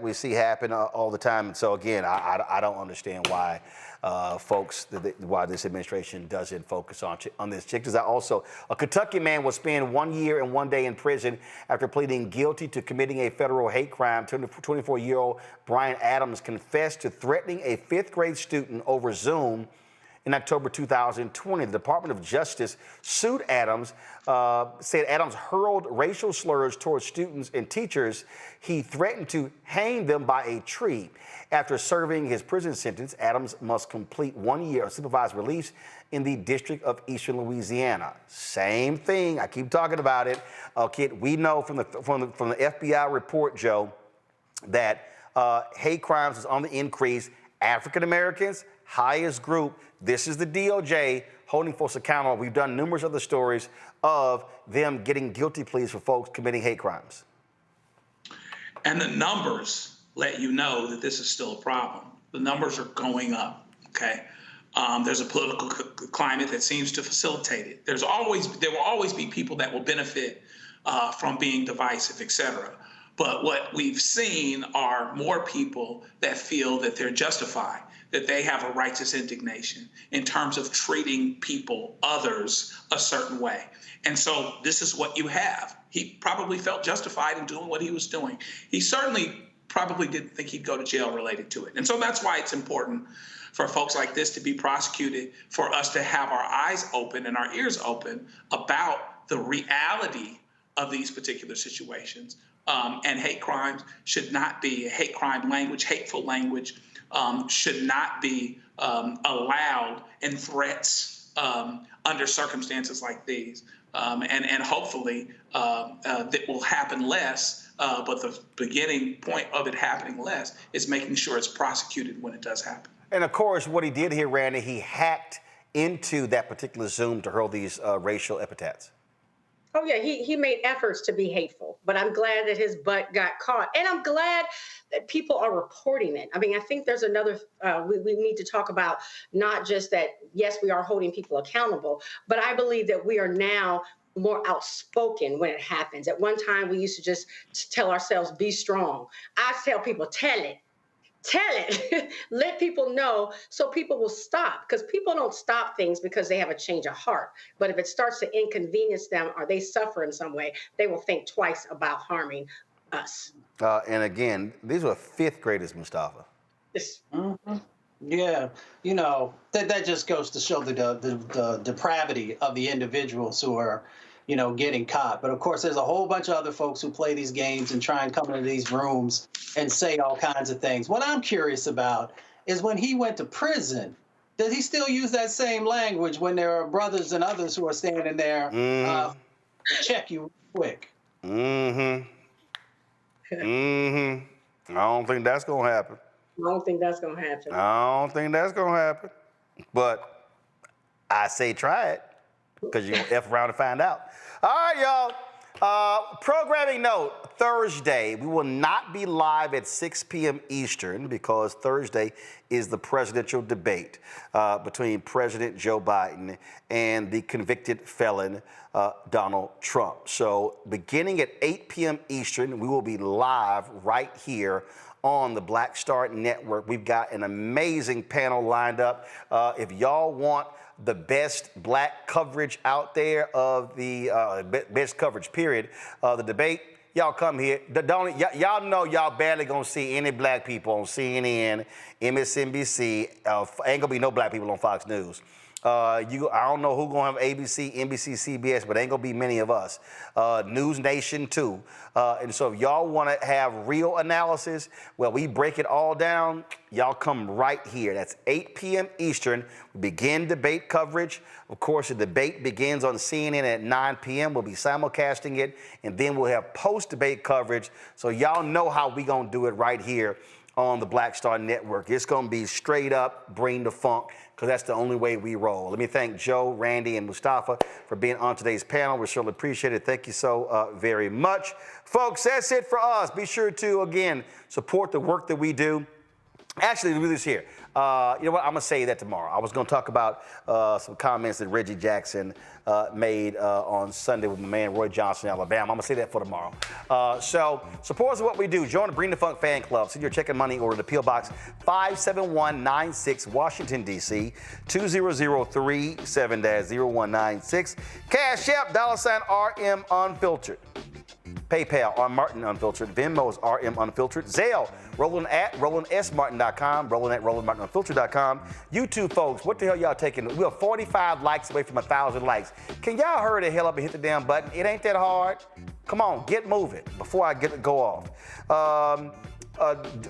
we see happen all the time. And so, again, I don't understand why why this administration doesn't focus on this. Because a Kentucky man will spend 1 year and 1 day in prison after pleading guilty to committing a federal hate crime. 24-year-old Brian Adams confessed to threatening a fifth grade student over Zoom in October 2020. The Department of Justice sued Adams, said Adams hurled racial slurs towards students and teachers. He threatened to hang them by a tree. After serving his prison sentence, Adams must complete 1 year of supervised release in the District of Eastern Louisiana. Same thing. I keep talking about it. Okay, we know from the FBI report, Joe, that hate crimes is on the increase African Americans, highest group. This is the DOJ holding folks accountable. We've done numerous other stories of them getting guilty pleas for folks committing hate crimes. And the numbers let you know that this is still a problem. The numbers are going up, okay? There's a political climate that seems to facilitate it. There will always be people that will benefit from being divisive, et cetera. But what we've seen are more people that feel that they're justified, that they have a righteous indignation in terms of treating people, others, a certain way. And so this is what you have. He probably felt justified in doing what he was doing. He certainly probably didn't think he'd go to jail related to it. And so that's why it's important for folks like this to be prosecuted, for us to have our eyes open and our ears open about the reality of these particular situations. And hate crimes should not be, hate crime language, hateful language should not be allowed in threats under circumstances like these. And hopefully that will happen less, but the beginning point of it happening less is making sure it's prosecuted when it does happen. And of course, what he did here, Randy, he hacked into that particular Zoom to hurl these racial epithets. Oh, yeah, he made efforts to be hateful, but I'm glad that his butt got caught. And I'm glad that people are reporting it. I mean, I think there's another, we need to talk about not just that, yes, we are holding people accountable, but I believe that we are now more outspoken when it happens. At one time, we used to just tell ourselves, be strong. I tell people, tell it. Tell it, let people know so people will stop, because people don't stop things because they have a change of heart. But if it starts to inconvenience them or they suffer in some way, they will think twice about harming us. And again, these were fifth graders, Mustafa. Yes. Mm-hmm. Yeah, you know, that just goes to show the depravity of the individuals who are, you know, getting caught. But of course, there's a whole bunch of other folks who play these games and try and come into these rooms and say all kinds of things. What I'm curious about is when he went to prison, does he still use that same language when there are brothers and others who are standing there to check you quick? I don't think that's going to happen. I don't think that's going to happen. I don't think that's going to happen. But I say try it, because you're going to F around and find out. All right, y'all. Programming note, Thursday, we will not be live at 6 p.m. Eastern because Thursday is the presidential debate between President Joe Biden and the convicted felon Donald Trump. So beginning at 8 p.m. Eastern, we will be live right here on the Black Star Network. We've got an amazing panel lined up. If y'all want the best black coverage out there of the best coverage, period, the debate, y'all come here. Y'all know y'all barely gonna see any black people on CNN, MSNBC. Ain't gonna be no black people on Fox News. I don't know who gonna have ABC, NBC, CBS, but ain't gonna be many of us. News Nation too. And so if y'all wanna have real analysis, well, we break it all down, y'all come right here. That's 8 p.m. Eastern. We begin debate coverage. Of course, the debate begins on CNN at 9 p.m. We'll be simulcasting it, and then we'll have post-debate coverage. So y'all know how we gonna do it right here on the Black Star Network. It's gonna be straight up, bring the funk, because that's the only way we roll. Let me thank Joe, Randy, and Mustafa for being on today's panel. We surely appreciate it. Thank you so very much. Folks, that's it for us. Be sure to, again, support the work that we do. Actually, we'll do this here. You know what? I'm going to say that tomorrow. I was going to talk about some comments that Reggie Jackson made on Sunday with my man Roy Johnson in Alabama. I'm going to say that for tomorrow. So support us in what we do. Join the Bring the Funk fan club. Send your check and money order to P.O. Box 57196, Washington, D.C. 20037-0196. Cash App, $RM Unfiltered. PayPal, R. Martin Unfiltered. Venmo is RM Unfiltered. Zelle, Roland at RolandSMartin.com. Roland at RolandMartinUnfiltered.com. YouTube, folks, what the hell y'all taking? We're 45 likes away from 1,000 likes. Can y'all hurry the hell up and hit the damn button? It ain't that hard. Come on, get moving before I go off.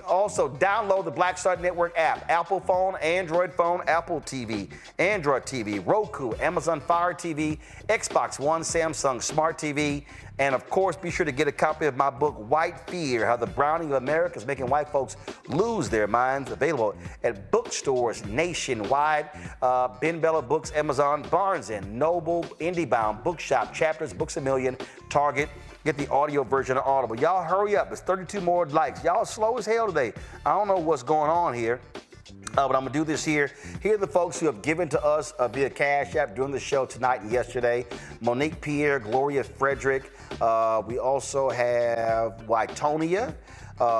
Also, download the Black Star Network app. Apple phone, Android phone, Apple TV, Android TV, Roku, Amazon Fire TV, Xbox One, Samsung Smart TV. And of course, be sure to get a copy of my book, White Fear, How the Browning of America is Making White Folks Lose Their Minds, available at bookstores nationwide. Ben Bella Books, Amazon, Barnes & Noble, IndieBound, Bookshop, Chapters, Books A Million, Target. Get the audio version of Audible. Y'all hurry up. It's 32 more likes. Y'all slow as hell today. I don't know what's going on here. But I'm going to do this here. Here are the folks who have given to us via Cash App during the show tonight and yesterday. Monique Pierre, Gloria Frederick. We also have Wytonia,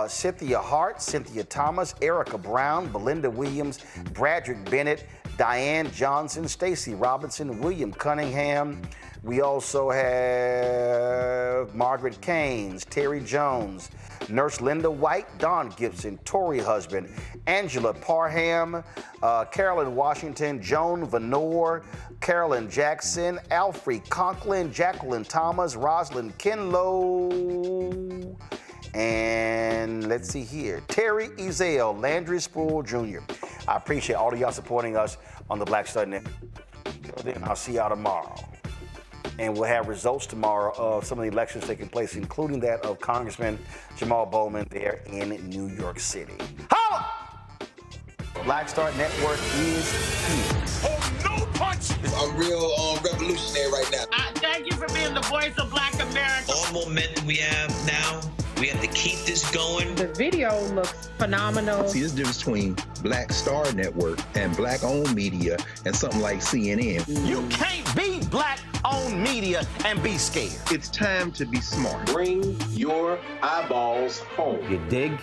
Cynthia Hart, Cynthia Thomas, Erica Brown, Belinda Williams, Bradrick Bennett, Diane Johnson, Stacy Robinson, William Cunningham. We also have Margaret Keynes, Terry Jones, Nurse Linda White, Don Gibson, Tori Husband, Angela Parham, Carolyn Washington, Joan Venor, Carolyn Jackson, Alfred Conklin, Jacqueline Thomas, Rosalind Kinlow, and let's see here, Terry Ezel, Landry Sproul Jr. I appreciate all of y'all supporting us on the Black Star Network. Then I'll see y'all tomorrow. And we'll have results tomorrow of some of the elections taking place, including that of Congressman Jamal Bowman there in New York City. Holla! Black Star Network is here. Oh, no punch! I'm real revolutionary right now. Thank you for being the voice of Black America. All momentum we have now, we have to keep this going. The video looks phenomenal. See, there's a difference between Black Star Network and black-owned media and something like CNN. You can't be black-owned media and be scared. It's time to be smart. Bring your eyeballs home. You dig?